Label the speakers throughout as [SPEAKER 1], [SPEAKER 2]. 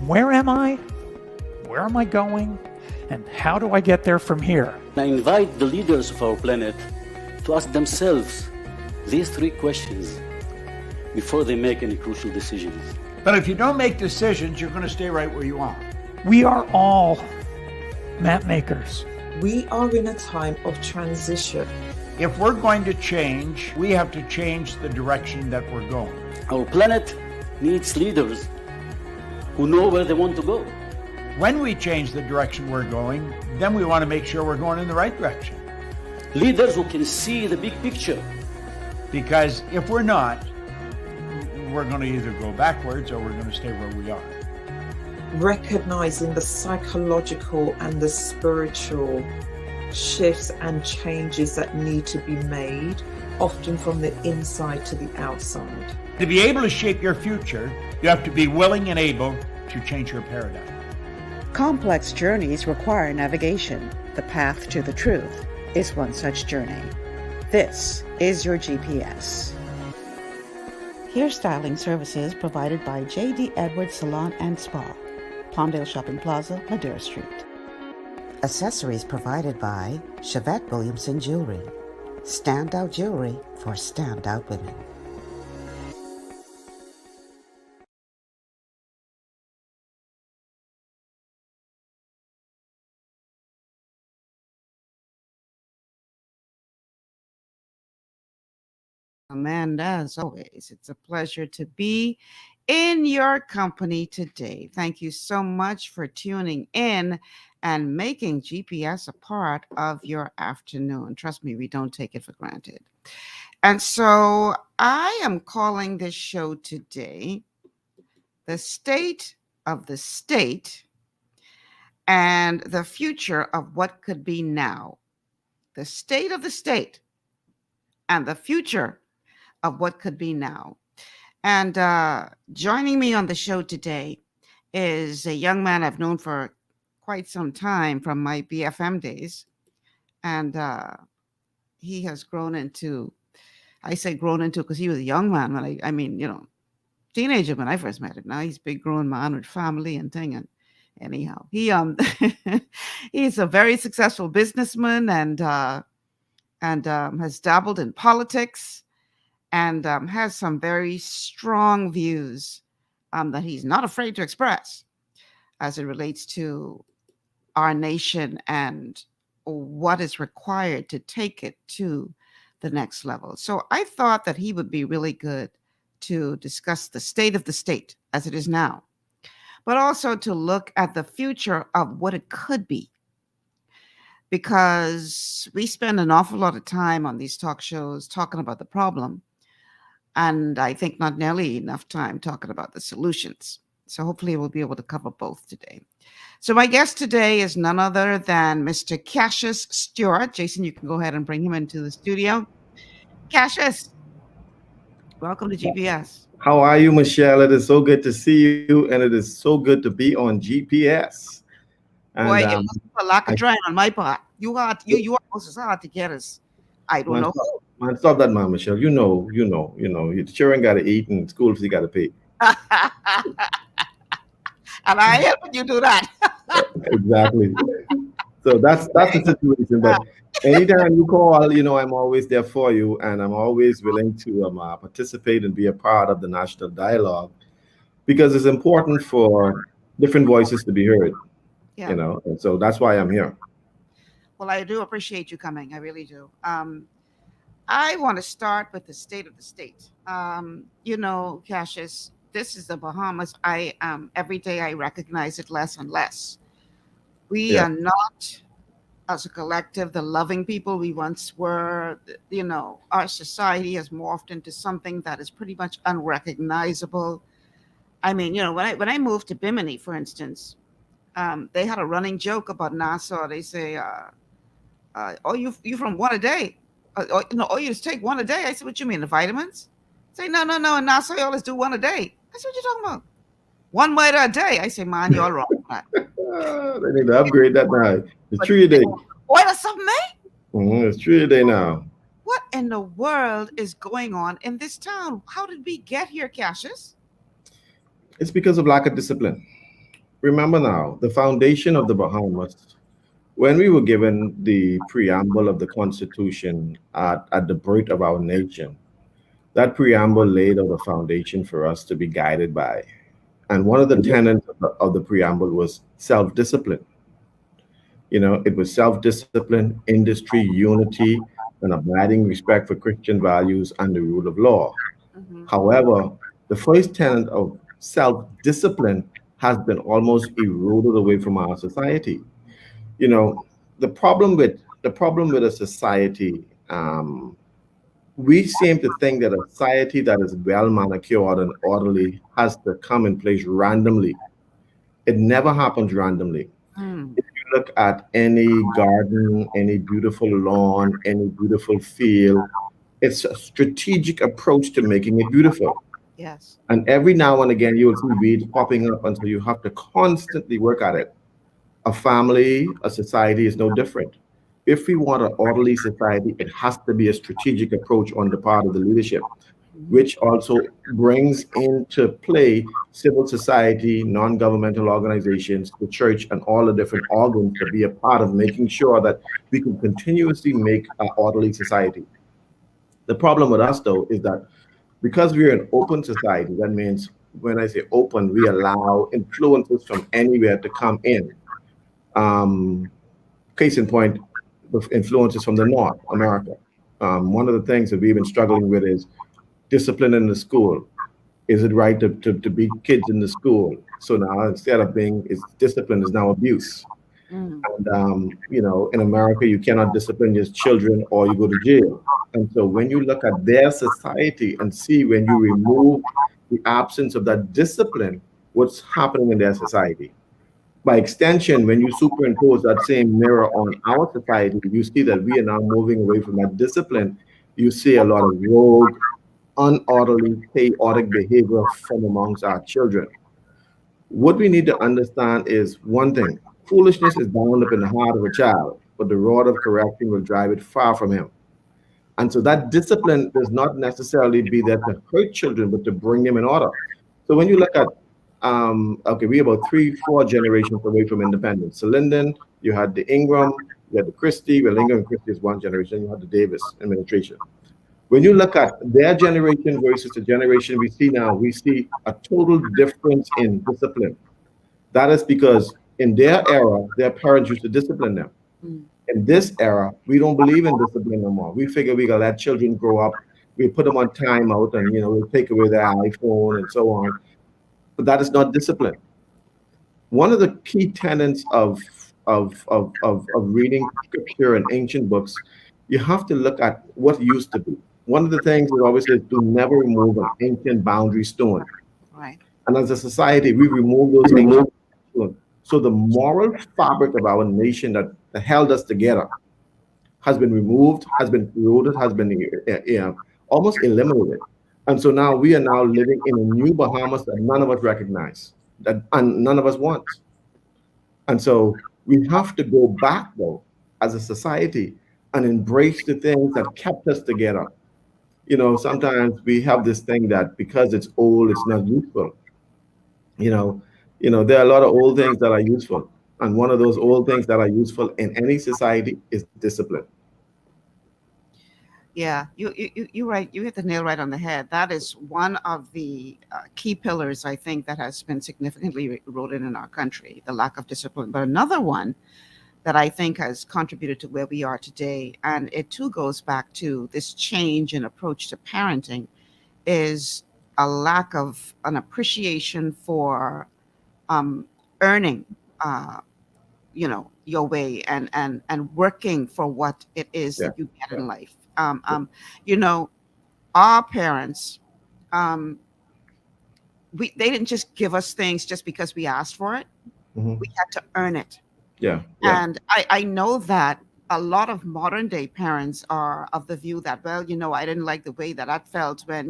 [SPEAKER 1] Where am I? Where am I going? And how do I get there from here?
[SPEAKER 2] I invite the leaders of our planet to ask themselves these three questions before they make any crucial decisions.
[SPEAKER 3] But if you don't make decisions, you're going to stay right where you are.
[SPEAKER 1] We are all map makers.
[SPEAKER 4] We are in a time of transition.
[SPEAKER 3] If we're going to change, we have to change the direction that we're going.
[SPEAKER 2] Our planet needs leaders who know where they want to go.
[SPEAKER 3] When we change the direction we're going, then we want to make sure we're going in the right direction.
[SPEAKER 2] Leaders who can see the big picture.
[SPEAKER 3] Because if we're not, we're going to either go backwards or we're going to stay where we are.
[SPEAKER 4] Recognizing the psychological and the spiritual shifts and changes that need to be made, often from the inside to the outside.
[SPEAKER 3] To be able to shape your future, you have to be willing and able to change your paradigm.
[SPEAKER 5] Complex journeys require navigation. The path to the truth is one such journey. This is your GPS. Hairstyling services provided by J.D. Edwards Salon and Spa, Palmdale Shopping Plaza, Madera Street. Accessories provided by Chevette Williamson Jewelry. Standout jewelry for standout women. Amanda, as always, it's a pleasure to be in your company today. Thank you so much for tuning in and making GPS a part of your afternoon. Trust me, we don't take it for granted. And so I am calling this show today The State of the State and the Future of What Could Be Now. The State of the State and the Future of What Could Be Now. And joining me on the show today is a young man I've known for quite some time from my BFM days. And he has grown into, I say grown into because he was a young man when I mean, teenager when I first met him. Now he's a big grown man with family and thing. And anyhow, he he's a very successful businessman and has dabbled in politics. And has some very strong views that he's not afraid to express as it relates to our nation and what is required to take it to the next level. So I thought that he would be really good to discuss the state of the state as it is now, but also to look at the future of what it could be. Because we spend an awful lot of time on these talk shows talking about the problem, and I think not nearly enough time talking about the solutions. So hopefully we'll be able to cover both today. So my guest today is none other than Mr. Cassius Stuart. Jason, you can go ahead and bring him into the studio. Cassius, welcome to GPS.
[SPEAKER 6] How are you, Michelle? It is so good to see you, and it is so good to be on GPS. And,
[SPEAKER 5] boy, it was a lack of trying on my part. You are almost as hard to get as I don't know.
[SPEAKER 6] Man, stop that, man, Michelle. You know. Your children got to eat and school fees got to pay.
[SPEAKER 5] And I helping you do that.
[SPEAKER 6] Exactly. So that's the situation. But anytime you call, I'm always there for you, and I'm always willing to participate and be a part of the national dialogue because it's important for different voices to be heard. Yeah. And so that's why I'm here.
[SPEAKER 5] Well, I do appreciate you coming. I really do. I want to start with the state of the state. Cassius, this is the Bahamas. Every day I recognize it less and less. We are not, as a collective, the loving people we once were. Our society has morphed into something that is pretty much unrecognizable. I mean, when I moved to Bimini, for instance, they had a running joke about Nassau. They say, you from one a day? You just take one a day. I said, what you mean, the vitamins? Say, no. In Nassau, you always do one a day. I said, what you talking about? One waiter a day. I say, man, you're all wrong.
[SPEAKER 6] They need to upgrade that now. It's 3 a day.
[SPEAKER 5] What or something, man?
[SPEAKER 6] It's 3 a day now.
[SPEAKER 5] What in the world is going on in this town? How did we get here, Cassius?
[SPEAKER 6] It's because of lack of discipline. remember now, the foundation of the Bahamas, when we were given the preamble of the Constitution at the birth of our nation, that preamble laid out a foundation for us to be guided by. And one of the tenets of the preamble was self discipline. You know, it was self discipline, industry, unity, and abiding respect for Christian values and the rule of law.
[SPEAKER 5] Hmm.
[SPEAKER 6] However, the first tenet of self discipline has been almost eroded away from our society. You know, the problem with a society, we seem to think that a society that is well manicured and orderly has to come in place randomly. It never happens randomly.
[SPEAKER 5] Mm.
[SPEAKER 6] If you look at any garden, any beautiful lawn, any beautiful field, it's a strategic approach to making it beautiful.
[SPEAKER 5] Yes.
[SPEAKER 6] And every now and again, you will see weeds popping up until you have to constantly work at it. A family, a society is no different. If we want an orderly society, it has to be a strategic approach on the part of the leadership,
[SPEAKER 5] Mhm.
[SPEAKER 6] which also brings into play civil society, non-governmental organizations, the church, and all the different organs to be a part of making sure that we can continuously make an orderly society. The problem with us, though, is that because we're an open society, that means when I say open, we allow influences from anywhere to come in. Um, Case in point, the influences from the North America. One of the things that we've been struggling with is discipline in the school. Is it right to beat kids in the school? So now instead of being is discipline is now abuse.
[SPEAKER 5] Mm.
[SPEAKER 6] And in America, you cannot discipline your children or you go to jail. And so when you look at their society and see when you remove the absence of that discipline, what's happening in their society. By extension, when you superimpose that same mirror on our society, you see that we are now moving away from that discipline. You see a lot of rogue, unorderly, chaotic behavior from amongst our children. What we need to understand is one thing: foolishness is bound up in the heart of a child, but the rod of correction will drive it far from him. And so that discipline does not necessarily be there to hurt children, but to bring them in order. So when you look at, okay, we're about 3, 4 generations away from independence. So Lyndon, you had the Ingram, you had the Christie. Well, Ingram and Christie is one generation. You had the Davis administration. When you look at their generation versus the generation we see now, we see a total difference in discipline. That is because in their era, their parents used to discipline them.
[SPEAKER 5] Mm.
[SPEAKER 6] In this era, we don't believe in discipline no more. We figure we gotta let children grow up. We put them on timeout, and we'll take away their iPhone and so on. But that is not discipline. One of the key tenets of reading scripture and ancient books, you have to look at what used to be. One of the things we always says, do never remove an ancient boundary stone.
[SPEAKER 5] Right.
[SPEAKER 6] And as a society, we remove those ancient stones. So the moral fabric of our nation that held us together has been removed, has been eroded, has been almost eliminated. And so now we are now living in a new Bahamas that none of us recognize, that and none of us want. And so we have to go back though as a society and embrace the things that kept us together. Sometimes we have this thing that because it's old, it's not useful. You know, there are a lot of old things that are useful. And one of those old things that are useful in any society is discipline.
[SPEAKER 5] Yeah, you're right. You hit the nail right on the head. That is one of the key pillars, I think, that has been significantly eroded in our country, the lack of discipline. But another one that I think has contributed to where we are today, and it too goes back to this change in approach to parenting, is a lack of an appreciation for um, earning, uh, your way and working for what it is
[SPEAKER 6] Yeah,
[SPEAKER 5] that you get
[SPEAKER 6] yeah,
[SPEAKER 5] in life.
[SPEAKER 6] yeah.
[SPEAKER 5] You know, our parents, um, they didn't just give us things just because we asked for it.
[SPEAKER 6] Hmm.
[SPEAKER 5] We had to earn it.
[SPEAKER 6] Yeah, yeah,
[SPEAKER 5] And I know that a lot of modern day parents are of the view that, well, I didn't like the way that I felt when,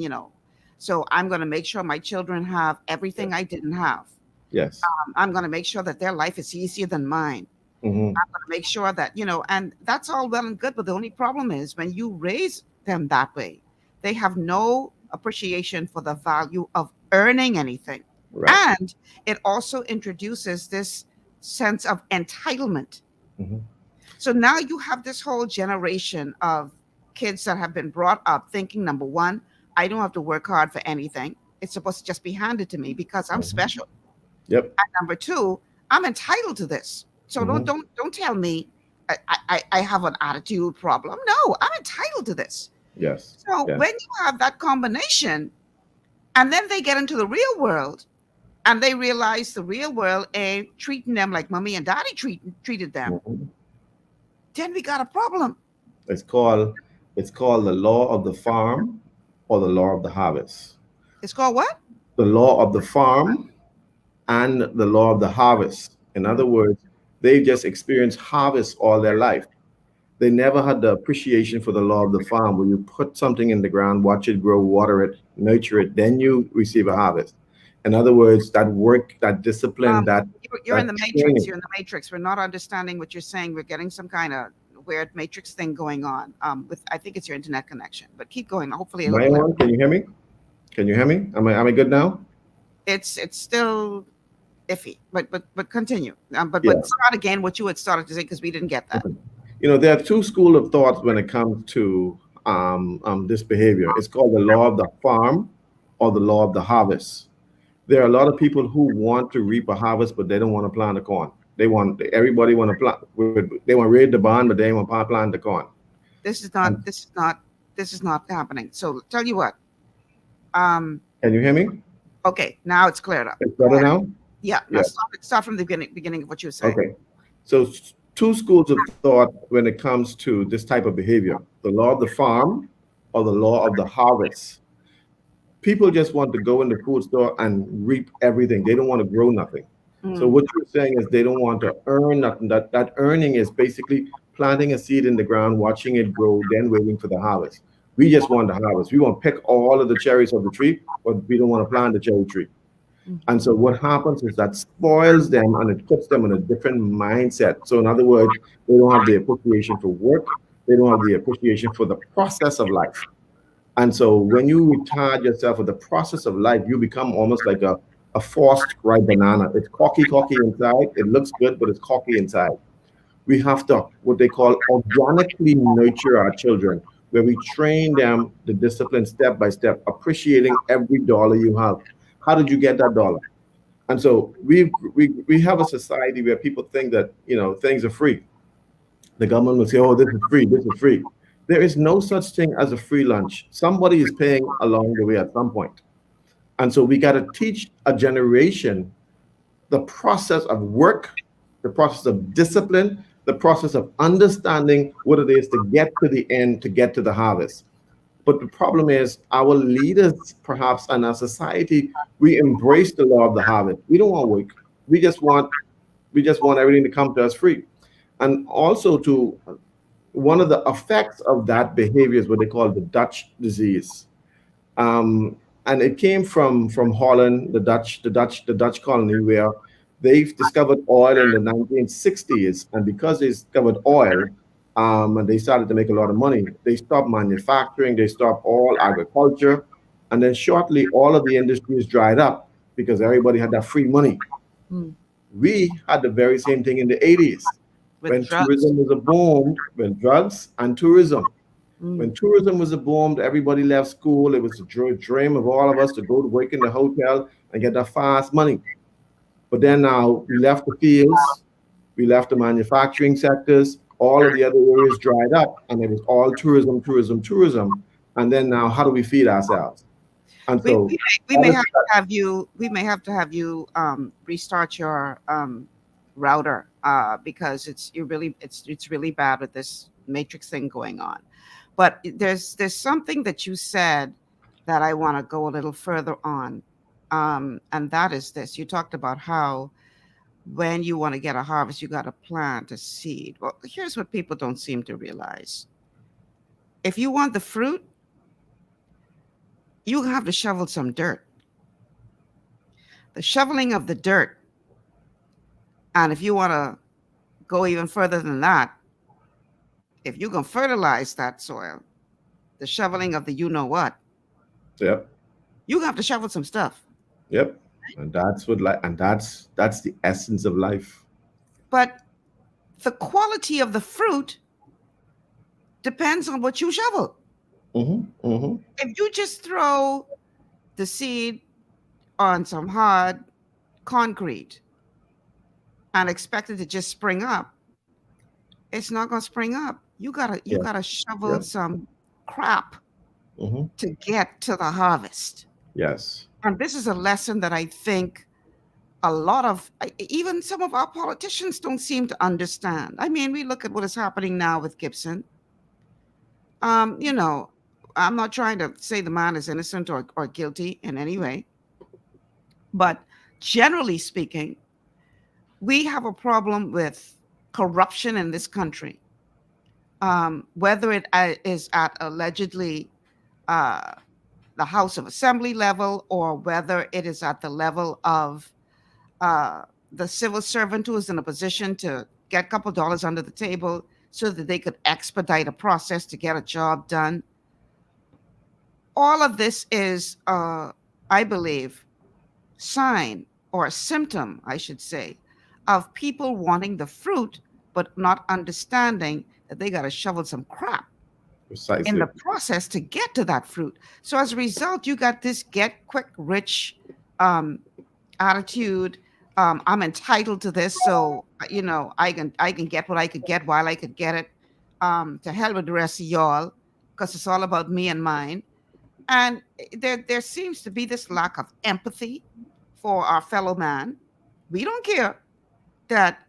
[SPEAKER 5] so I'm going to make sure my children have
[SPEAKER 6] yeah.
[SPEAKER 5] everything I didn't have.
[SPEAKER 6] Yes.
[SPEAKER 5] I'm going to make sure that their life is easier than mine.
[SPEAKER 6] Hmm.
[SPEAKER 5] I'm going to make sure that, and that's all well and good. But the only problem is when you raise them that way, they have no appreciation for the value of earning anything.
[SPEAKER 6] Right.
[SPEAKER 5] And it also introduces this sense of entitlement.
[SPEAKER 6] Mhm.
[SPEAKER 5] So now you have this whole generation of kids that have been brought up thinking, number one, I don't have to work hard for anything. It's supposed to just be handed to me because I'm
[SPEAKER 6] Mhm.
[SPEAKER 5] special.
[SPEAKER 6] Yep.
[SPEAKER 5] And number two, I'm entitled to this. So
[SPEAKER 6] Mhm.
[SPEAKER 5] don't tell me I have an attitude problem. No, I'm entitled to this.
[SPEAKER 6] Yes.
[SPEAKER 5] So
[SPEAKER 6] Yes.
[SPEAKER 5] when you have that combination, and then they get into the real world and they realize the real world ain't treating them like mommy and daddy treated them,
[SPEAKER 6] Mhm.
[SPEAKER 5] then we got a problem.
[SPEAKER 6] It's called the law of the farm or the law of the harvest.
[SPEAKER 5] It's called what?
[SPEAKER 6] The law of the farm and the law of the harvest. In other words, they just experienced harvest all their life. They never had the appreciation for the law of the farm, where you put something in the ground, watch it grow, water it, nurture it, then you receive a harvest. In other words, that work, that discipline,
[SPEAKER 5] Um, you're in
[SPEAKER 6] that
[SPEAKER 5] the matrix.
[SPEAKER 6] training.
[SPEAKER 5] You're in the matrix. We're not understanding what you're saying. We're getting some kind of weird matrix thing going on. With I think it's your internet connection. But keep going. Hopefully
[SPEAKER 6] Am
[SPEAKER 5] it'll
[SPEAKER 6] I
[SPEAKER 5] clear.
[SPEAKER 6] on? Can you hear me? Can you hear me? Am I good now?
[SPEAKER 5] It's still iffy. But continue. But
[SPEAKER 6] Yeah.
[SPEAKER 5] start again what you had started to say because we didn't get that.
[SPEAKER 6] Okay. There are two school of thoughts when it comes to this behavior. It's called the law of the farm or the law of the harvest. There are a lot of people who want to reap a harvest, but they don't want to plant the corn. Everybody want to plant. They want to raid the barn, but they don't want to plant the corn.
[SPEAKER 5] This is
[SPEAKER 6] And
[SPEAKER 5] not. This is not. This is not happening. So tell you what. Um.
[SPEAKER 6] can you hear me?
[SPEAKER 5] Okay. Now it's cleared up.
[SPEAKER 6] It's
[SPEAKER 5] Go
[SPEAKER 6] better
[SPEAKER 5] ahead.
[SPEAKER 6] now.
[SPEAKER 5] Yeah. Now
[SPEAKER 6] Yeah.
[SPEAKER 5] start from the beginning of what you were saying.
[SPEAKER 6] Okay. So two schools of thought when it comes to this type of behavior: the law of the farm or the law of the harvest. People just want to go in the food store and reap everything. They don't want to grow nothing. So
[SPEAKER 5] Mm.
[SPEAKER 6] what you're saying is they don't want to earn nothing. That earning is basically planting a seed in the ground, watching it grow, then waiting for the harvest. We just want the harvest. We want to pick all of the cherries of the tree, but we don't want to plant the cherry tree. And so what happens is that spoils them and it puts them in a different mindset. So in other words, they don't have the appreciation for work. They don't have the appreciation for the process of life. And so when you retard yourself with the process of life, you become almost like a forced ripe banana. It's cocky inside. It looks good, but it's cocky inside. We have to, what they call, organically nurture our children, where we train them the discipline step by step, appreciating every dollar you have. How did you get that dollar? And so we have a society where people think that things are free. The government will say, "Oh, this is free. This is free." There is no such thing as a free lunch. Somebody is paying along the way at some point. And so we got to teach a generation the process of work, the process of discipline, the process of understanding what it is to get to the end, to get to the harvest. But the problem is our leaders, perhaps, and our society, we embrace the law of the harvest. We don't want work. We just want everything to come to us free. And also to one of the effects of that behavior is what they call the Dutch disease. And it came from Holland, the Dutch colony, where they discovered oil in the 1960s, and because they discovered oil, and they started to make a lot of money, they stopped manufacturing, they stopped all agriculture, and then shortly all of the industries dried up because everybody had that free money.
[SPEAKER 5] Mm.
[SPEAKER 6] We had the very same thing in the 80s
[SPEAKER 5] With
[SPEAKER 6] when
[SPEAKER 5] drugs.
[SPEAKER 6] tourism was a boom, when drugs and tourism.
[SPEAKER 5] Mm.
[SPEAKER 6] When tourism was a boom, everybody left school. It was a dream of all of us to go to work in the hotel and get that fast money. But then now we left the fields, we left the manufacturing sectors, all of the other areas dried up, and it was all tourism, tourism, tourism. And then now, how do we feed ourselves? And
[SPEAKER 5] We,
[SPEAKER 6] so,
[SPEAKER 5] we, we
[SPEAKER 6] all
[SPEAKER 5] may
[SPEAKER 6] this,
[SPEAKER 5] have to have you. We may have to have you restart your router because it's really bad with this matrix thing going on. But there's something that you said that I want to go a little further on, and that is this. You talked about how when you want to get a harvest, you got to plant a seed. Well, here's what people don't seem to realize: if you want the fruit, you have to shovel some dirt. The shoveling of the dirt, and if you want to go even further than that, if you can fertilize that soil, the shoveling of the you know what,
[SPEAKER 6] yep,
[SPEAKER 5] you have to shovel some stuff.
[SPEAKER 6] yep, And that's what like, and that's the essence of life.
[SPEAKER 5] But the quality of the fruit depends on what you shovel. If you just throw the seed on some hard concrete and expect it to just spring up, it's not going to spring up. You
[SPEAKER 6] Yeah.
[SPEAKER 5] gotta shovel
[SPEAKER 6] Yeah.
[SPEAKER 5] some crap
[SPEAKER 6] hmm
[SPEAKER 5] to get to the harvest.
[SPEAKER 6] Yes.
[SPEAKER 5] And this is a lesson that I think a lot of even some of our politicians don't seem to understand. I mean, we look at what is happening now with Gibson. You know, I'm not trying to say the man is innocent or guilty in any way, but generally speaking, we have a problem with corruption in this country. Whether it is at allegedly uh, the House of Assembly level or whether it is at the level of uh, the civil servant who is in a position to get a couple dollars under the table so that they could expedite a process to get a job done. All of this is, I believe, sign or a symptom, I should say, of people wanting the fruit but not understanding that they got to shovel some crap in
[SPEAKER 6] Precisely.
[SPEAKER 5] the process to get to that fruit. So as a result, you got this get quick rich um, attitude. I'm entitled to this, so I can get what I could get while I could get it. To hell with the rest of y'all, because it's all about me and mine. And there seems to be this lack of empathy for our fellow man. We don't care that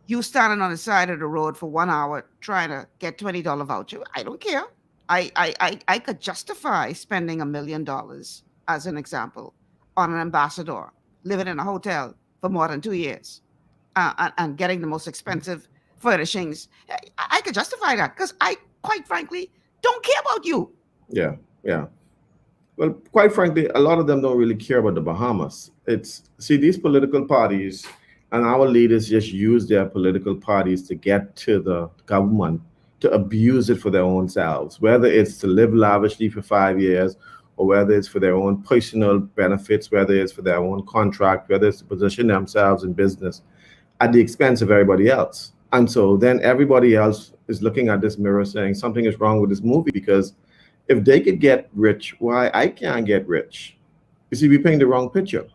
[SPEAKER 5] you standing on the side of the road for 1 hour trying to get $20 voucher. I don't care. I could justify spending $1 million as an example on an ambassador living in a hotel for more than 2 years and getting the most expensive furnishings. I could justify that because I quite frankly don't care about you.
[SPEAKER 6] Yeah. Yeah. Well, quite frankly, a lot of them don't really care about the Bahamas. It's see these political parties and our leaders just use their political parties to get to the government to abuse it for their own selves, whether it's to live lavishly for 5 years or whether it's for their own personal benefits, whether it's for their own contract, whether it's to position themselves in business at the expense of everybody else. And so then everybody else is looking at this mirror saying something is wrong with this movie because if they could get rich, why I can't get rich? You see, we paint the wrong picture.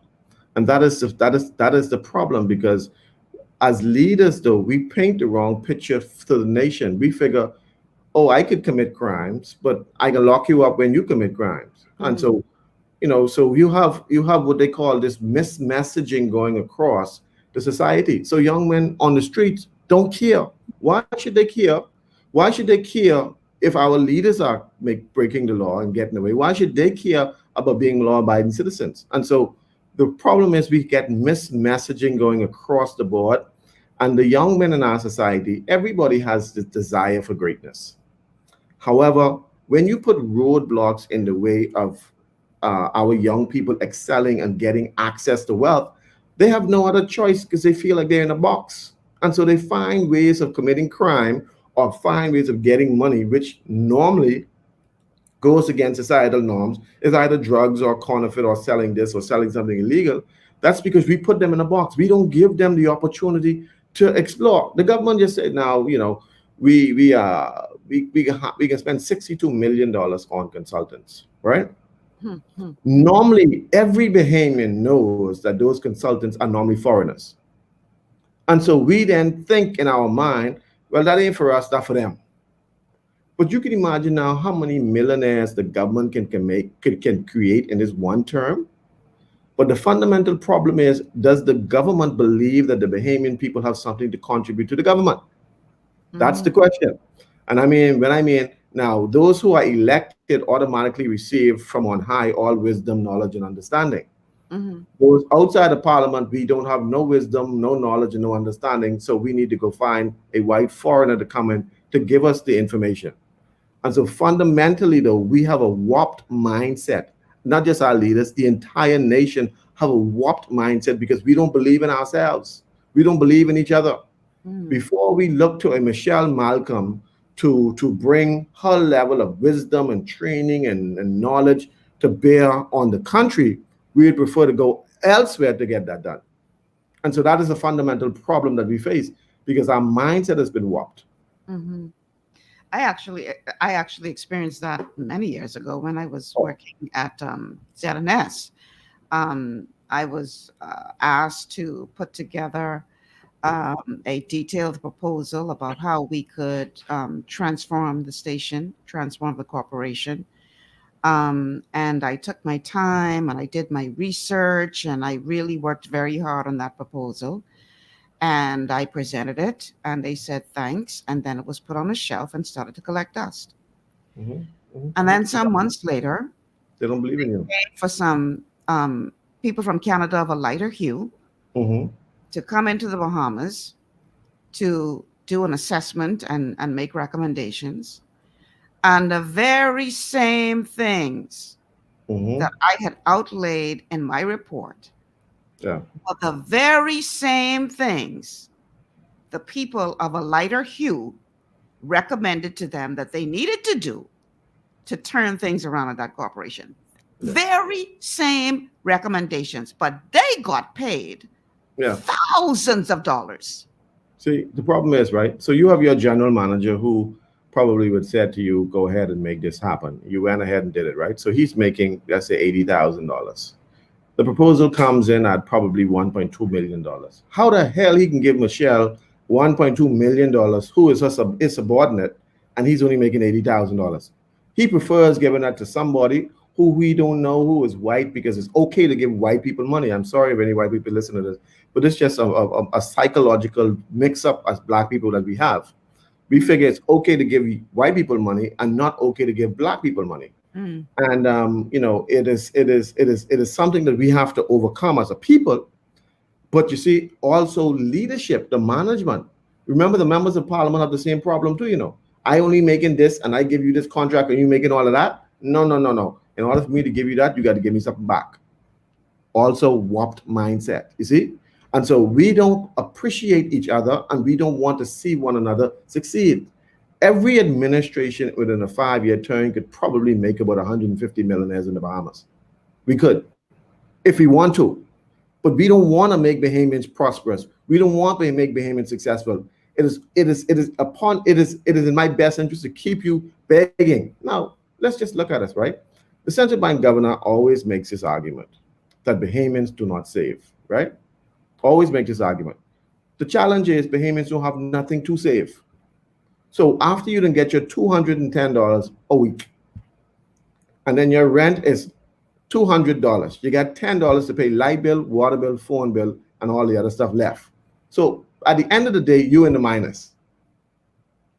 [SPEAKER 6] And that is the problem because as leaders though, we paint the wrong picture to the nation. We figure, oh, I could commit crimes, but I can lock you up when you commit crimes. And
[SPEAKER 5] Mhm.
[SPEAKER 6] so so you have what they call this mismessaging going across the society. So young men on the streets don't care. Why should they care? Why should they care if our leaders are breaking the law and getting away? Why should they care about being law-abiding citizens? And so the problem is we get mismessaging going across the board. And the young men in our society, everybody has this desire for greatness. However, when you put roadblocks in the way of our young people excelling and getting access to wealth, they have no other choice because they feel like they're in a box. And so they find ways of committing crime or find ways of getting money, which normally goes against societal norms, is either drugs or counterfeit or selling this or selling something illegal. That's because we put them in a box. We don't give them the opportunity to explore. The government just said now, we can spend $62 million on consultants, right?
[SPEAKER 5] Hmm, hmm.
[SPEAKER 6] Normally, every Bahamian knows that those consultants are normally foreigners. And so we then think in our mind, well, that ain't for us, that's for them. But you can imagine now how many millionaires the government can create in this one term. But the fundamental problem is, does the government believe that the Bahamian people have something to contribute to the government? That's the
[SPEAKER 5] Mhm.
[SPEAKER 6] question. And when I mean now, those who are elected automatically receive from on high all wisdom, knowledge, and understanding.
[SPEAKER 5] Mhm.
[SPEAKER 6] Those outside of parliament, we don't have no wisdom, no knowledge, and no understanding. So we need to go find a white foreigner to come in to give us the information. And so fundamentally, though, we have a warped mindset. Not just our leaders, the entire nation have a warped mindset because we don't believe in ourselves. We don't believe in each other.
[SPEAKER 5] Mhm.
[SPEAKER 6] Before we look to a Michelle Malcolm to bring her level of wisdom and training and knowledge to bear on the country, we would prefer to go elsewhere to get that done. And so that is a fundamental problem that we face because our mindset has been warped.
[SPEAKER 5] Mm-hmm. I actually experienced that many years ago when I was working at ZNS. I was asked to put together a detailed proposal about how we could transform the station, transform the corporation. And I took my time and I did my research and I really worked very hard on that proposal. And I presented it and they said thanks. And then it was put on a shelf and started to collect dust.
[SPEAKER 6] Mm-hmm. Mm-hmm.
[SPEAKER 5] And then some months later,
[SPEAKER 6] They don't believe in you.
[SPEAKER 5] for some people from Canada of a lighter hue
[SPEAKER 6] Mm-hmm.
[SPEAKER 5] to come into the Bahamas to do an assessment and make recommendations. And the very same things
[SPEAKER 6] Mm-hmm.
[SPEAKER 5] that I had outlaid in my report
[SPEAKER 6] Yeah.
[SPEAKER 5] are the very same things the people of a lighter hue recommended to them that they needed to do to turn things around at that corporation.
[SPEAKER 6] Yeah.
[SPEAKER 5] Very same recommendations, but they got paid
[SPEAKER 6] Yeah.
[SPEAKER 5] thousands of dollars.
[SPEAKER 6] See, the problem is, right? So you have your general manager who probably would say to you, go ahead and make this happen. You went ahead and did it, right? So he's making, let's say, $80,000. The proposal comes in at probably $1.2 million. How the hell he can give Michelle $1.2 million, who is his subordinate, and he's only making $80,000? He prefers giving that to somebody who we don't know who is white, because it's okay to give white people money. I'm sorry if any white people listen to this, but it's just a psychological mix-up as black people that we have. We figure it's okay to give white people money and not okay to give black people money.
[SPEAKER 5] Mm.
[SPEAKER 6] And it is something that we have to overcome as a people. But you see, also leadership, the management. Remember, the members of parliament have the same problem too. I only making this and I give you this contract and you making all of that. No. In order for me to give you that, you got to give me something back. Also warped mindset, you see? And so we don't appreciate each other and we don't want to see one another succeed. Every administration within a 5-year term could probably make about 150 millionaires in the Bahamas. We could, if we want to. But we don't want to make Bahamians prosperous. We don't want to make Bahamians successful. It is in my best interest to keep you begging. Now, let's just look at us, right? The central bank governor always makes this argument that Bahamians do not save, right? Always makes this argument. The challenge is Bahamians don't have nothing to save. So after you then get your $210 a week, and then your rent is $200, you got $10 to pay light bill, water bill, phone bill, and all the other stuff left. So at the end of the day, you're in the minus.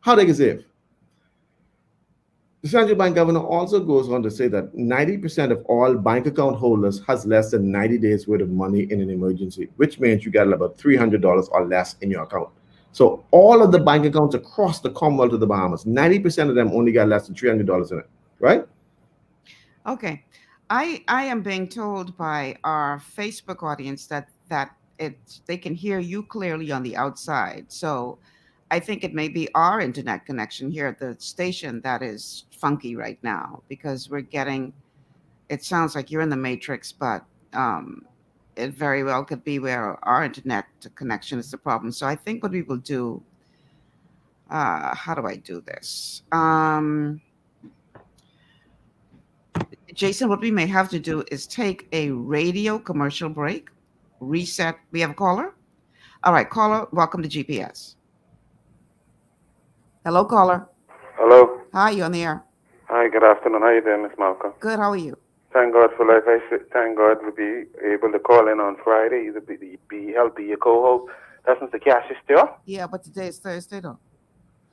[SPEAKER 6] How they can save? The central bank governor also goes on to say that 90% of all bank account holders has less than 90 days worth of money in an emergency, which means you got about $300 or less in your account. So all of the bank accounts across the Commonwealth of the Bahamas, 90% of them only got less than $300 in it, right?
[SPEAKER 5] Okay. I am being told by our Facebook audience that they can hear you clearly on the outside. So I think it may be our internet connection here at the station that is funky right now, because it sounds like you're in the matrix, but it very well could be where our internet connection is the problem. So I think what we will do, how do I do this? Jason, what we may have to do is take a radio commercial break, reset. We have a caller? All right, caller, welcome to GPS. Hello, caller.
[SPEAKER 7] Hello.
[SPEAKER 5] Hi, you on the air.
[SPEAKER 7] Hi, good afternoon. How you doing, Miss Malcolm?
[SPEAKER 5] Good, how are you?
[SPEAKER 7] Thank God for life. Thank God to be able to call in on Friday, either be healthy, your co-host. That's Mr. Cassius Stuart.
[SPEAKER 5] Yeah, but today is Thursday, though.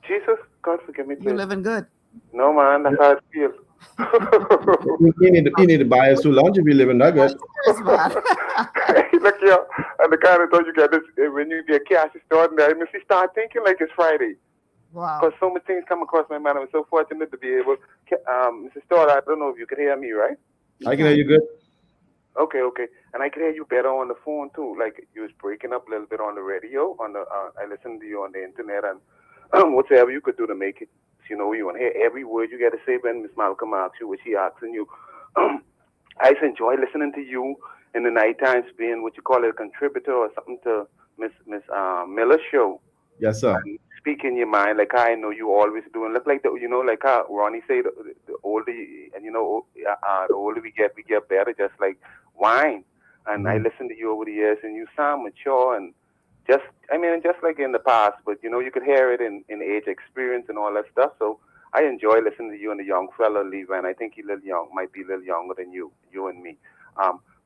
[SPEAKER 7] Jesus, God forgive me, please.
[SPEAKER 5] You're living good.
[SPEAKER 7] No, man, that's how it feels.
[SPEAKER 6] you need to buy us 2 lunch if you live in that good.
[SPEAKER 7] Look, yo, and the kind of thought you get this when you get Cassius Stuart, I mean, start thinking like it's Friday.
[SPEAKER 5] Wow.
[SPEAKER 7] Because so many things come across my mind. I'm so fortunate to be able. Mrs. Stuart, I don't know if you can hear me, right?
[SPEAKER 6] I can hear you good.
[SPEAKER 7] Okay. And I can hear you better on the phone too. Like you was breaking up a little bit on the radio. I listened to you on the internet and whatever you could do to make it. You know, you want to hear every word you got to say when Miss Malcolm asks you what she asking you. I just enjoy listening to you in the night times being what you call it, a contributor or something to Miss Miller's show.
[SPEAKER 6] Yes, sir.
[SPEAKER 7] And speak in your mind, like I know you always do, and look like like how Ronnie said, the older and the older we get better, just like wine. And I listened to you over the years, and you sound mature and just like in the past, but you could hear it in age, experience, and all that stuff. So I enjoy listening to you and the young fella, Levi, and I think he's a little young, might be a little younger than you and me.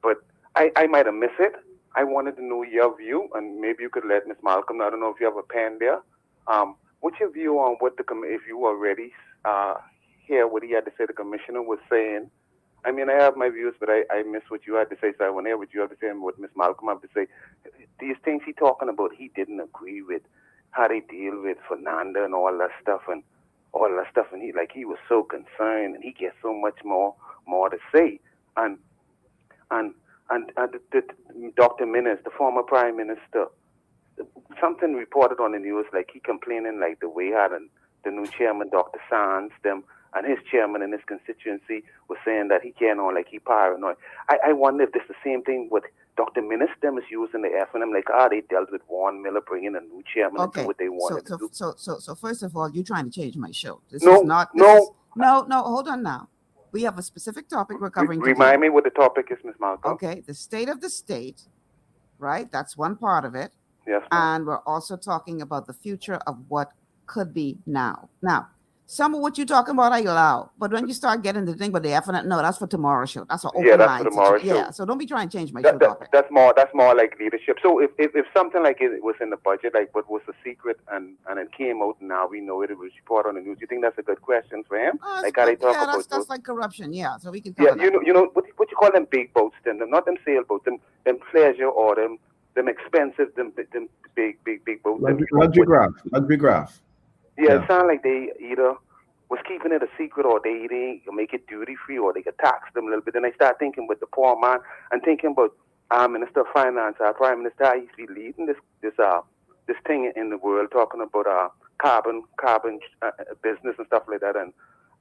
[SPEAKER 7] But I might have missed it. I wanted to know your view, and maybe you could let Miss Malcolm know. I don't know if you have a pen there. What's your view on what if you already hear what he had to say, the commissioner was saying? I mean, I have my views, but I miss what you had to say, so I want to hear what you have to say and what Miss Malcolm have to say. These things he talking about, he didn't agree with how they deal with Fernanda and all that stuff, and he was so concerned, and he gets so much more to say, and Dr. Minnis, the former Prime Minister, something reported on the news, like he complaining like the way how the new chairman, Dr. Sands, them and his chairman in his constituency was saying that he can't on like he paranoid. I wonder if this is the same thing with Dr. Minnis, them is using the F and them like they dealt with Warren Miller bringing a new chairman and do what they wanted to do.
[SPEAKER 5] So first of all, you're trying to change my show.
[SPEAKER 7] No.
[SPEAKER 5] Hold on now. We have a specific topic we're covering.
[SPEAKER 7] Remind me what the topic is, Ms. Malcolm.
[SPEAKER 5] Okay, the state of the state, right? That's one part of it.
[SPEAKER 7] Yes, ma'am.
[SPEAKER 5] And we're also talking about the future of what could be now. Now, some of what you're talking about I allow, but when you start getting the thing with the F and no, that's for tomorrow's show. That's an open line.
[SPEAKER 7] That's for tomorrow's show.
[SPEAKER 5] Yeah, so don't be trying to change my show topic.
[SPEAKER 7] That's more like leadership. So if something like it was in the budget, like what was the secret, and it came out, and now we know it was reported on the news. You think that's a good question for him?
[SPEAKER 5] Like how they talk about that's like corruption. Yeah, so we can.
[SPEAKER 7] Yeah, you know what you call them big boats, then not them sailboats, them pleasure or them expensive, them big boats.
[SPEAKER 6] Luxury craft.
[SPEAKER 7] Yeah, it sounds like they either was keeping it a secret, or they make it duty free, or they could tax them a little bit. Then I start thinking with the poor man and thinking about our Minister of Finance, our Prime Minister. He's been leading this thing in the world, talking about carbon business and stuff like that,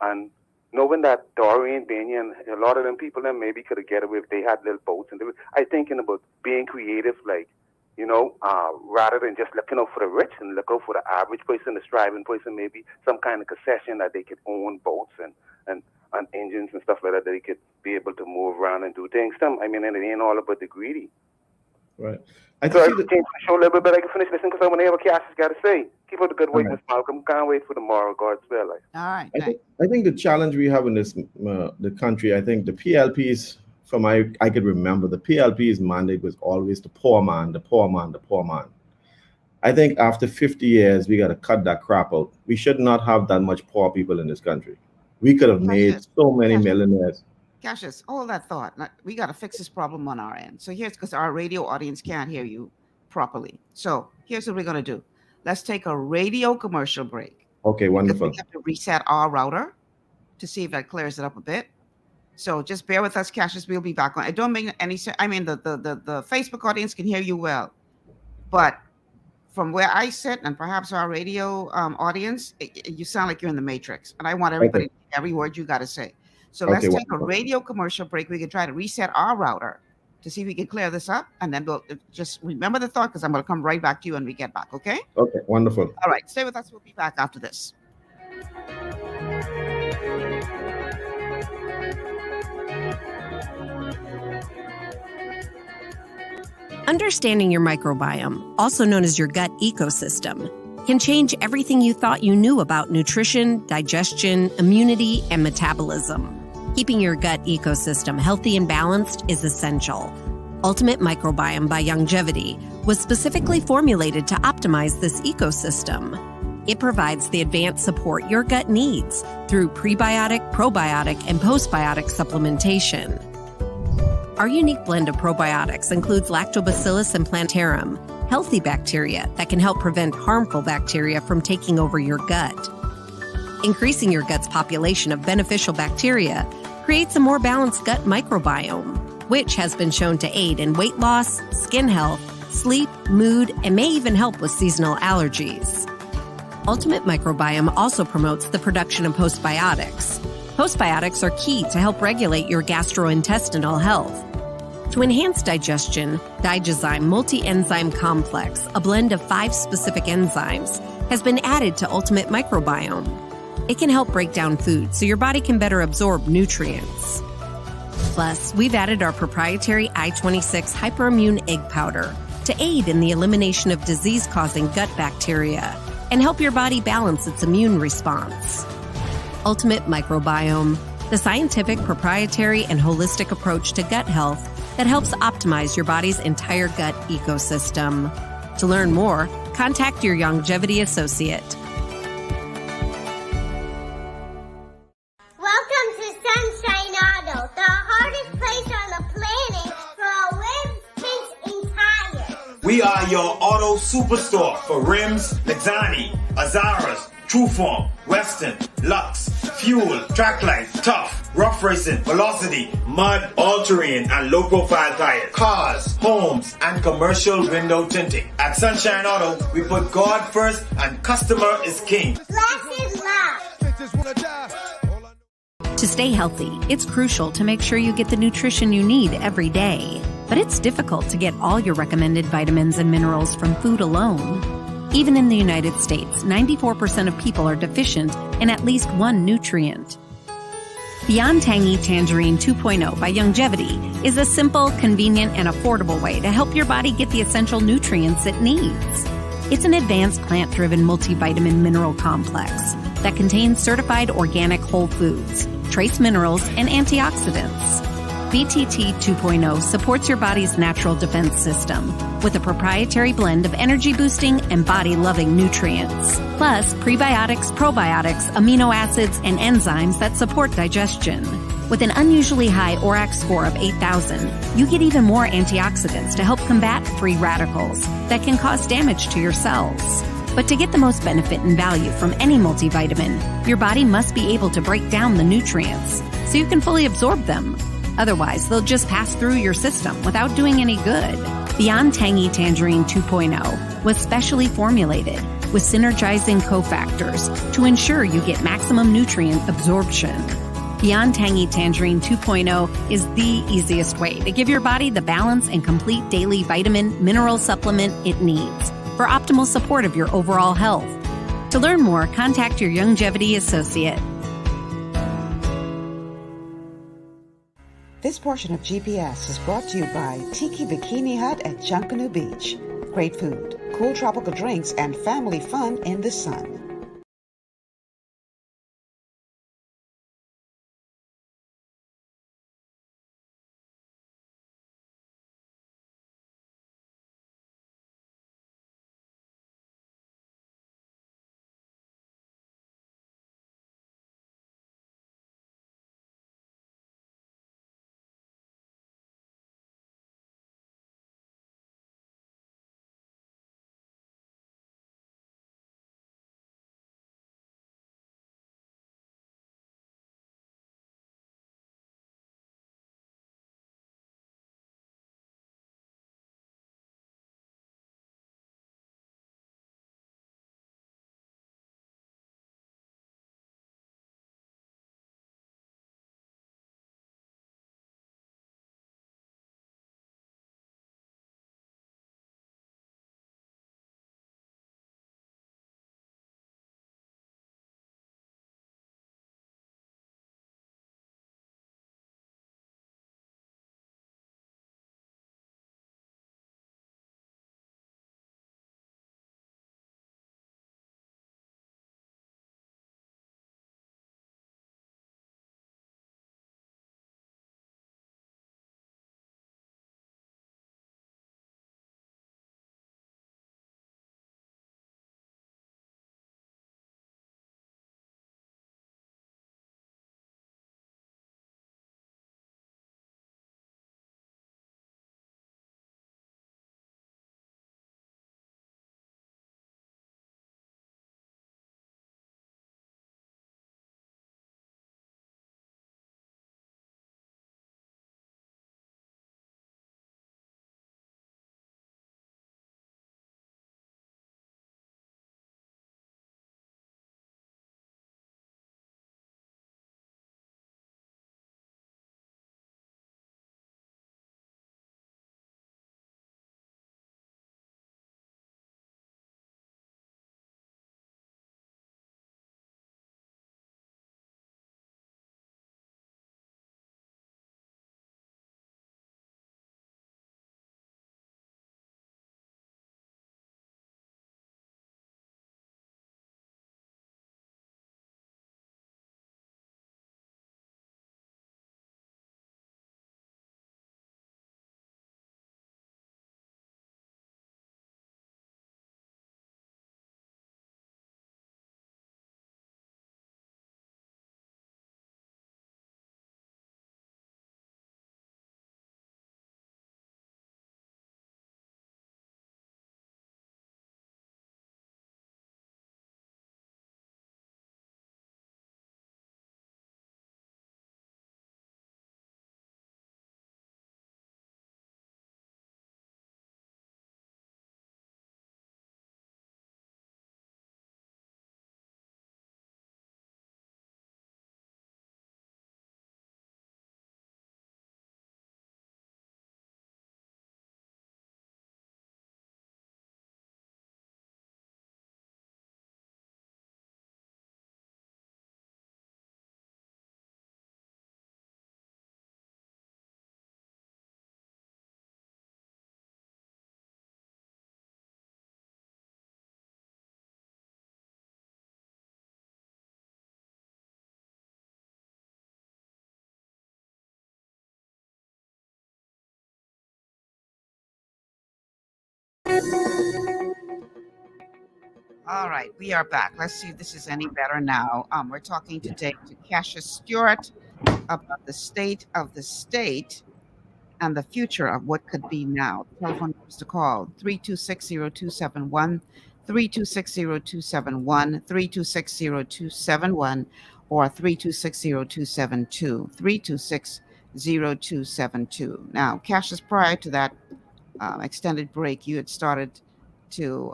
[SPEAKER 7] and knowing that Doreen Bainey and a lot of them people then maybe could have get away if they had little boats. And I thinking about being creative, like, rather than just looking out for the rich and look out for the average person, the striving person, maybe some kind of concession that they could own boats and engines and stuff like that they could be able to move around and do things. And it ain't all about the greedy.
[SPEAKER 6] Right.
[SPEAKER 7] I change the show a little bit, but I can finish listening because I want to hear what Cassius got to say. Keep up the good work, Miss Malcolm. Can't wait for tomorrow, God's will.
[SPEAKER 5] All right.
[SPEAKER 6] I think the challenge we have in this the country, I think the PLP's, from I could remember, the PLP's mandate was always the poor man, the poor man, the poor man. I think after 50 years, we got to cut that crap out. We should not have that much poor people in this country. We could have made so many millionaires.
[SPEAKER 5] Cassius, all that thought. We got to fix this problem on our end. So here's because our radio audience can't hear you properly. So here's what we're going to do. Let's take a radio commercial break.
[SPEAKER 6] Okay, wonderful.
[SPEAKER 5] We have to reset our router to see if that clears it up a bit. So just bear with us, Cassius. We'll be back on. It don't make any sense. I mean, the Facebook audience can hear you well, but from where I sit and perhaps our radio audience, you sound like you're in the Matrix. And I want everybody to hear every word you got to say. So let's take a radio commercial break. We can try to reset our router to see if we can clear this up. And then we'll just remember the thought, because I'm going to come right back to you when we get back. Okay?
[SPEAKER 6] Okay, wonderful.
[SPEAKER 5] All right. Stay with us. We'll be back after this.
[SPEAKER 8] Understanding your microbiome, also known as your gut ecosystem, can change everything you thought you knew about nutrition, digestion, immunity, and metabolism. Keeping your gut ecosystem healthy and balanced is essential. Ultimate Microbiome by Longevity was specifically formulated to optimize this ecosystem. It provides the advanced support your gut needs through prebiotic, probiotic, and postbiotic supplementation. Our unique blend of probiotics includes Lactobacillus and Plantarum, healthy bacteria that can help prevent harmful bacteria from taking over your gut. Increasing your gut's population of beneficial bacteria creates a more balanced gut microbiome, which has been shown to aid in weight loss, skin health, sleep, mood, and may even help with seasonal allergies. Ultimate Microbiome also promotes the production of postbiotics. Postbiotics are key to help regulate your gastrointestinal health. To enhance digestion, Digizyme Multi-Enzyme Complex, a blend of 5 specific enzymes, has been added to Ultimate Microbiome. It can help break down food so your body can better absorb nutrients. Plus, we've added our proprietary I-26 hyperimmune egg powder to aid in the elimination of disease-causing gut bacteria and help your body balance its immune response. Ultimate Microbiome, the scientific, proprietary, and holistic approach to gut health that helps optimize your body's entire gut ecosystem. To learn more, contact your longevity associate.
[SPEAKER 9] Welcome to Sunshine Auto, the hardest place on the planet for a rims fix and tires.
[SPEAKER 10] We are your auto superstore for rims, Lexani, Azaras, Trueform, Western, Lux, Fuel, Tracklight, Tough, Rough Racing, Velocity, Mud, All-Terrain, and low-profile tires, cars, homes, and commercial window tinting. At Sunshine Auto, we put God first and customer is king.
[SPEAKER 9] Glasses love.
[SPEAKER 8] To stay healthy, it's crucial to make sure you get the nutrition you need every day. But it's difficult to get all your recommended vitamins and minerals from food alone. Even in the United States, 94% of people are deficient in at least one nutrient. Beyond Tangy Tangerine 2.0 by Longevity is a simple, convenient, and affordable way to help your body get the essential nutrients it needs. It's an advanced plant-driven multivitamin mineral complex that contains certified organic whole foods, trace minerals, and antioxidants. BTT 2.0 supports your body's natural defense system with a proprietary blend of energy-boosting and body-loving nutrients, plus prebiotics, probiotics, amino acids, and enzymes that support digestion. With an unusually high ORAC score of 8,000, you get even more antioxidants to help combat free radicals that can cause damage to your cells. But to get the most benefit and value from any multivitamin, your body must be able to break down the nutrients so you can fully absorb them. Otherwise, they'll just pass through your system without doing any good. Beyond Tangy Tangerine 2.0 was specially formulated with synergizing cofactors to ensure you get maximum nutrient absorption. Beyond Tangy Tangerine 2.0 is the easiest way to give your body the balance and complete daily vitamin mineral supplement it needs for optimal support of your overall health. To learn more, contact your longevity associate.
[SPEAKER 5] This portion of GPS is brought to you by Tiki Bikini Hut at Junkanoo Beach. Great food, cool tropical drinks, and family fun in the sun. All right, we are back. Let's see if this is any better now. We're talking today to Cassius Stuart about the state of the state and the future of what could be now. The telephone numbers to call 3260271, 3260271, 3260271, or 3260272, 3260272. Now, Cassius, prior to that extended break, you had started to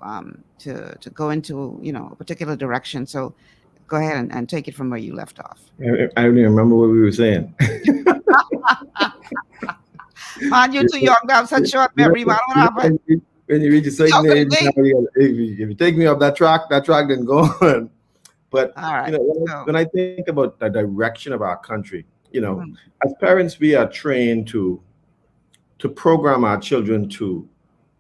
[SPEAKER 5] go into a particular direction. So go ahead and take it from where you left off.
[SPEAKER 6] I don't even remember what we were saying.
[SPEAKER 5] Man, you're too young to have such short memory, man. What happened?
[SPEAKER 6] When you reach a certain age, if you take me off that track then go on. But
[SPEAKER 5] all right,
[SPEAKER 6] when I think about the direction of our country, as parents, we are trained to program our children to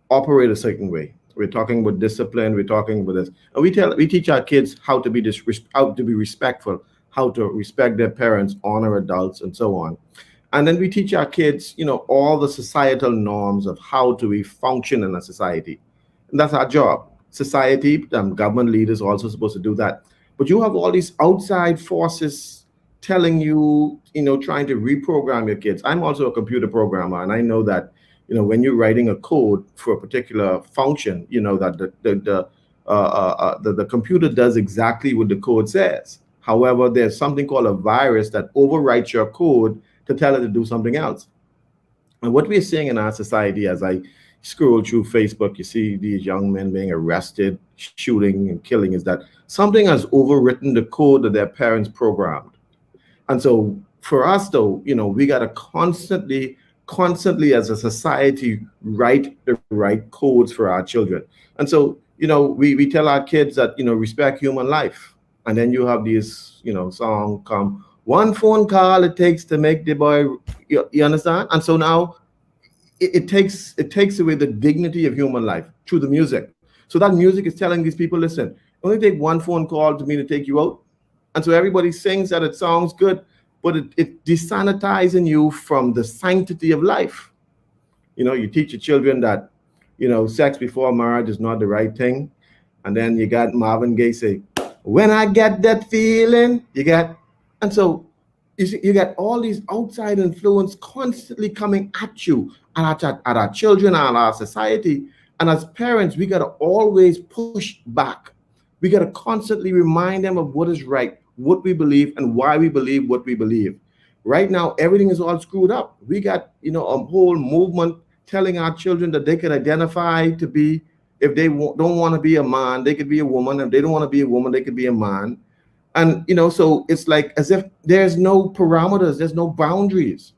[SPEAKER 6] operate a certain way. We're talking about discipline. We're talking about this, and we teach our kids how to be respectful, how to respect their parents, honor adults, and so on. And then we teach our kids, all the societal norms of how do we function in a society, and that's our job. Society, government leaders are also supposed to do that. But you have all these outside forces telling you, trying to reprogram your kids. I'm also a computer programmer, and I know that, when you're writing a code for a particular function, that the computer does exactly what the code says. However, there's something called a virus that overwrites your code to tell it to do something else. And what we're seeing in our society, as I scroll through Facebook, you see these young men being arrested, shooting and killing, is that something has overwritten the code that their parents programmed. And so for us, though, we got to constantly as a society write the right codes for our children. And so, we tell our kids that, respect human life. And then you have these, song come, one phone call it takes to make the boy, you understand? And so now it takes away the dignity of human life through the music. So that music is telling these people, listen, only take one phone call to me to take you out. And so everybody sings that it sounds good, but it desanitizing you from the sanctity of life. You teach your children that, sex before marriage is not the right thing. And then you got Marvin Gaye say, when I get that feeling, and so you got all these outside influence constantly coming at you and at our children and our society. And as parents, we got to always push back. We got to constantly remind them of what is right, what we believe, and why we believe what we believe. Right now, everything is all screwed up. We got, a whole movement telling our children that they could identify to be, if they don't want to be a man, they could be a woman. If they don't want to be a woman, they could be a man. And, so it's like as if there's no parameters, there's no boundaries.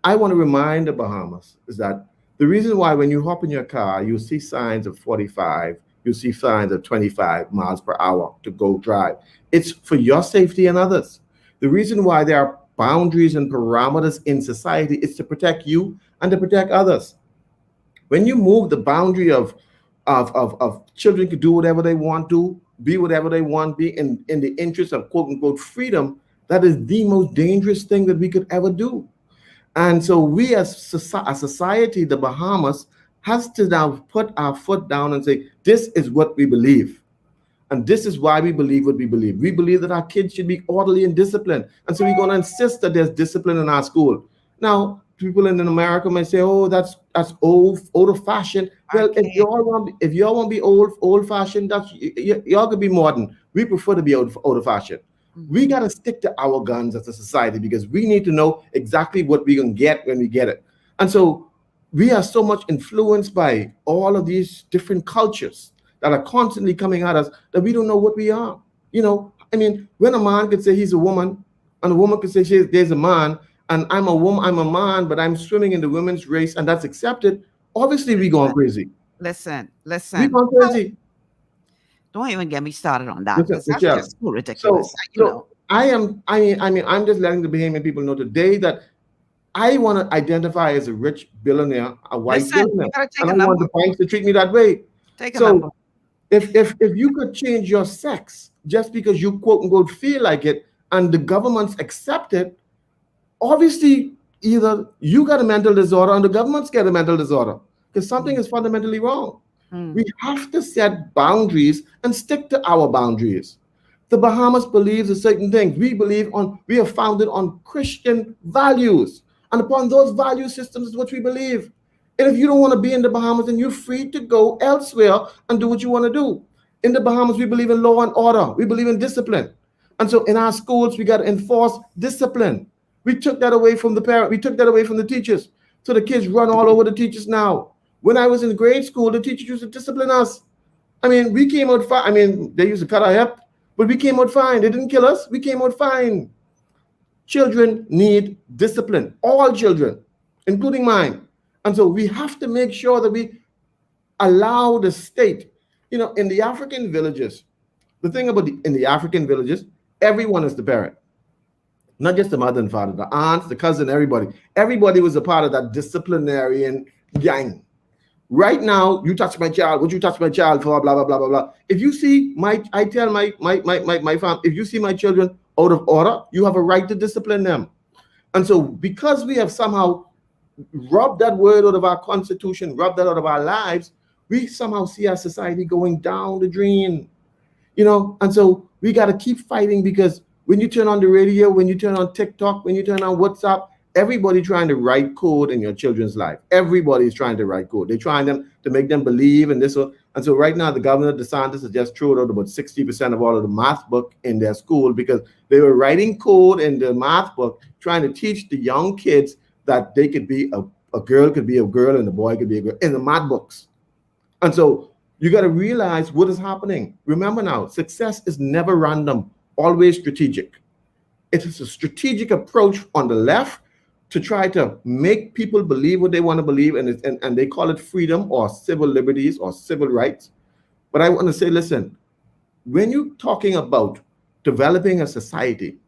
[SPEAKER 6] I want to remind the Bahamas is that the reason why when you hop in your car, you see signs of 45, you see signs of 25 miles per hour to go drive. It's for your safety and others. The reason why there are boundaries and parameters in society is to protect you and to protect others. When you move the boundary of children to do whatever they want to, be whatever they want, be in the interest of quote unquote freedom, that is the most dangerous thing that we could ever do. And so we as a society, the Bahamas, has to now put our foot down and say, this is what we believe. And this is why we believe what we believe. We believe that our kids should be orderly and disciplined. And so we're going to insist that there's discipline in our school. Now, people in America may say, oh, that's old fashioned. Well, if y'all want to be old fashioned, that's y'all could be modern. We prefer to be old fashioned. We got to stick to our guns as a society because we need to know exactly what we're going to get when we get it. And so we are so much influenced by all of these different cultures that are constantly coming at us that we don't know what we are. When a man could say he's a woman and a woman could say there's a man, and I'm a woman, I'm a man, but I'm swimming in the women's race and that's accepted, obviously we going crazy.
[SPEAKER 5] Listen.
[SPEAKER 6] We going crazy.
[SPEAKER 5] Don't even get me started on that. That's just so ridiculous.
[SPEAKER 6] So I'm just letting the Bahamian people know today that I want to identify as a rich billionaire, a white billionaire. And I want the banks to treat me that way.
[SPEAKER 5] Take a number.
[SPEAKER 6] If you could change your sex just because you quote unquote feel like it and the governments accept it, obviously either you got a mental disorder and the government's got a mental disorder because something is fundamentally wrong. We have to set boundaries and stick to our boundaries. The Bahamas believes in certain things. We are founded on Christian values. And upon those value systems is what we believe. And if you don't want to be in the Bahamas, then you're free to go elsewhere and do what you want to do. In the Bahamas, we believe in law and order. We believe in discipline. And so in our schools, we got to enforce discipline. We took that away from the parent. We took that away from the teachers. So the kids run all over the teachers now. When I was in grade school, the teachers used to discipline us. I mean, we came out fine. I mean, they used to cut our hip, but we came out fine. They didn't kill us. We came out fine. Children need discipline. All children, including mine. And so we have to make sure that we allow the state, in the African villages, the thing about in the African villages, everyone is the parent. Not just the mother and father, the aunts, the cousin, everybody. Everybody was a part of that disciplinarian gang. Right now, you touch my child. What you touch my child for? Blah blah blah blah blah. If you see I tell my fam, if you see my children out of order, you have a right to discipline them. And so, because we have somehow rubbed that word out of our constitution, rubbed that out of our lives, we somehow see our society going down the drain. And so we got to keep fighting, because when you turn on the radio, when you turn on TikTok, when you turn on WhatsApp, everybody trying to write code in your children's life. Everybody's trying to write code. They're trying to make them believe in this. And so right now, the governor, DeSantis, has just thrown out about 60% of all of the math book in their school, because they were writing code in the math book, trying to teach the young kids that they could be a girl could be a girl and a boy could be a girl in the math books. And so you got to realize what is happening. Remember now, success is never random, always strategic. It is a strategic approach on the left to try to make people believe what they want to believe, and they call it freedom or civil liberties or civil rights. But I want to say, listen, when you're talking about developing a society,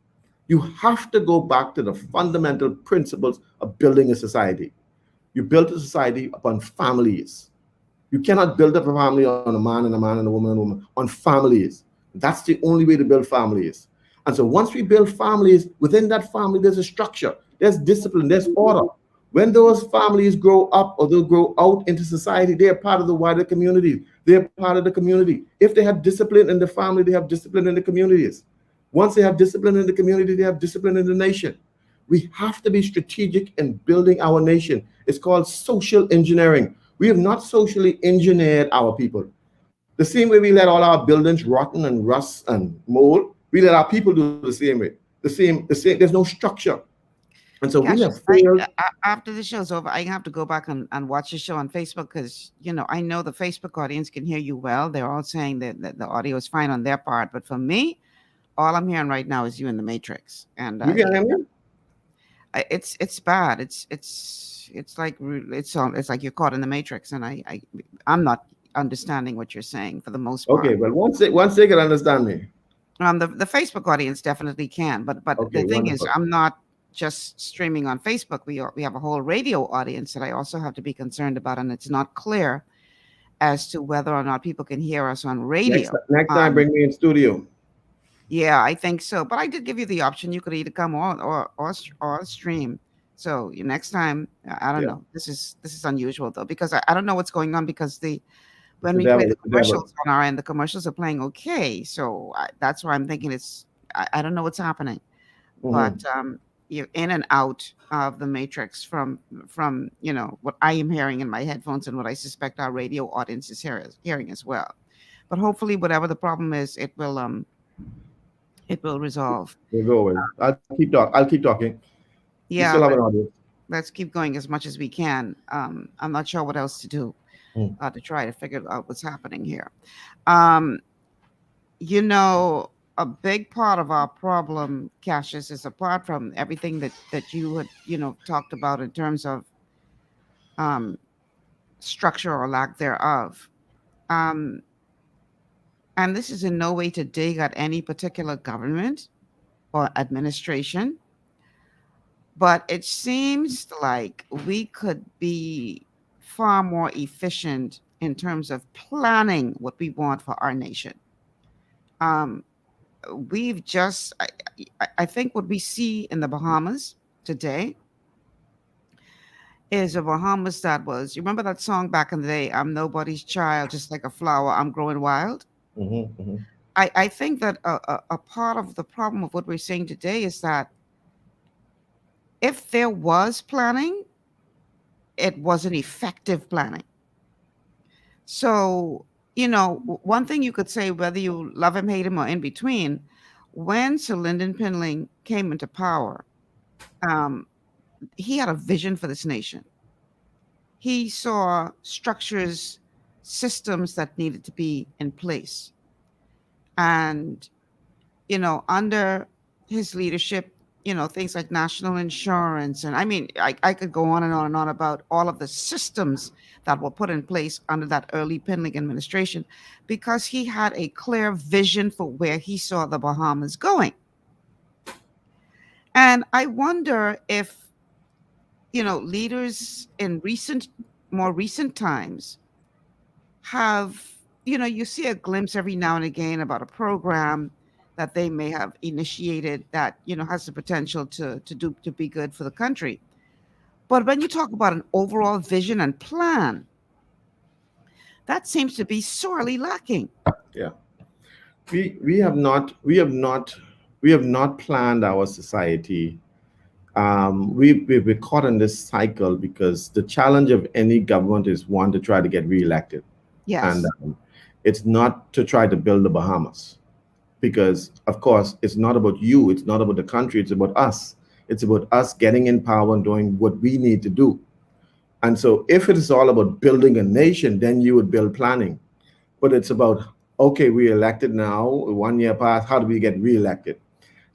[SPEAKER 6] you have to go back to the fundamental principles of building a society. You build a society upon families. You cannot build up a family on a man and a man and a woman and a woman, on families. That's the only way to build families. And so once we build families, within that family, there's a structure, there's discipline, there's order. When those families grow up or they'll grow out into society, they're part of the wider community. They're part of the community. If they have discipline in the family, they have discipline in the communities. Once they have discipline in the community, they have discipline in the nation. We have to be strategic in building our nation. It's called social engineering. We have not socially engineered our people. The same way we let all our buildings rotten and rust and mold, we let our people do the same way. The same. There's no structure. And so we have failed.
[SPEAKER 5] After the show's over, I have to go back and watch the show on Facebook, because, I know the Facebook audience can hear you well. They're all saying that the audio is fine on their part. But for me, all I'm hearing right now is you in the Matrix. And
[SPEAKER 6] you can hear me?
[SPEAKER 5] It's bad. It's like you're caught in the Matrix, and I'm not understanding what you're saying for the most part.
[SPEAKER 6] Okay, well, once they can understand me.
[SPEAKER 5] The Facebook audience definitely can, but
[SPEAKER 6] Okay,
[SPEAKER 5] the thing
[SPEAKER 6] wonderful.
[SPEAKER 5] is, I'm not just streaming on Facebook. We have a whole radio audience that I also have to be concerned about, and it's not clear as to whether or not people can hear us on radio.
[SPEAKER 6] Next time, bring me in studio.
[SPEAKER 5] Yeah, I think so. But I did give you the option. You could either come or stream. So next time, I don't know. This is unusual though, because I don't know what's going on, because when we play the commercials on our end, the commercials are playing okay. So that's why I'm thinking I don't know what's happening. Mm-hmm. But you're in and out of the Matrix from what I am hearing in my headphones and what I suspect our radio audience is hearing as well. But hopefully, whatever the problem is, it will resolve.
[SPEAKER 6] We'll go away. I'll keep talking.
[SPEAKER 5] Yeah, let's keep going as much as we can. I'm not sure what else to do to try to figure out what's happening here. A big part of our problem, Cassius, is apart from everything that you had, talked about in terms of structure or lack thereof. And this is in no way to dig at any particular government or administration, but it seems like we could be far more efficient in terms of planning what we want for our nation. We've just, I think what we see in the Bahamas today is a Bahamas that was, you remember that song back in the day, I'm nobody's child, just like a flower, I'm growing wild? I think that a part of the problem of what we're saying today is that if there was planning, it wasn't effective planning. So, one thing you could say, whether you love him, hate him, or in between, when Sir Lyndon Pinling came into power, um, he had a vision for this nation. He saw structures, systems that needed to be in place. And, under his leadership, things like national insurance. And I mean, I could go on and on and on about all of the systems that were put in place under that early Pinling administration, because he had a clear vision for where he saw the Bahamas going. And I wonder if, leaders in more recent times have, you see a glimpse every now and again about a program that they may have initiated that, has the potential to be good for the country. But when you talk about an overall vision and plan, that seems to be sorely lacking.
[SPEAKER 6] Yeah. We have not planned our society. We're caught in this cycle because the challenge of any government is one to try to get reelected.
[SPEAKER 5] Yes.
[SPEAKER 6] And it's not to try to build the Bahamas, because of course it's not about you, it's not about the country, it's about us. It's about us getting in power and doing what we need to do. And so if it is all about building a nation, then you would build planning. But it's about, okay, we're elected now, 1 year passed, how do we get reelected?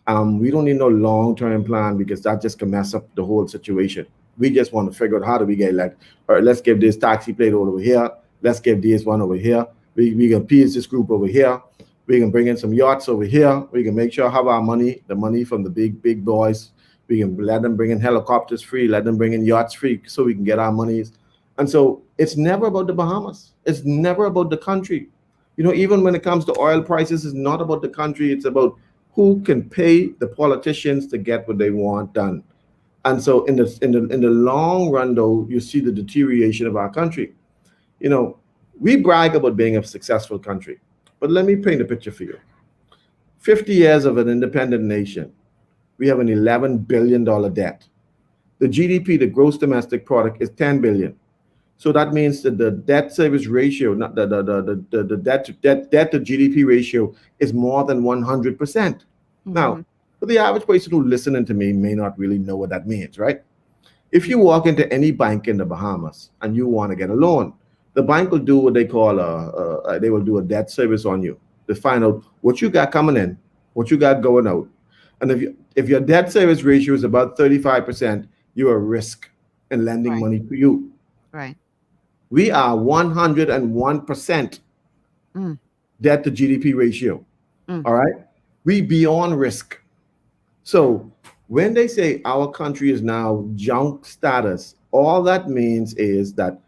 [SPEAKER 6] We don't need no long-term plan, because that just can mess up the whole situation. We just want to figure out how do we get elected. All right, let's give this taxi plate over here. Let's give this one over here. We can appease this group over here. We can bring in some yachts over here. We can make sure have our money, the money from the big boys. We can let them bring in helicopters free, let them bring in yachts free, so we can get our monies. And so it's never about the Bahamas. It's never about the country. Even when it comes to oil prices, it's not about the country. It's about who can pay the politicians to get what they want done. And so in the long run, though, you see the deterioration of our country. We brag about being a successful country, but let me paint a picture for you. 50 years of an independent nation, we have an $11 billion debt. The GDP, the gross domestic product, is $10 billion. So that means that the debt service ratio, not the debt to GDP ratio, is more than 100%. Now, for the average person who listening to me may not really know what that means, right? If you walk into any bank in the Bahamas and you want to get a loan, the bank will do what they call they will do a debt service on you to find out what you got coming in, what you got going out. And if your debt service ratio is about 35%, you're a risk in lending money to you.
[SPEAKER 5] Right.
[SPEAKER 6] We are 101% debt to GDP ratio. All right. We beyond risk. So when they say our country is now junk status, all that means is that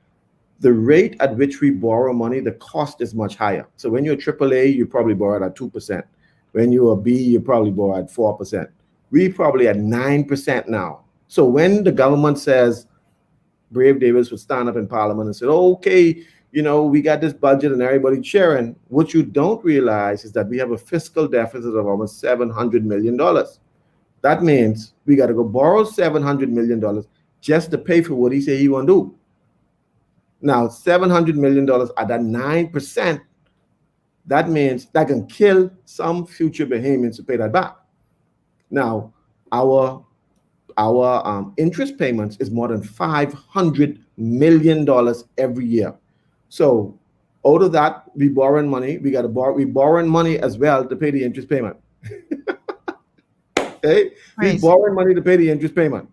[SPEAKER 6] the rate at which we borrow money, the cost is much higher. So when you're AAA, you probably borrow at 2%. When you're a B, you probably borrow at 4%. We probably at 9% now. So when the government says, Brave Davis would stand up in Parliament and say, okay, we got this budget and everybody's sharing. What you don't realize is that we have a fiscal deficit of almost $700 million. That means we got to go borrow $700 million just to pay for what he said he want to do. Now, $700 million at that 9%, that means that can kill some future Bahamians to pay that back. Now, our interest payments is more than $500 million every year. So out of that, we borrowing money. We borrowing money as well to pay the interest payment. Okay, we borrowing money to pay the interest payment.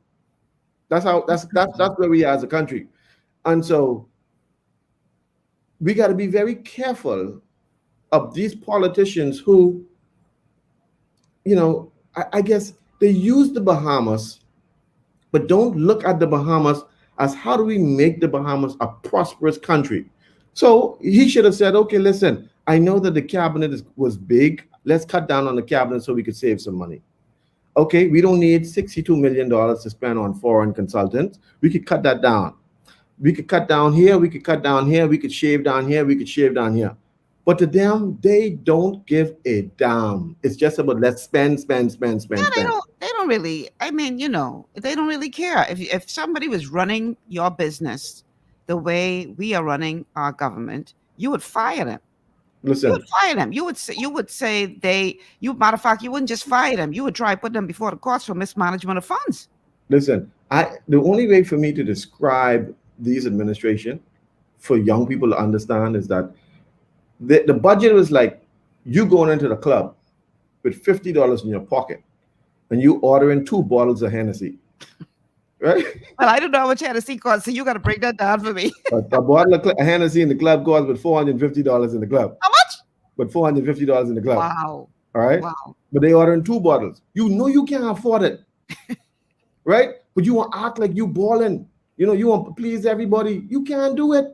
[SPEAKER 6] That's where we are as a country, and so we got to be very careful of these politicians who, I guess they use the Bahamas, but don't look at the Bahamas as how do we make the Bahamas a prosperous country. So he should have said, okay, listen, I know that the cabinet was big. Let's cut down on the cabinet so we could save some money. Okay, we don't need $62 million to spend on foreign consultants. We could cut that down. We could cut down here, we could cut down here, we could shave down here, we could shave down here. But to them, they don't give a damn. It's just about let's spend.
[SPEAKER 5] Yeah, they don't really. I mean, they don't really care. If somebody was running your business the way we are running our government, you would fire them. You
[SPEAKER 6] Listen,
[SPEAKER 5] would fire them. You would say matter of fact, you wouldn't just fire them. You would try to put them before the courts for mismanagement of funds.
[SPEAKER 6] listen. The only way for me to describe these administration for young people to understand is that the budget was like you going into the club with $50 in your pocket and you ordering 2 bottles of Hennessy, right?
[SPEAKER 5] Well, I don't know how much Hennessy costs, so you got to break that down for me.
[SPEAKER 6] A bottle of Hennessy in the club goes with $450 in the club.
[SPEAKER 5] How much?
[SPEAKER 6] But $450 in the club.
[SPEAKER 5] Wow.
[SPEAKER 6] All right.
[SPEAKER 5] Wow.
[SPEAKER 6] But they ordering 2 bottles. You know you can't afford it, right? But you want to act like you balling. You want to please everybody. You can't do it.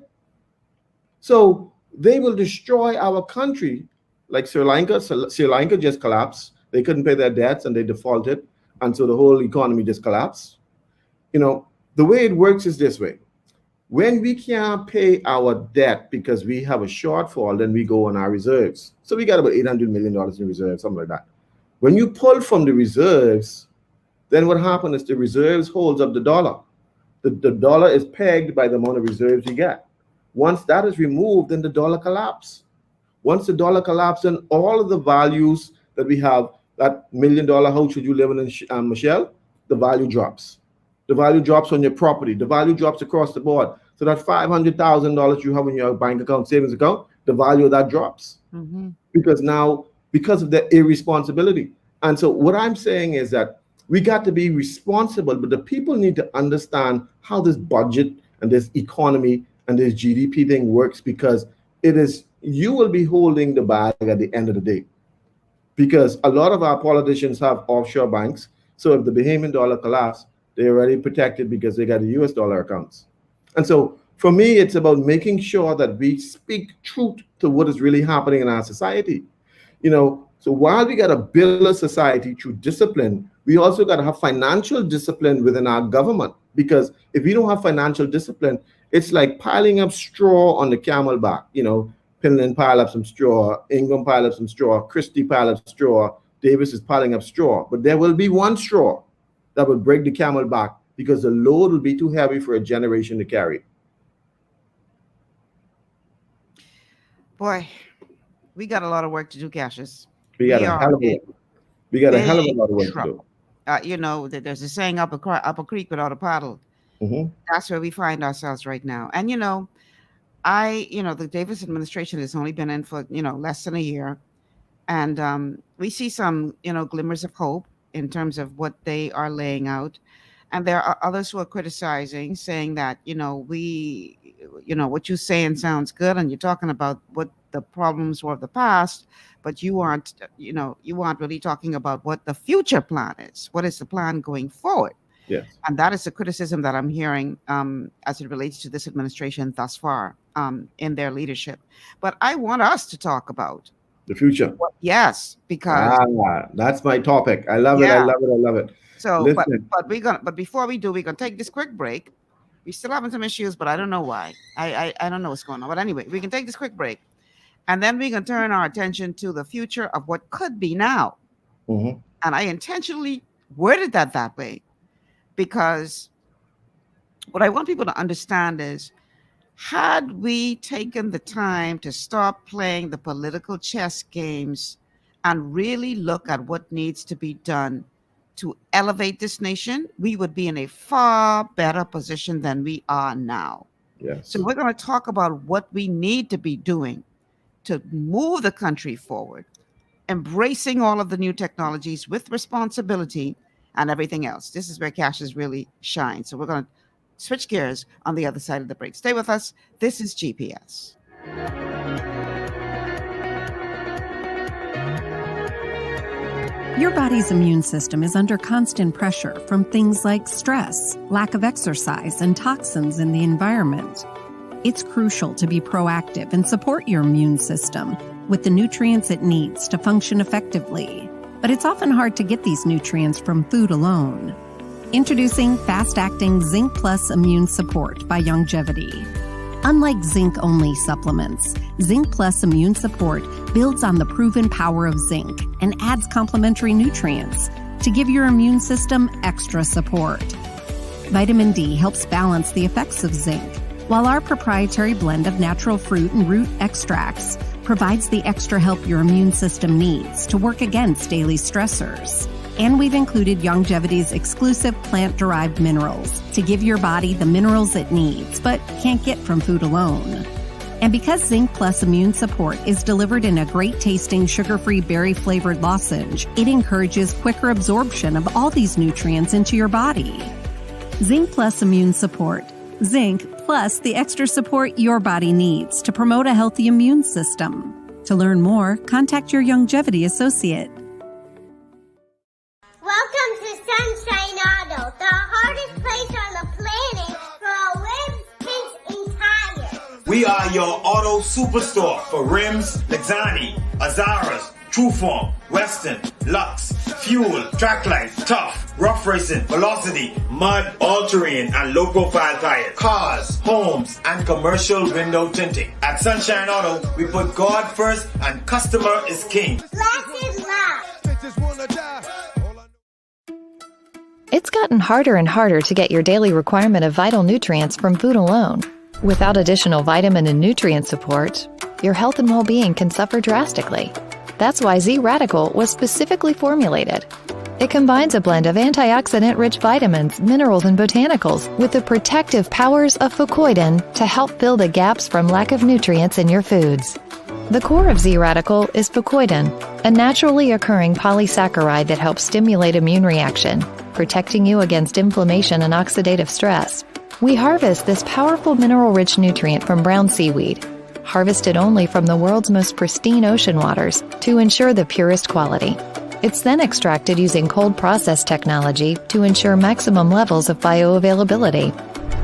[SPEAKER 6] So they will destroy our country. Like Sri Lanka just collapsed. They couldn't pay their debts and they defaulted. And so the whole economy just collapsed. The way it works is this way. When we can't pay our debt because we have a shortfall, then we go on our reserves. So we got about $800 million in reserves, something like that. When you pull from the reserves, then what happens is the reserves holds up the dollar. The dollar is pegged by the amount of reserves you get. Once that is removed, then the dollar collapses. Once the dollar collapses, then all of the values that we have, that $1 million house should you live in, Michelle, the value drops. The value drops on your property. The value drops across the board. So that $500,000 you have in your bank account, savings account, the value of that drops.
[SPEAKER 5] Mm-hmm.
[SPEAKER 6] Because of the irresponsibility. And so what I'm saying is that we got to be responsible, but the people need to understand how this budget and this economy and this GDP thing works, because you will be holding the bag at the end of the day. Because a lot of our politicians have offshore banks. So if the Bahamian dollar collapses, they're already protected because they got the US dollar accounts. And so for me, it's about making sure that we speak truth to what is really happening in our society. So while we got to build a society through discipline, we also got to have financial discipline within our government. Because if we don't have financial discipline, it's like piling up straw on the camel back. Pinland pile up some straw, Ingham pile up some straw, Christie pile up straw, Davis is piling up straw. But there will be one straw that will break the camel back because the load will be too heavy for a generation to carry.
[SPEAKER 5] Boy, we got a lot of work to do, Cassius.
[SPEAKER 6] We got a hell of a lot of work to do.
[SPEAKER 5] There's a saying, up a creek without a paddle.
[SPEAKER 6] Mm-hmm.
[SPEAKER 5] That's where we find ourselves right now. And, the Davis administration has only been in for, less than a year. And we see some, glimmers of hope in terms of what they are laying out. And there are others who are criticizing, saying that, what you're saying sounds good. And you're talking about what the problems were of the past, but you aren't really talking about what the future plan is. What is the plan going forward?
[SPEAKER 6] Yes.
[SPEAKER 5] And that is the criticism that I'm hearing as it relates to this administration thus far in their leadership. But I want us to talk about
[SPEAKER 6] the future.
[SPEAKER 5] Yes, because
[SPEAKER 6] that's my topic. I love it. I love it.
[SPEAKER 5] So, but before we do, we're gonna take this quick break. We're still having some issues, but I don't know why. I don't know what's going on. But anyway, we can take this quick break. And then we can turn our attention to the future of what could be now.
[SPEAKER 6] Mm-hmm.
[SPEAKER 5] And I intentionally worded that way because what I want people to understand is, had we taken the time to stop playing the political chess games and really look at what needs to be done to elevate this nation, we would be in a far better position than we are now.
[SPEAKER 6] Yes.
[SPEAKER 5] So we're going to talk about what we need to be doing to move the country forward, embracing all of the new technologies with responsibility and everything else. This is where Cassius really shines. So we're going to switch gears on the other side of the break. Stay with us. This is GPS.
[SPEAKER 8] Your body's immune system is under constant pressure from things like stress, lack of exercise, and toxins in the environment. It's crucial to be proactive and support your immune system with the nutrients it needs to function effectively. but it's often hard to get these nutrients from food alone. Introducing fast-acting Zinc Plus Immune Support by Longevity. Unlike zinc-only supplements, Zinc Plus Immune Support builds on the proven power of zinc and adds complementary nutrients to give your immune system extra support. Vitamin D helps balance the effects of zinc, while our proprietary blend of natural fruit and root extracts provides the extra help your immune system needs to work against daily stressors. And we've included Longevity's exclusive plant-derived minerals to give your body the minerals it needs, but can't get from food alone. And because Zinc Plus Immune Support is delivered in a great-tasting, sugar-free, berry-flavored lozenge, it encourages quicker absorption of all these nutrients into your body. Zinc Plus Immune Support. Zinc plus the extra support your body needs to promote a healthy immune system. To learn more, contact your Longevity associate.
[SPEAKER 9] Welcome to Sunshine Auto, the hardest place on the planet for rims, paints, and tires.
[SPEAKER 10] We are your auto superstore for rims, Lexani, Azaras, Trueform, Western, Lux, Fuel, Tracklife, Tough, Rough Racing, Velocity, Mud, All-Terrain, and low-profile tires, cars, homes, and commercial window tinting. At Sunshine Auto, we put God first and customer is king.
[SPEAKER 9] Blessed love.
[SPEAKER 11] It's gotten harder and harder to get your daily requirement of vital nutrients from food alone. Without additional vitamin and nutrient support, your health and well-being can suffer drastically. That's why Z-Radical was specifically formulated. It combines a blend of antioxidant-rich vitamins, minerals, and botanicals with the protective powers of fucoidan to help fill the gaps from lack of nutrients in your foods. The core of Z-Radical is fucoidan, a naturally occurring polysaccharide that helps stimulate immune reaction, protecting you against inflammation and oxidative stress. We harvest this powerful mineral-rich nutrient from brown seaweed, harvested only from the world's most pristine ocean waters to ensure the purest quality. It's then extracted using cold process technology to ensure maximum levels of bioavailability.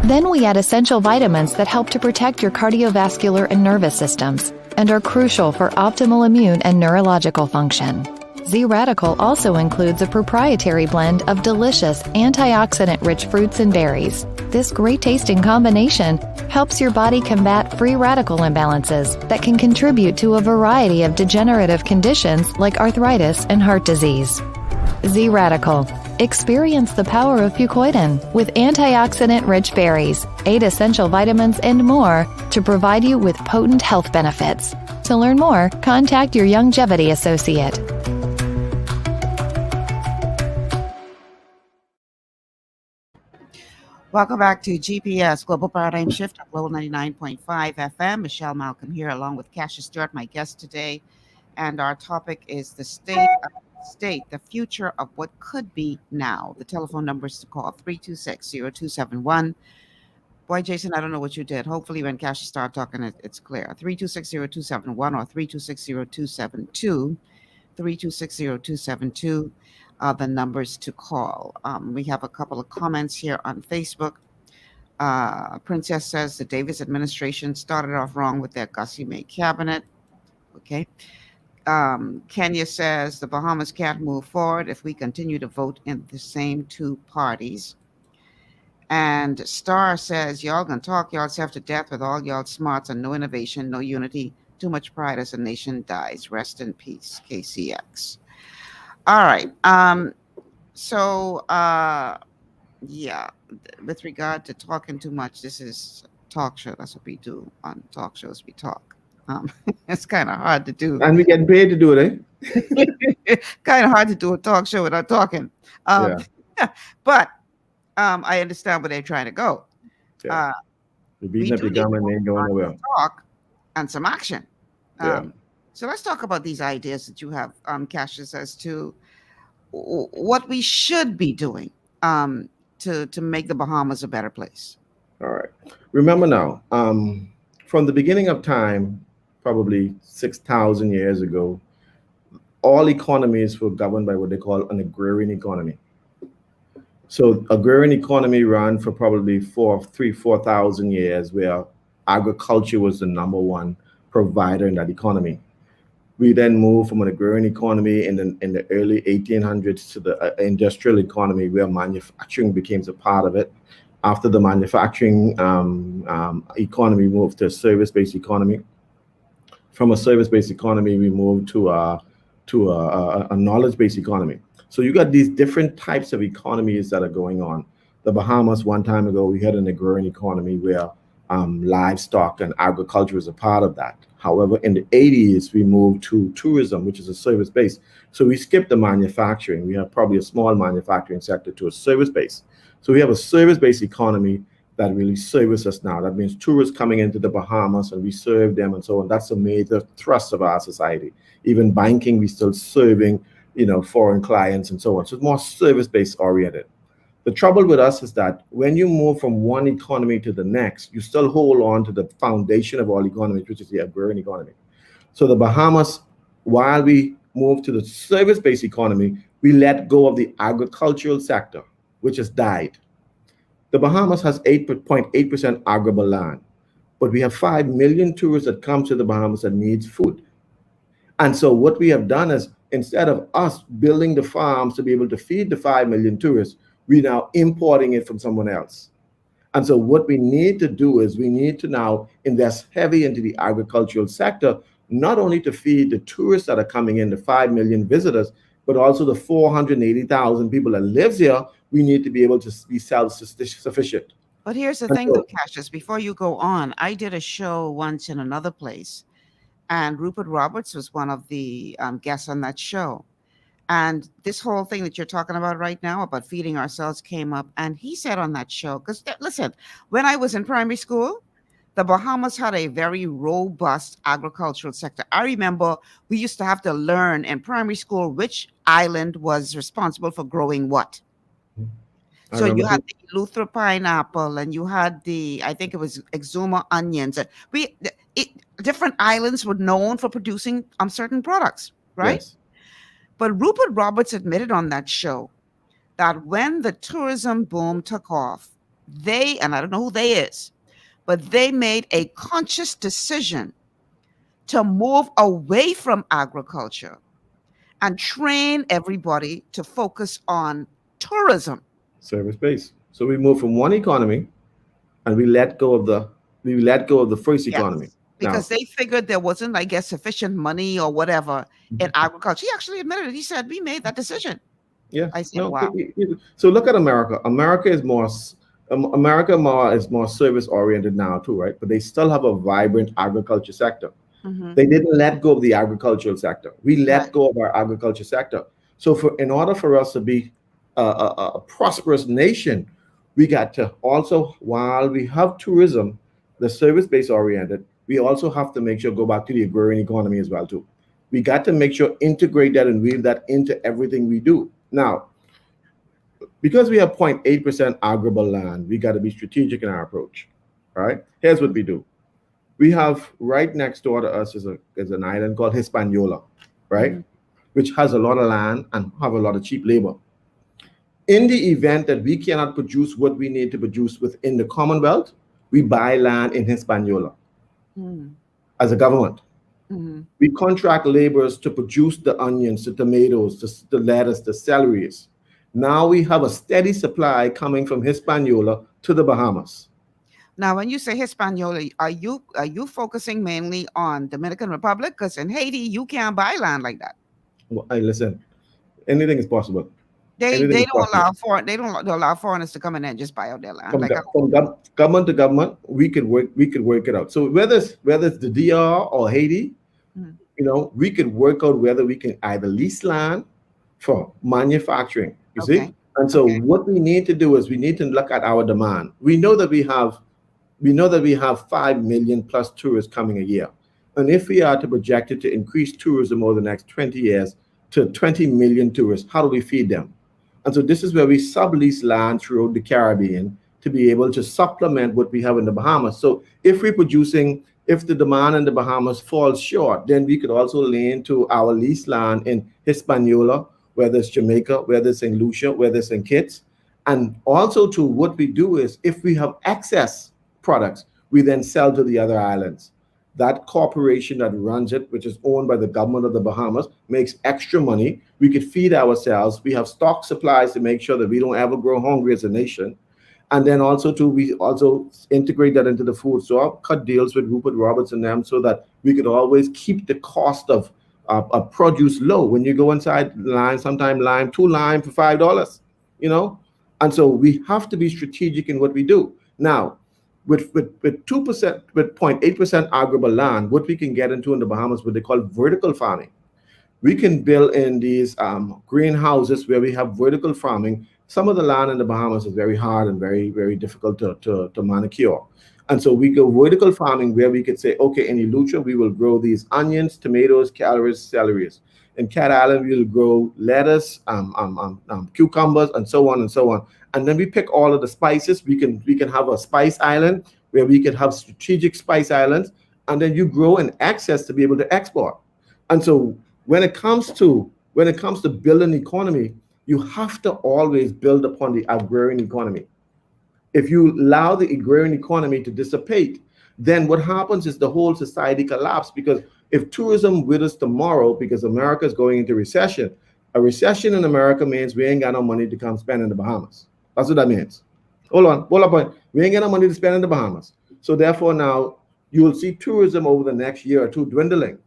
[SPEAKER 11] Then we add essential vitamins that help to protect your cardiovascular and nervous systems and are crucial for optimal immune and neurological function. Z-Radical also includes a proprietary blend of delicious antioxidant-rich fruits and berries. This great-tasting combination helps your body combat free radical imbalances that can contribute to a variety of degenerative conditions like arthritis and heart disease. Z-Radical. Experience the power of fucoidan with antioxidant-rich berries, 8 essential vitamins, and more to provide you with potent health benefits. To learn more, contact your Longevity associate.
[SPEAKER 5] Welcome back to GPS Global Paradigm Shift on Global 99.5 FM. Michelle Malcolm here, along with Cassius Stuart, my guest today. And our topic is the the future of what could be now. The telephone numbers to call 326-0271. Boy, Jason, I don't know what you did. Hopefully when Cassius starts talking, it's clear. 326-0271 or 326-0272. 326-0272. The numbers to call. We have a couple of comments here on Facebook. Princess says the Davis administration started off wrong with their Gussie Mae cabinet. Okay. Kenya says the Bahamas can't move forward if we continue to vote in the same two parties. And Star says y'all gonna talk yourself to death with all y'all smarts and no innovation, no unity. Too much pride as a nation dies. Rest in peace, KCX. All right. Yeah, with regard to talking too much, this is a talk show. That's what we do on talk shows. We talk. It's kind of hard to do.
[SPEAKER 6] And we get paid to do it, eh?
[SPEAKER 5] Kind of hard to do a talk show without talking. But I understand where they're trying to go.
[SPEAKER 6] Yeah. We're beating up the government and ain't going nowhere.
[SPEAKER 5] Talk and some action.
[SPEAKER 6] Yeah.
[SPEAKER 5] So let's talk about these ideas that you have, Cassius, as to what we should be doing to make the Bahamas a better place.
[SPEAKER 6] All right. Remember now, from the beginning of time, probably 6,000 years ago, all economies were governed by what they call an agrarian economy. So agrarian economy ran for probably 4,000 years, where agriculture was the number one provider in that economy. We then moved from an agrarian economy in the early 1800s to the industrial economy, where manufacturing became a part of it. After the manufacturing economy, moved to a service-based economy. From a service-based economy, we moved to a knowledge-based economy. So you got these different types of economies that are going on. The Bahamas, one time ago, we had an agrarian economy where livestock and agriculture was a part of that. However, in the 80s, we moved to tourism, which is a service base. So we skipped the manufacturing. We have probably a small manufacturing sector to a service base. So we have a service-based economy that really services us now. That means tourists coming into the Bahamas and we serve them and so on. That's a major thrust of our society. Even banking, we still serving, foreign clients and so on. So it's more service-based oriented. The trouble with us is that when you move from one economy to the next, you still hold on to the foundation of all economies, which is the agrarian economy. So the Bahamas, while we moved to the service-based economy, we let go of the agricultural sector, which has died. The Bahamas has 8.8% arable land, but we have 5 million tourists that come to the Bahamas that needs food. And so what we have done is, instead of us building the farms to be able to feed the 5 million tourists, we're now importing it from someone else. And so what we need to do is we need to now invest heavy into the agricultural sector, not only to feed the tourists that are coming in, the 5 million visitors, but also the 480,000 people that lives here. We need to be able to be self-sufficient.
[SPEAKER 5] But here's the thing, though, Cassius, before you go on, I did a show once in another place, and Rupert Roberts was one of the guests on that show. And this whole thing that you're talking about right now about feeding ourselves came up. And he said on that show, because listen, when I was in primary school, the Bahamas had a very robust agricultural sector. I remember we used to have to learn in primary school which island was responsible for growing what. So you had the Eleuthera pineapple, and you had I think it was Exuma onions. Different islands were known for producing certain products, right?
[SPEAKER 6] Yes.
[SPEAKER 5] But Rupert Roberts admitted on that show that when the tourism boom took off, and I don't know who they is, but they made a conscious decision to move away from agriculture and train everybody to focus on tourism.
[SPEAKER 6] Service-based. So we moved from one economy and we let go of the first economy.
[SPEAKER 5] Yes, because they figured there wasn't, I guess, sufficient money or whatever in agriculture. He actually admitted it. He said, we made that decision.
[SPEAKER 6] Yeah.
[SPEAKER 5] I said, wow.
[SPEAKER 6] So look at America. America is more service oriented now too, right? But they still have a vibrant agriculture sector. Mm-hmm. They didn't let go of the agricultural sector. We let go of our agriculture sector. So in order for us to be a prosperous nation, we got to also, while we have tourism, the service-based oriented, we also have to make sure, go back to the agrarian economy as well too. We got to make sure, integrate that and weave that into everything we do. Now, because we have 0.8% arable land, we got to be strategic in our approach. All right. Here's what we do. We have right next door to us is an island called Hispaniola, right? Mm-hmm. Which has a lot of land and have a lot of cheap labor. In the event that we cannot produce what we need to produce within the Commonwealth, we buy land in Hispaniola as a government. Mm-hmm. We contract laborers to produce the onions, the tomatoes, the lettuce, the celeries. Now we have a steady supply coming from Hispaniola to the Bahamas.
[SPEAKER 5] Now, when you say Hispaniola, are you focusing mainly on Dominican Republic? Because in Haiti, you can't buy land like that.
[SPEAKER 6] Well, listen, anything is possible.
[SPEAKER 5] They don't allow foreigners to come in and just buy out their land.
[SPEAKER 6] From government to government, we could work it out. So whether it's the DR or Haiti, we could work out whether we can either lease land for manufacturing. You see? And so what we need to do is we need to look at our demand. We know that we have 5 million plus tourists coming a year. And if we are to project it to increase tourism over the next 20 years to 20 million tourists, how do we feed them? And so this is where we sublease land throughout the Caribbean to be able to supplement what we have in the Bahamas. So if the demand in the Bahamas falls short, then we could also lay into our lease land in Hispaniola, whether it's Jamaica, whether it's in Lucia, whether it's in Kitts. And also to what we do is if we have excess products, we then sell to the other islands. That corporation that runs it, which is owned by the government of the Bahamas, makes extra money. We could feed ourselves. We have stock supplies to make sure that we don't ever grow hungry as a nation. And then also too, we also integrate that into the food. So I'll cut deals with Rupert Roberts and them so that we could always keep the cost of produce low. When you go inside lime, sometimes lime, 2 lime for $5, you know? And so we have to be strategic in what we do. Now, with 2%, with 0.8% arable land, what we can get into in the Bahamas, what they call vertical farming. We can build in these greenhouses where we have vertical farming. Some of the land in the Bahamas is very hard and very, very difficult to manicure. And so we go vertical farming where we could say, okay, in Elutra, we will grow these onions, tomatoes, calories, celeries. In Cat Island, we'll grow lettuce, cucumbers, and so on and so on. And then we pick all of the spices. We can have a spice island where we can have strategic spice islands, and then you grow in excess to be able to export. And so when it comes to building economy, you have to always build upon the agrarian economy. If you allow the agrarian economy to dissipate, then what happens is the whole society collapses. Because if tourism withers tomorrow because America is going into recession, a recession in America means we ain't got no money to come spend in the Bahamas. That's what that means. Hold on. We ain't got no money to spend in the Bahamas. So therefore now you will see tourism over the next year or two dwindling.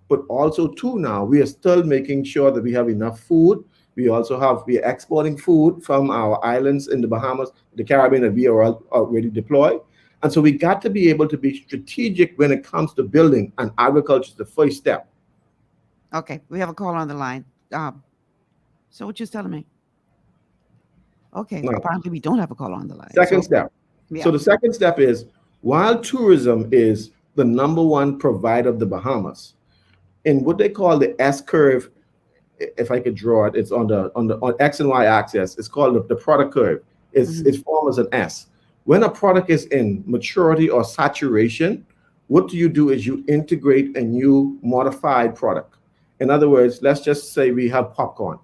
[SPEAKER 6] But also too now, we are still making sure that we have enough food. We are exporting food from our islands in the Bahamas, the Caribbean that we are already deployed. And so we got to be able to be strategic when it comes to building, and agriculture is the first step.
[SPEAKER 5] Okay, we have a call on the line. So what you're telling me? Okay,
[SPEAKER 6] No.
[SPEAKER 5] apparently we don't have a call on the line.
[SPEAKER 6] Second step.
[SPEAKER 5] Yeah.
[SPEAKER 6] So the second step is, while tourism is the number one provider of the Bahamas, in what they call the S curve, if I could draw it, it's on X and Y axis. It's called the product curve. It's formed as an S. When a product is in maturity or saturation, what do? Is you integrate a new modified product. In other words, let's just say we have popcorn,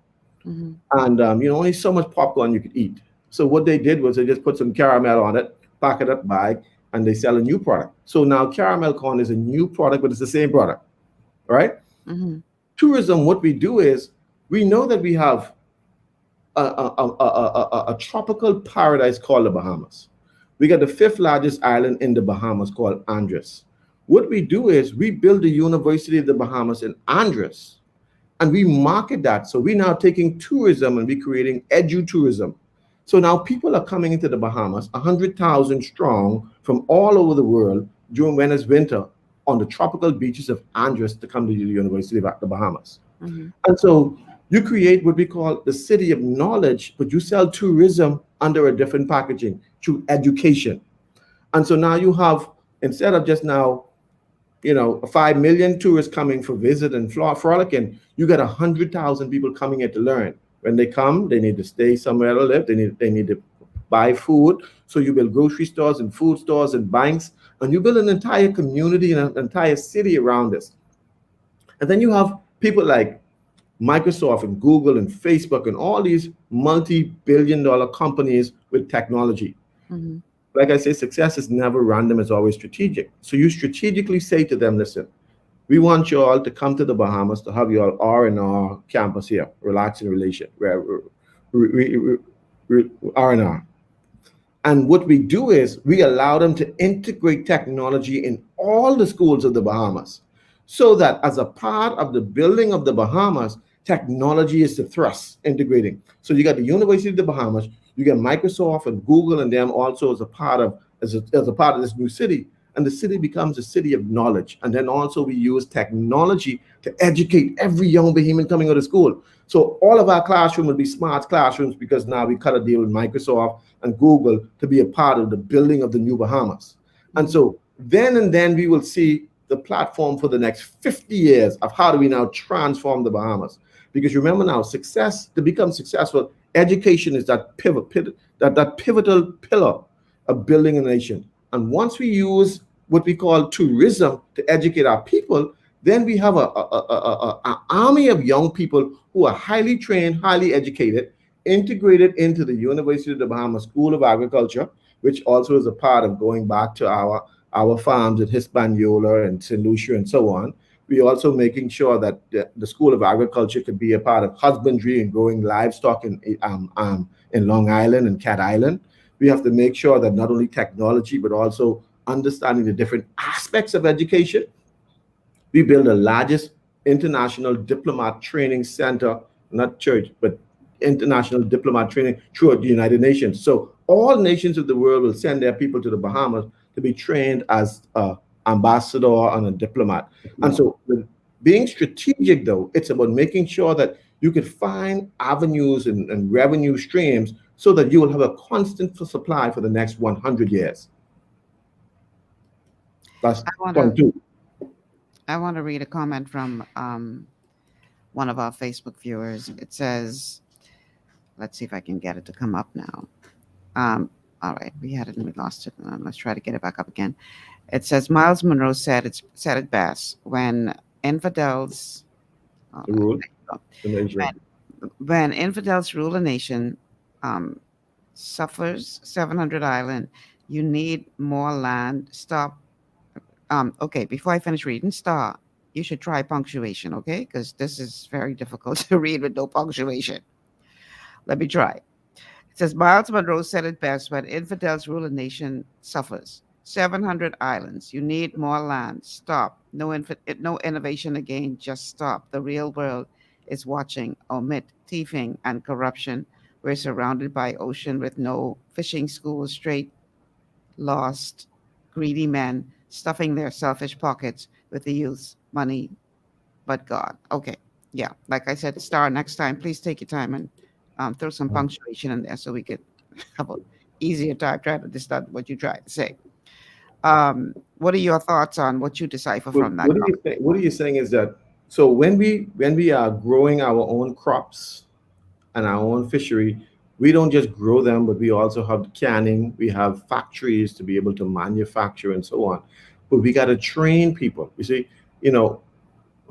[SPEAKER 6] and only so much popcorn you could eat. So what they did was they just put some caramel on it, pack it up, bag, and they sell a new product. So now caramel corn is a new product, but it's the same product, right? Tourism, what we do is we know that we have a tropical paradise called the Bahamas. We got the 5th largest island in the Bahamas called Andros. What we do is we build the University of the Bahamas in Andros, and we market that. So we're now taking tourism and we're creating edu-tourism. So now people are coming into the Bahamas, 100,000 strong from all over the world during when it's winter on the tropical beaches of Andros to come to the University of the Bahamas. And so you create what we call the city of knowledge, but you sell tourism under a different packaging through education. And so now you have, instead of just now, 5 million tourists coming for visit and frolicking, you got 100,000 people coming here to learn. When they come, they need to stay somewhere to live. They need to buy food. So you build grocery stores and food stores and banks, and you build an entire community and an entire city around this. And then you have people like Microsoft and Google and Facebook and all these multi-billion-dollar companies with technology. Like I say, success is never random, it's always strategic. So you strategically say to them, listen, we want you all to come to the Bahamas to have your R&R campus here, relaxing relation, R&R. And what we do is we allow them to integrate technology in all the schools of the Bahamas, so that as a part of the building of the Bahamas, technology is the thrust integrating. So you got the University of the Bahamas, you get Microsoft and Google and them also as a part of this new city, and the city becomes a city of knowledge. And then also we use technology to educate every young Bahamian coming out of school. So all of our classrooms will be smart classrooms because now we cut a deal with Microsoft and Google to be a part of the building of the new Bahamas. And so then we will see the platform for the next 50 years of how do we now transform the Bahamas. Because remember now, success, to become successful, education is that pivotal pillar of building a nation. And once we use what we call tourism to educate our people, then we have an army of young people who are highly trained, highly educated, integrated into the University of the Bahamas School of Agriculture, which also is a part of going back to our our farms in Hispaniola and St. Lucia and so on. We're also making sure that the School of Agriculture can be a part of husbandry and growing livestock in Long Island and Cat Island. We have to make sure that not only technology, but also understanding the different aspects of education. We build the largest international diplomat training center, not church, but international diplomat training throughout the United Nations. So all nations of the world will send their people to the Bahamas to be trained as an ambassador and a diplomat. And so being strategic, though, it's about making sure that you could find avenues and revenue streams so that you will have a constant supply for the next 100 years. That's point two.
[SPEAKER 5] I want to read a comment from one of our Facebook viewers. It says, let's see if I can get it to come up now. All right, we had it and we lost it. Let's try to get it back up again. It says Miles Monroe said it best: when infidels when infidels rule a nation, suffers 700 Island. You need more land. Stop. Okay, before I finish reading, stop. You should try punctuation, okay? Because this is very difficult to read with no punctuation. Let me try. It says Miles Monroe said it best: when infidels rule a nation, suffers 700 islands. You need more land. Stop. No innovation again. Just stop. The real world is watching. Omit thieving and corruption. We're surrounded by ocean with no fishing schools. Straight, lost, greedy men stuffing their selfish pockets with the youth's money, but God. Okay. Yeah. Like I said, Star, next time, please take your time and throw some punctuation in there so we could have an easier time trying to understand what you try to say. What are your thoughts on what you decipher from that?
[SPEAKER 6] What are you saying is that, so when we are growing our own crops and our own fishery, we don't just grow them, but we also have canning, we have factories to be able to manufacture and so on. But we got to train people. You see,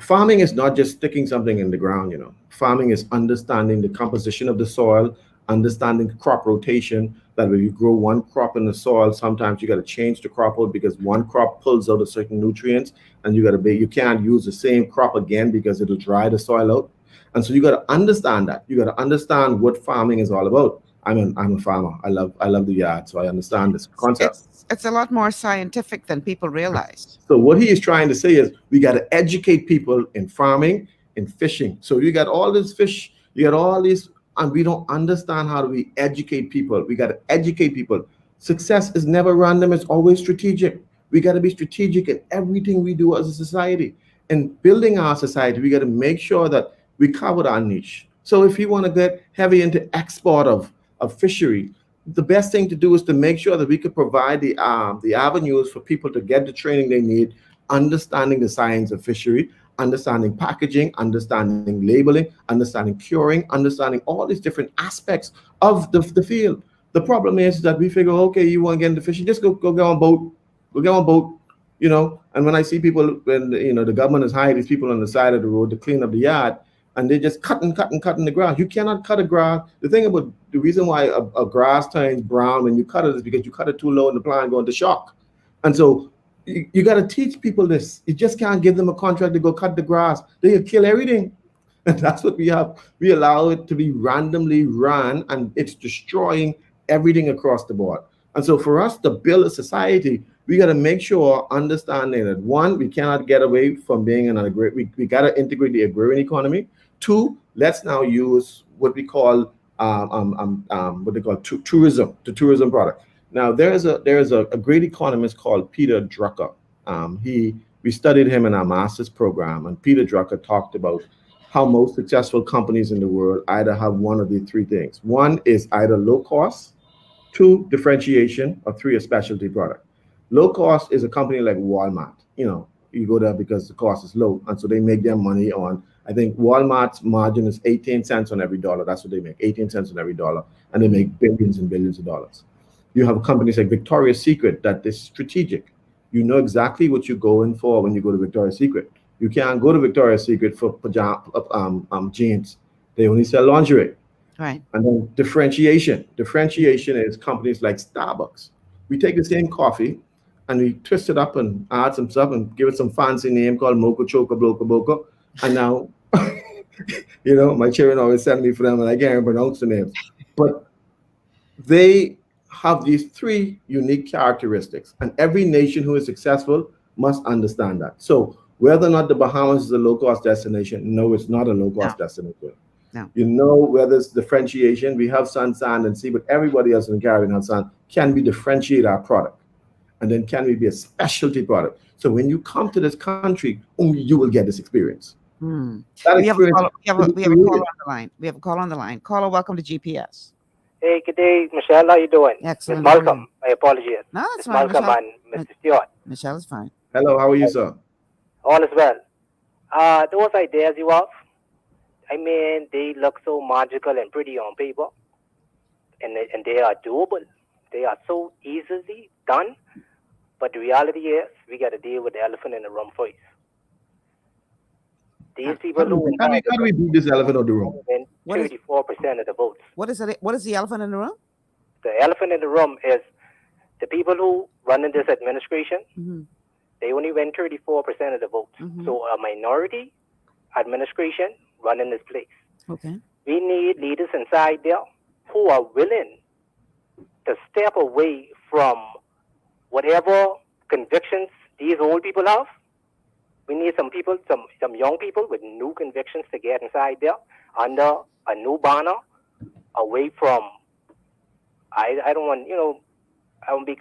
[SPEAKER 6] farming is not just sticking something in the ground. Farming is understanding the composition of the soil, understanding crop rotation, that when you grow one crop in the soil, sometimes you got to change the crop out because one crop pulls out a certain nutrients, and you can't use the same crop again because it'll dry the soil out. And so you got to understand that. You got to understand what farming is all about. I'm a farmer. I love the yard, so I understand this concept.
[SPEAKER 5] It's a lot more scientific than people realize.
[SPEAKER 6] So what he is trying to say is we got to educate people in farming, in fishing. So you got all this fish, you got all these, and we don't understand how do we educate people. We got to educate people. Success is never random. It's always strategic. We got to be strategic in everything we do as a society. In building our society, we got to make sure that we cover our niche. So if you want to get heavy into export of fishery, the best thing to do is to make sure that we could provide the avenues for people to get the training they need, understanding the science of fishery, understanding packaging, understanding labeling, understanding curing, understanding all these different aspects of the field. The problem is that we figure, okay, you want to get into fishing, just go get on boat, and when I see people, when the government has hired these people on the side of the road to clean up the yard, and they're just cutting the grass. You cannot cut a grass. The thing about the reason why a grass turns brown when you cut it is because you cut it too low and the plant going to shock. And so you got to teach people this. You just can't give them a contract to go cut the grass. They'll kill everything. And that's what we have. We allow it to be randomly run, and it's destroying everything across the board. And so for us to build a society, we got to make sure, understanding that one, we cannot get away from being an agrarian. We got to integrate the agrarian economy. Two, let's now use what we call tourism, the tourism product. Now there is a great economist called Peter Drucker. We studied him in our master's program, and Peter Drucker talked about how most successful companies in the world either have one of the three things. One is either low cost, two, differentiation, or three, a specialty product. Low cost is a company like Walmart. You go there because the cost is low, and so they make their money on, I think Walmart's margin is 18 cents on every dollar. That's what they make, 18 cents on every dollar, and they make billions and billions of dollars. You have companies like Victoria's Secret that is strategic. You know exactly what you're going for when you go to Victoria's Secret. You can't go to Victoria's Secret for jeans. They only sell lingerie.
[SPEAKER 5] Right.
[SPEAKER 6] And then differentiation. Differentiation is companies like Starbucks. We take the same coffee and we twist it up and add some stuff and give it some fancy name called Mocha Choca Bloca Boca. And now, my children always send me for them, and I can't even pronounce the names. But they have these three unique characteristics, and every nation who is successful must understand that. So whether or not the Bahamas is a low-cost destination, no, it's not a low-cost destination.
[SPEAKER 5] No.
[SPEAKER 6] Where there's differentiation, we have sun, sand, and sea, but everybody else in the Caribbean has sand. Can we differentiate our product? And then can we be a specialty product? So when you come to this country, only you will get this experience. That
[SPEAKER 5] We have a
[SPEAKER 6] experience
[SPEAKER 5] caller,
[SPEAKER 6] will
[SPEAKER 5] we
[SPEAKER 6] be
[SPEAKER 5] have a caller
[SPEAKER 6] created.
[SPEAKER 5] on the line. We have a caller on the line. Caller, welcome to GPS.
[SPEAKER 12] Hey, good day, Michelle. How you doing?
[SPEAKER 5] Excellent.
[SPEAKER 12] Miss Malcolm. My apologies.
[SPEAKER 5] No, it's
[SPEAKER 12] Miss
[SPEAKER 5] fine,
[SPEAKER 12] Malcolm
[SPEAKER 5] Michelle.
[SPEAKER 12] and Mr. Stuart.
[SPEAKER 5] Michelle is fine.
[SPEAKER 6] Hello, how are you, sir?
[SPEAKER 12] All is well. Those ideas you have, I mean, they look so magical and pretty on paper, and they are doable. They are so easily done. But the reality is, we got to deal with the elephant in the room first. These people who
[SPEAKER 6] How do we beat this elephant out of the room?
[SPEAKER 12] win 34% of the votes.
[SPEAKER 5] What is it? What is the elephant in the room?
[SPEAKER 12] The elephant in the room is the people who run in this administration. They only win 34% of the votes. So a minority administration running this place.
[SPEAKER 5] Okay.
[SPEAKER 12] We need leaders inside there who are willing to step away from whatever convictions these old people have. We need some people, some young people with new convictions to get inside there under a new banner, away from. I don't want, I won't be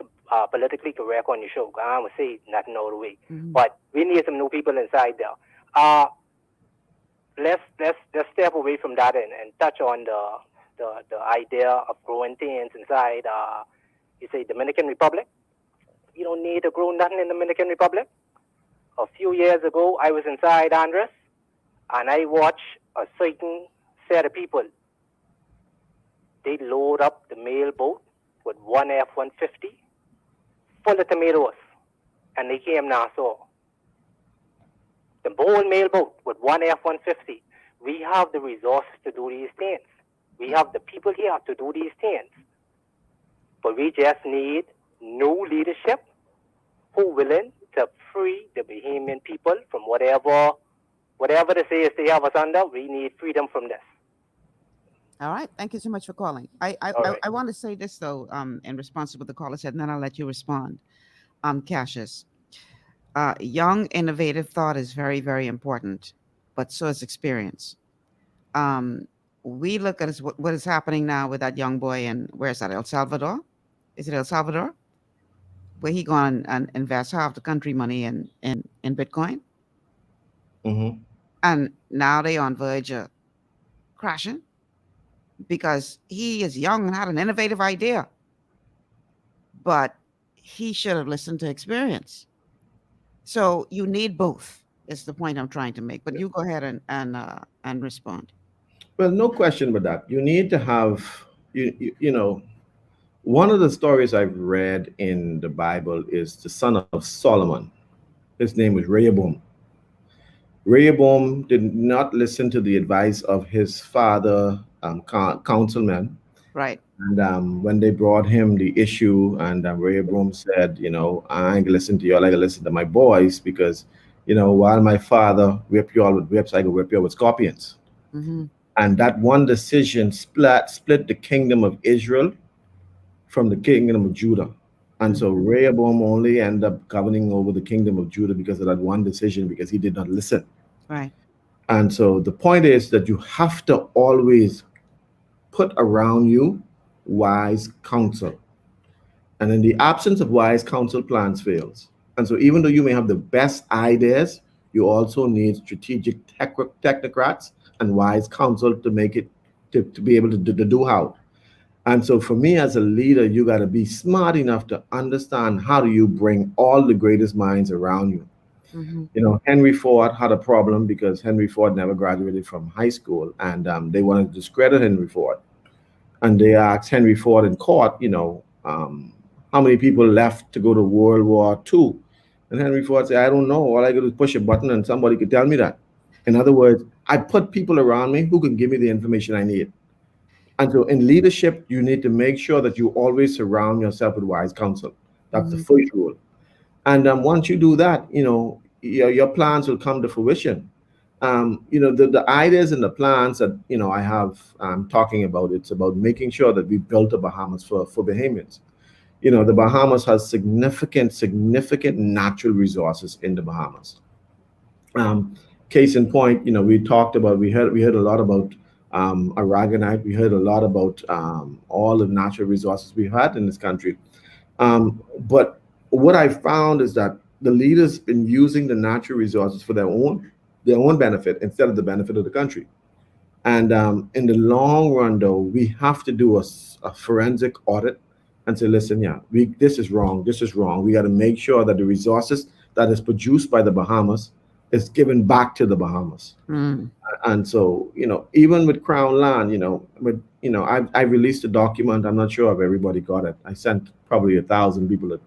[SPEAKER 12] politically correct on your show. I won't say nothing all the way. But we need some new people inside there. Let's step away from that and touch on the idea of growing things inside. You say Dominican Republic. You don't need to grow nothing in Dominican Republic. A few years ago, I was inside Andres, and I watched a certain set of people. They load up the mail boat with one F-150 full of tomatoes, and they came Nassau. The whole mail boat with one F-150. We have the resources to do these things. We have the people here to do these things. But we just need new leadership who willing to free the Bahamian people from whatever they say is they have us under. We need freedom from this.
[SPEAKER 5] All right. Thank you so much for calling. I want to say this, though, in response to what the caller said, and then I'll let you respond. Cassius, young, innovative thought is very, very important, but so is experience. We look at what is happening now with that young boy in, where is that, El Salvador? Is it El Salvador? Where he gone and invest half the country money in Bitcoin? And now they on verge of crashing because he is young and had an innovative idea. But he should have listened to experience. So you need both, is the point I'm trying to make. But you go ahead and respond.
[SPEAKER 6] Well, no question about that. You need to have, one of the stories I've read in the Bible is the son of Solomon. His name was Rehoboam. Rehoboam did not listen to the advice of his father, councilman.
[SPEAKER 5] Right.
[SPEAKER 6] And when they brought him the issue, and Rehoboam said, I ain't gonna listen to you, I like to listen to my boys, because, while my father whipped you all with whips, I could whip you all with scorpions. And that one decision split the kingdom of Israel from the kingdom of Judah. And so Rehoboam only ended up governing over the kingdom of Judah because of that one decision, because he did not listen.
[SPEAKER 5] Right.
[SPEAKER 6] And so the point is that you have to always put around you wise counsel. And in the absence of wise counsel, plans fails. And so even though you may have the best ideas, you also need strategic technocrats and wise counsel to make it, to be able to do how. And so for me as a leader, you got to be smart enough to understand how do you bring all the greatest minds around you. Henry Ford had a problem because Henry Ford never graduated from high school, and they wanted to discredit Henry Ford. And they asked Henry Ford in court, how many people left to go to World War II? And Henry Ford said, I don't know. All I got to do is push a button and somebody could tell me that. In other words, I put people around me who can give me the information I need. And so in leadership, you need to make sure that you always surround yourself with wise counsel. That's the first rule. And once you do that, your plans will come to fruition. The ideas and the plans that I have talking about, it's about making sure that we built the Bahamas for Bahamians. The Bahamas has significant natural resources in the Bahamas. Um, Case in point, we heard a lot about aragonite. We heard a lot about all the natural resources we've had in this country. But what I found is that the leaders been using the natural resources for their own benefit instead of the benefit of the country. And in the long run, though, we have to do a forensic audit and say, listen, yeah, this is wrong. This is wrong. We got to make sure that the resources that is produced by the Bahamas is given back to the Bahamas. And so, even with Crown Land, I released a document. I'm not sure if everybody got it. I sent probably 1,000 people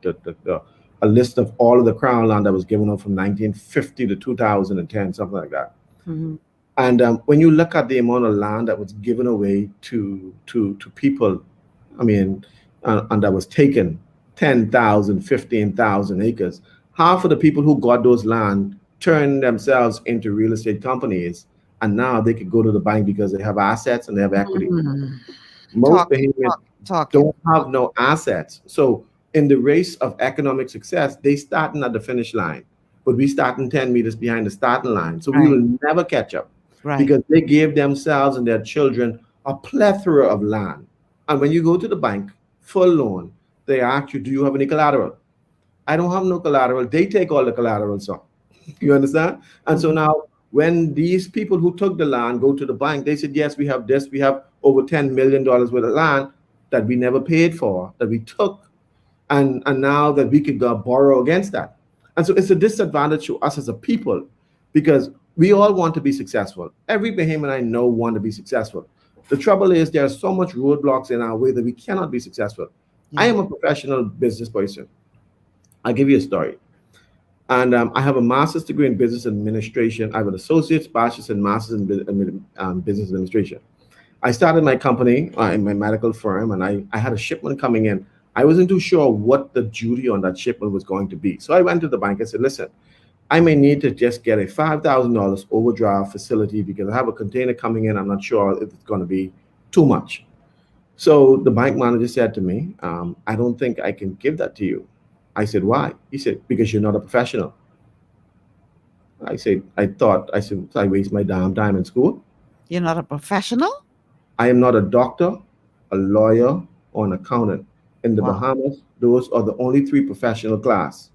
[SPEAKER 6] a list of all of the Crown Land that was given up from 1950 to 2010, something like that. And when you look at the amount of land that was given away to people, and that was taken, 10,000, 15,000 acres, half of the people who got those land turned themselves into real estate companies, and now they could go to the bank because they have assets and they have equity. Most Bahamians don't have no assets. So in the race of economic success, they starting at the finish line, but we starting 10 meters behind the starting line. So we will never catch up because they gave themselves and their children a plethora of land. And when you go to the bank for a loan, they ask you, do you have any collateral? I don't have no collateral. They take all the collateral, so you understand? And so now when these people who took the land go to the bank, they said, yes, we have this. We have over $10 million worth of land that we never paid for, that we took. And now that we could go borrow against that. And so it's a disadvantage to us as a people because we all want to be successful. Every Bahamian I know want to be successful. The trouble is there are so much roadblocks in our way that we cannot be successful. I am a professional business person. I'll give you a story. And I have a master's degree in business administration. I have an associate's, bachelor's, and master's in business administration. I started my company in my medical firm, and I had a shipment coming in. I wasn't too sure what the duty on that shipment was going to be. So I went to the bank and said, listen, I may need to just get a $5,000 overdraft facility because I have a container coming in. I'm not sure if it's going to be too much. So the bank manager said to me, I don't think I can give that to you. I said, why? He said, because you're not a professional. I said, I waste my damn time in school.
[SPEAKER 5] You're not a professional?
[SPEAKER 6] I am not a doctor, a lawyer, or an accountant. In the Bahamas, those are the only three professional class.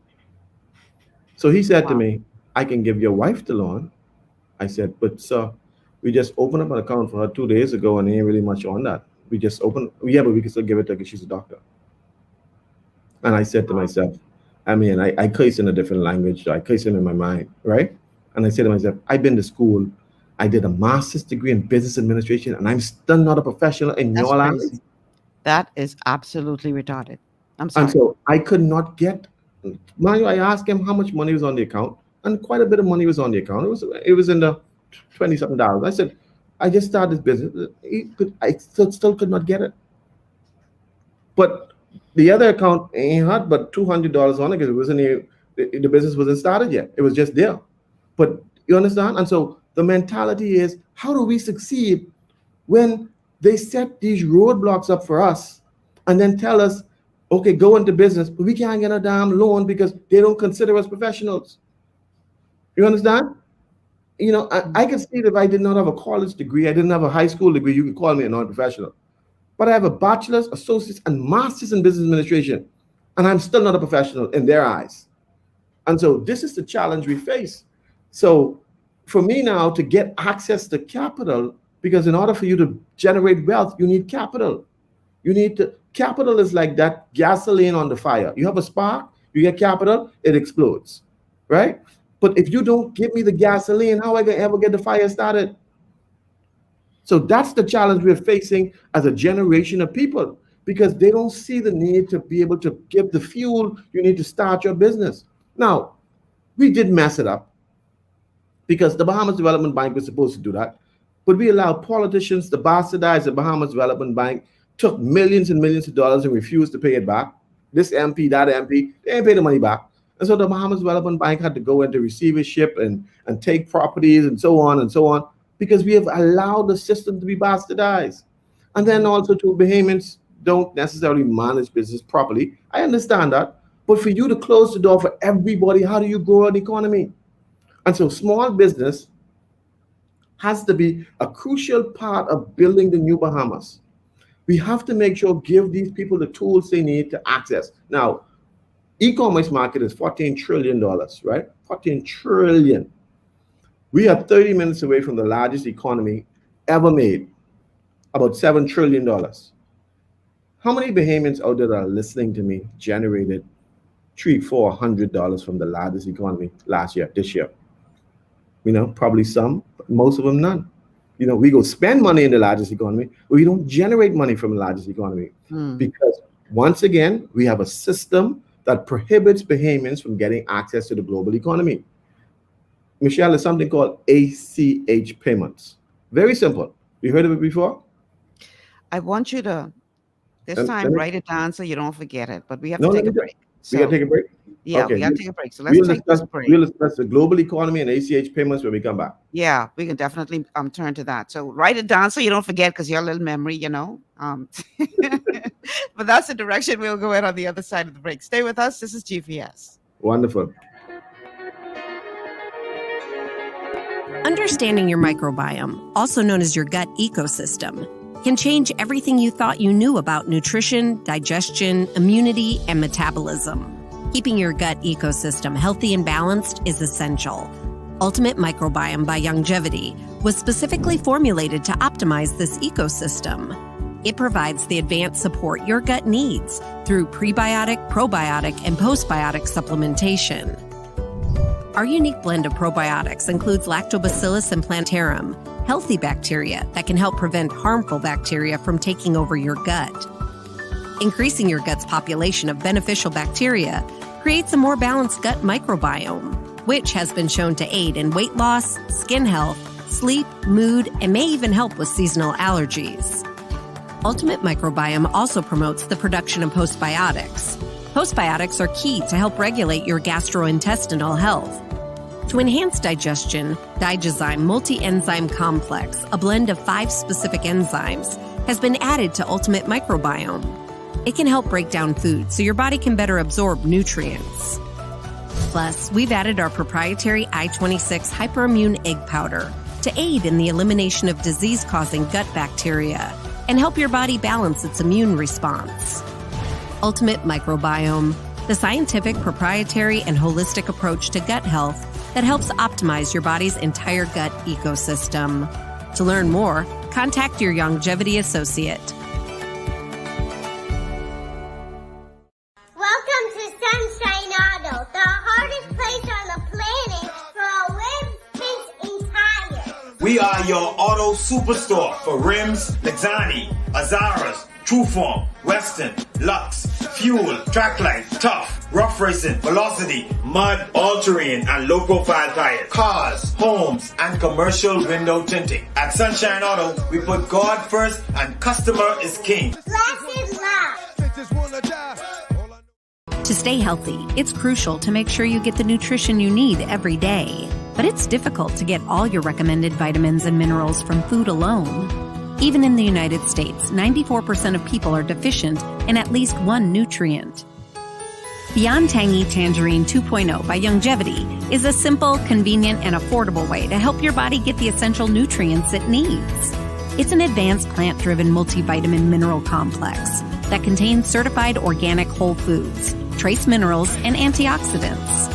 [SPEAKER 6] So he said to me, I can give your wife the loan. I said, but sir, we just opened up an account for her 2 days ago and ain't really much on that. We just opened, but we can still give it to her because she's a doctor. And I said to myself, I curse in a different language. I curse in my mind, right? And I said to myself, I've been to school. I did a master's degree in business administration, and I'm still not a professional in your language.
[SPEAKER 5] That is absolutely retarded. I'm sorry.
[SPEAKER 6] And so I could not get. Mind you, I asked him how much money was on the account, and quite a bit of money was on the account. It was in the $20-something. I said, I just started this business. I still could not get it. But the other account ain't had but $200 on it because the business wasn't started yet. It was just there. But you understand? And so the mentality is, how do we succeed when they set these roadblocks up for us and then tell us, okay, go into business, but we can't get a damn loan because they don't consider us professionals. You understand? I can see that if I did not have a college degree, I didn't have a high school degree, you could call me a non-professional. But I have a bachelor's, associate's, and master's in business administration, and I'm still not a professional in their eyes. And so this is the challenge we face. So for me now to get access to capital, because in order for you to generate wealth, you need capital. Capital is like that gasoline on the fire. You have a spark, you get capital, it explodes, right? But if you don't give me the gasoline, how am I going to ever get the fire started? So that's the challenge we're facing as a generation of people, because they don't see the need to be able to give the fuel you need to start your business. Now, we did mess it up because the Bahamas Development Bank was supposed to do that, but we allowed politicians to bastardize the Bahamas Development Bank, took millions and millions of dollars and refused to pay it back. This MP, that MP, they ain't pay the money back. And so the Bahamas Development Bank had to go into receivership and take properties and so on, because we have allowed the system to be bastardized. And then also too, Bahamians don't necessarily manage business properly. I understand that. But for you to close the door for everybody, how do you grow an economy? And so small business has to be a crucial part of building the new Bahamas. We have to make sure, give these people the tools they need to access. Now, e-commerce market is $14 trillion, right? 14 trillion. We are 30 minutes away from the largest economy ever made, about $7 trillion. How many Bahamians out there that are listening to me generated $300-400 from the largest economy this year? Probably some, but most of them none. We go spend money in the largest economy, but we don't generate money from the largest economy because, once again, we have a system that prohibits Bahamians from getting access to the global economy. Michelle, is something called ACH payments. Very simple. You heard of it before?
[SPEAKER 5] I want you to write it down so you don't forget it. But we have to take a break.
[SPEAKER 6] We got to take a break?
[SPEAKER 5] Yeah,
[SPEAKER 6] okay.
[SPEAKER 5] We got to take a break. So let's take this break.
[SPEAKER 6] We'll discuss the global economy and ACH payments when we come back.
[SPEAKER 5] Yeah, we can definitely turn to that. So write it down so you don't forget, because your little memory, But that's the direction we'll go in on the other side of the break. Stay with us. This is GPS.
[SPEAKER 6] Wonderful.
[SPEAKER 8] Understanding your microbiome, also known as your gut ecosystem, can change everything you thought you knew about nutrition, digestion, immunity, and metabolism. Keeping your gut ecosystem healthy and balanced is essential. Ultimate Microbiome by Longevity was specifically formulated to optimize this ecosystem. It provides the advanced support your gut needs through prebiotic, probiotic, and postbiotic supplementation. Our unique blend of probiotics includes Lactobacillus and Plantarum, healthy bacteria that can help prevent harmful bacteria from taking over your gut. Increasing your gut's population of beneficial bacteria creates a more balanced gut microbiome, which has been shown to aid in weight loss, skin health, sleep, mood, and may even help with seasonal allergies. Ultimate Microbiome also promotes the production of postbiotics. Postbiotics are key to help regulate your gastrointestinal health. To enhance digestion, Digizyme Multi-Enzyme Complex, a blend of 5 specific enzymes, has been added to Ultimate Microbiome. It can help break down food so your body can better absorb nutrients. Plus, we've added our proprietary I-26 Hyperimmune Egg Powder to aid in the elimination of disease-causing gut bacteria and help your body balance its immune response. Ultimate Microbiome, the scientific, proprietary, and holistic approach to gut health that helps optimize your body's entire gut ecosystem. To learn more, contact your Longevity associate.
[SPEAKER 9] Welcome to Sunshine Auto, the hardest place on the planet for a rims, paints, and tires.
[SPEAKER 10] We are your auto superstore for rims, Lexani, Azaras, Trueform, Western, Lux, Fuel, Tracklight, Tough, Rough Racing, Velocity, Mud, All-Terrain, and low-profile tires, cars, homes, and commercial window tinting. At Sunshine Auto, we put God first and customer is king.
[SPEAKER 9] Glasses love.
[SPEAKER 8] To stay healthy, it's crucial to make sure you get the nutrition you need every day. But it's difficult to get all your recommended vitamins and minerals from food alone. Even in the United States, 94% of people are deficient in at least one nutrient. Beyond Tangy Tangerine 2.0 by Longevity is a simple, convenient, and affordable way to help your body get the essential nutrients it needs. It's an advanced plant-driven multivitamin mineral complex that contains certified organic whole foods, trace minerals, and antioxidants.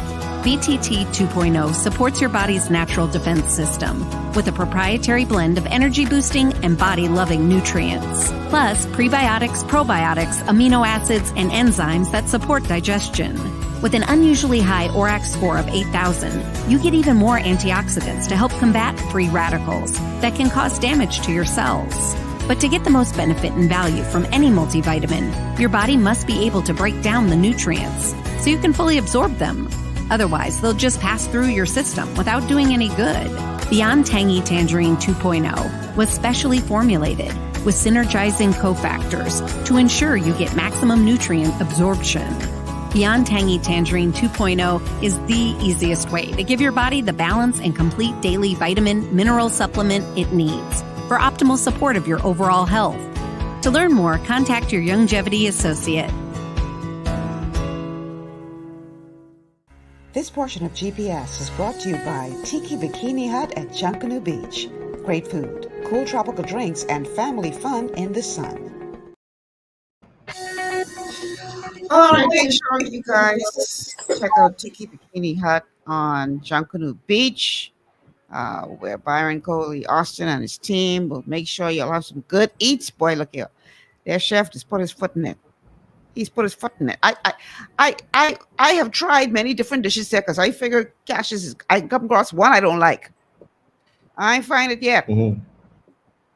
[SPEAKER 8] BTT 2.0 supports your body's natural defense system with a proprietary blend of energy-boosting and body-loving nutrients, plus prebiotics, probiotics, amino acids, and enzymes that support digestion. With an unusually high ORAC score of 8,000, you get even more antioxidants to help combat free radicals that can cause damage to your cells. But to get the most benefit and value from any multivitamin, your body must be able to break down the nutrients so you can fully absorb them. Otherwise, they'll just pass through your system without doing any good. Beyond Tangy Tangerine 2.0 was specially formulated with synergizing cofactors to ensure you get maximum nutrient absorption. Beyond Tangy Tangerine 2.0 is the easiest way to give your body the balance and complete daily vitamin mineral supplement it needs for optimal support of your overall health. To learn more, contact your Youngevity associate.
[SPEAKER 5] This portion of GPS is brought to you by Tiki Bikini Hut at Junkanoo Beach. Great food, cool tropical drinks, and family fun in the sun. All right, make sure you guys check out Tiki Bikini Hut on Junkanoo Beach, where Byron Coley Austin and his team will make sure you'll have some good eats. Boy, look here. Their chef has put his foot in it. He's put his foot in it. I have tried many different dishes there because I figure Cassius is. I come across one I don't like. I ain't find it yet.
[SPEAKER 6] Mm-hmm.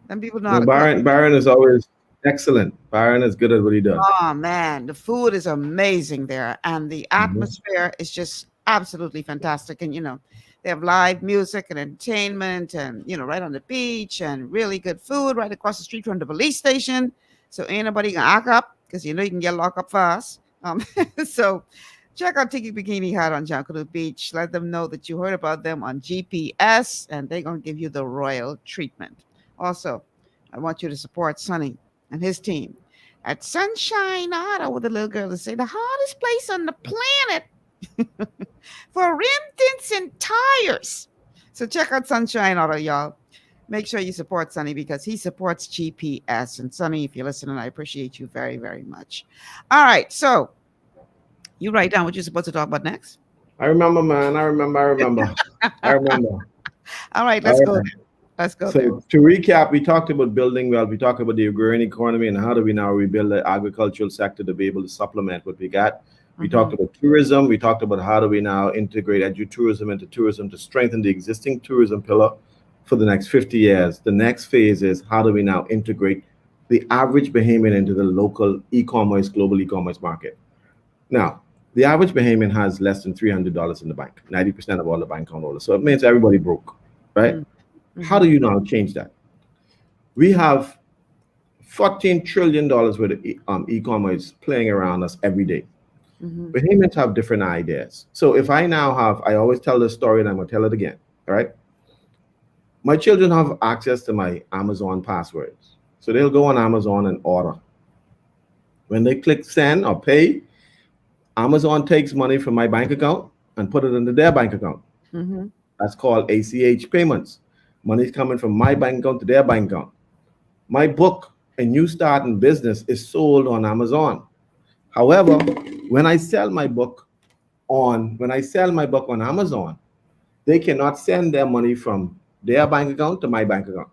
[SPEAKER 5] Some people know.
[SPEAKER 6] Byron is always excellent. Byron is good at what he does.
[SPEAKER 5] Oh man, the food is amazing there, and the atmosphere is just absolutely fantastic. And they have live music and entertainment, and right on the beach, and really good food right across the street from the police station. So ain't nobody gonna act up because you can get locked up fast. So check out Tiki Bikini Hut on Junkanoo Beach. Let them know that you heard about them on GPS, and they're gonna give you the royal treatment. Also, I want you to support Sonny and his team at Sunshine Auto with the little girl to say the hardest place on the planet for rim tints and tires. So check out Sunshine Auto, y'all. Make sure you support Sonny because he supports GPS. And Sonny, if you're listening, I appreciate you very, very much. All right, so you write down what you're supposed to talk about next.
[SPEAKER 6] I remember, man. I remember.
[SPEAKER 5] All right, let's go. Let's go.
[SPEAKER 6] So to recap, we talked about building wealth. We talked about the agrarian economy and how do we now rebuild the agricultural sector to be able to supplement what we got. We talked about tourism. We talked about how do we now integrate edutourism into tourism to strengthen the existing tourism pillar for the next 50 years. The next phase is how do we now integrate the average Bahamian into the local e-commerce, global e-commerce market. Now, the average Bahamian has less than $300 in the bank, 90% of all the bank account holders. So it means everybody broke, right? How do you now change that? We have $14 trillion worth of e-commerce playing around us every day. Bahamians have different ideas. So if I now have, I always tell this story and I'm going to tell it again, all right? My children have access to my Amazon passwords. So they'll go on Amazon and order. When they click send or pay, Amazon takes money from my bank account and put it into their bank account. That's called ACH payments. Money's coming from my bank account to their bank account. My book, A New Start in Business, is sold on Amazon. However, when I sell my book on Amazon, they cannot send their money from their bank account to my bank account.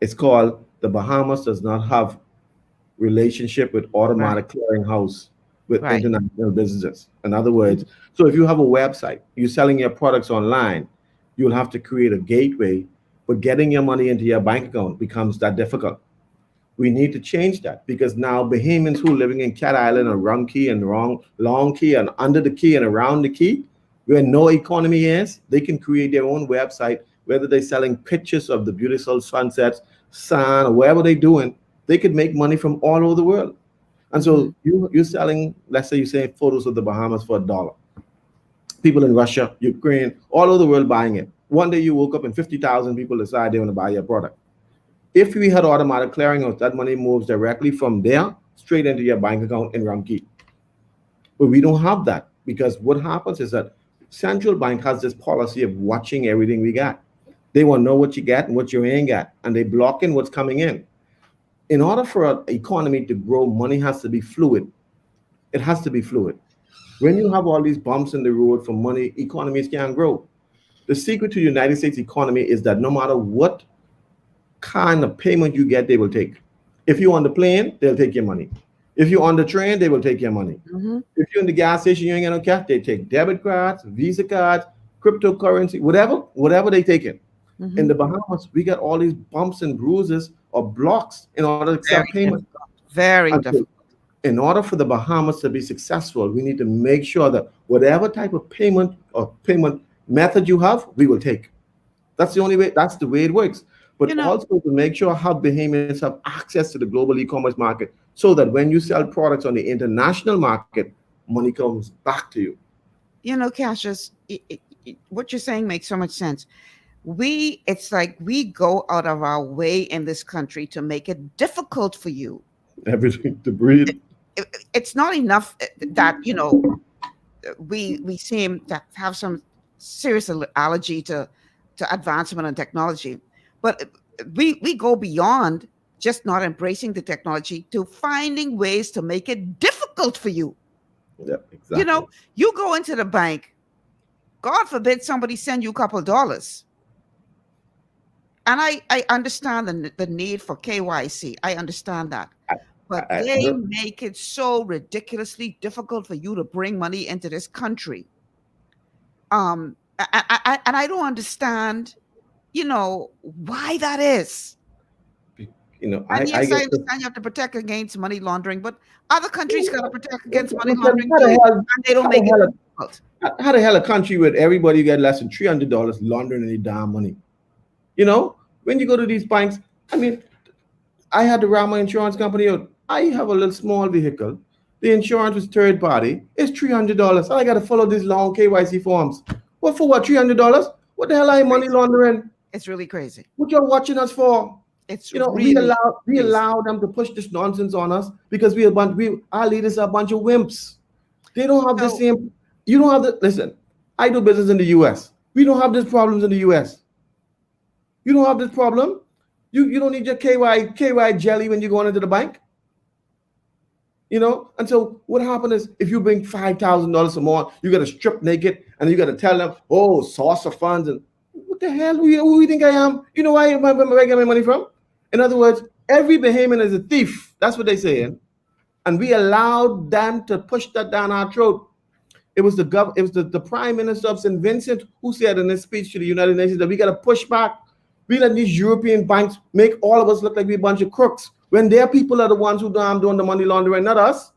[SPEAKER 6] It's called the Bahamas does not have relationship with automatic clearinghouse with international businesses. In other words, so if you have a website, you're selling your products online, you'll have to create a gateway, but getting your money into your bank account becomes that difficult. We need to change that because now Bahamians who are living in Cat Island or Rum Key and Long Key and under the key and around the key, where no economy is, they can create their own website, whether they're selling pictures of the beautiful sunsets, sun, or whatever they're doing, they could make money from all over the world. And so you're selling, let's say you say photos of the Bahamas for $1. People in Russia, Ukraine, all over the world buying it. One day you woke up and 50,000 people decide they want to buy your product. If we had automatic clearinghouse, that money moves directly from there straight into your bank account in Ramkey. But we don't have that because what happens is that central bank has this policy of watching everything we got. They want to know what you get and what you ain't got, and they blocking what's coming in. In order for an economy to grow, money has to be fluid. It has to be fluid. When you have all these bumps in the road for money, economies can't grow. The secret to the United States economy is that no matter what kind of payment you get, they will take. If you're on the plane, they'll take your money. If you're on the train, they will take your money. If you're in the gas station, you ain't got no cash, they take debit cards, Visa cards, cryptocurrency, whatever they take it. In the Bahamas, we got all these bumps and bruises or blocks in order to accept payment.
[SPEAKER 5] Very difficult.
[SPEAKER 6] In order for the Bahamas to be successful, we need to make sure that whatever type of payment or payment method you have, we will take. That's the only way, that's the way it works. But also to make sure how Bahamians have access to the global e-commerce market so that when you sell products on the international market, money comes back to you.
[SPEAKER 5] You know, Cassius, what you're saying makes so much sense. It's like we go out of our way in this country to make it difficult for you.
[SPEAKER 6] Everything to breathe.
[SPEAKER 5] It's not enough that, you know, we seem to have some serious allergy to advancement and technology, but we go beyond just not embracing the technology to finding ways to make it difficult for you.
[SPEAKER 6] Yeah, exactly.
[SPEAKER 5] You know, you go into the bank, God forbid somebody send you a couple of dollars. And I understand the need for KYC. I understand that. But they make it so ridiculously difficult for you to bring money into this country. And I don't understand, you know, why that is.
[SPEAKER 6] You know,
[SPEAKER 5] And yes, I understand you have to protect against money laundering, but other countries got to protect against money laundering too, and they don't make it difficult.
[SPEAKER 6] How the hell a country with everybody get less than $300 laundering any damn money? You know, when you go to these banks, I mean, I had to round my insurance company out. I have a little small vehicle. The insurance was third party. It's $300. I got to follow these long KYC forms. Well, for what? $300? What the hell are you money laundering?
[SPEAKER 5] It's really crazy.
[SPEAKER 6] What y'all watching us for?
[SPEAKER 5] It's,
[SPEAKER 6] you know,
[SPEAKER 5] really
[SPEAKER 6] we allow them to push this nonsense on us because our leaders are a bunch of wimps. They don't have the same. You don't have the. Listen, I do business in the U.S. We don't have these problems in the U.S. You don't have this problem. You don't need your KY jelly when you're going into the bank. You know, and so what happened is if you bring $5,000 or more, you got to strip naked and you got to tell them, oh, source of funds, and what the hell? Who you think I am? You know where I get my money from? In other words, every Bahamian is a thief. That's what they're saying. And we allowed them to push that down our throat. It was the Prime Minister of St. Vincent who said in his speech to the United Nations that we got to push back. We let these European banks make all of us look like we're a bunch of crooks when their people are the ones who doing the money laundering, not us.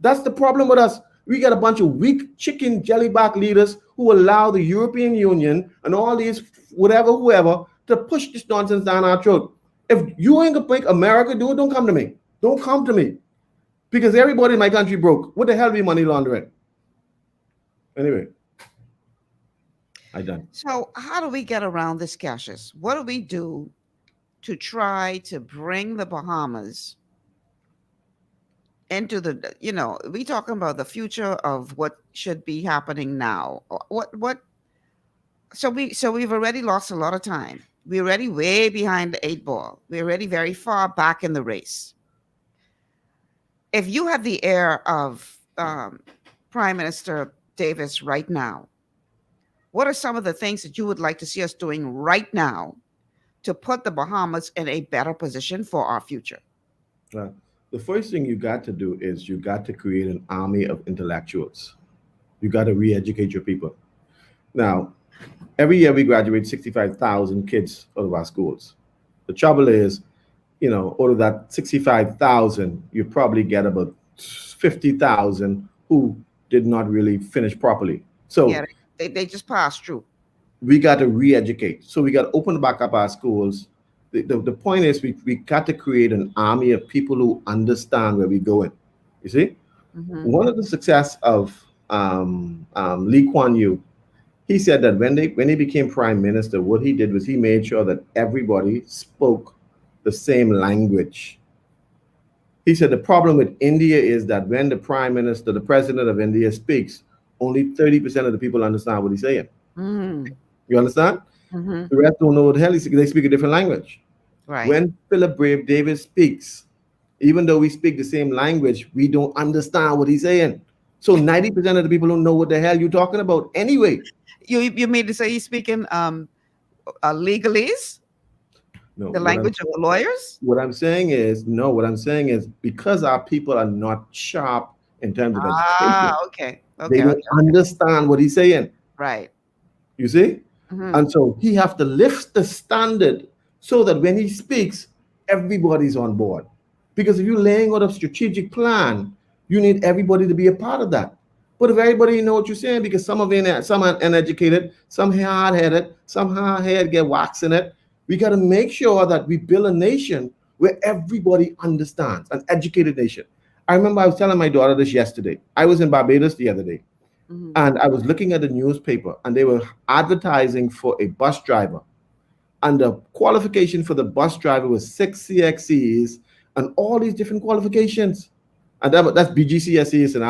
[SPEAKER 6] That's the problem with us. We got a bunch of weak chicken jellyback leaders who allow the European Union and all these whoever to push this nonsense down our throat. If you ain't gonna make America do it, don't come to me. Don't come to me. Because everybody in my country broke. What the hell are we money laundering? Anyway, I done.
[SPEAKER 5] So how do we get around this, Cassius? What do we do to try to bring the Bahamas into the, you know, we talking about the future of what should be happening now. So we've already lost a lot of time. We're already way behind the 8 ball. We're already very far back in the race. If you had the air of Prime Minister Davis right now, what are some of the things that you would like to see us doing right now to put the Bahamas in a better position for our future?
[SPEAKER 6] The first thing you got to do is you got to create an army of intellectuals. You got to re-educate your people. Now, every year we graduate 65,000 kids out of our schools. The trouble is, you know, out of that 65,000, you probably get about 50,000 who did not really finish properly. So
[SPEAKER 5] yeah, they just passed through.
[SPEAKER 6] We got to re-educate. So we got to open back up our schools. The point is we got to create an army of people who understand where we're going. You see? Mm-hmm. One of the success of Lee Kuan Yew, he said that when he became prime minister, what he did was he made sure that everybody spoke the same language. He said the problem with India is that when the prime minister, the president of India speaks, only 30% of the people understand what he's saying. Mm. You understand? Mm-hmm. The rest don't know what the hell he's saying. They speak a different language.
[SPEAKER 5] Right.
[SPEAKER 6] When Philip Brave Davis speaks, even though we speak the same language, we don't understand what he's saying. So 90% of the people don't know what the hell you're talking about anyway.
[SPEAKER 5] You mean to say he's speaking legalese?
[SPEAKER 6] No,
[SPEAKER 5] the language of the lawyers?
[SPEAKER 6] What I'm saying is because our people are not sharp in terms of education.
[SPEAKER 5] Okay.
[SPEAKER 6] They don't understand what he's saying.
[SPEAKER 5] Right.
[SPEAKER 6] You see? Mm-hmm. And so he have to lift the standard so that when he speaks, everybody's on board. Because if you're laying out a strategic plan, you need everybody to be a part of that. But if everybody know what you're saying, because some are uneducated, some hard-headed, some hard-headed get wax in it, we got to make sure that we build a nation where everybody understands, an educated nation. I remember I was telling my daughter this yesterday. I was in Barbados the other day, and I was looking at the newspaper, and they were advertising for a bus driver. And the qualification for the bus driver was 6 CXCs and all these different qualifications. And that's BGCSEs in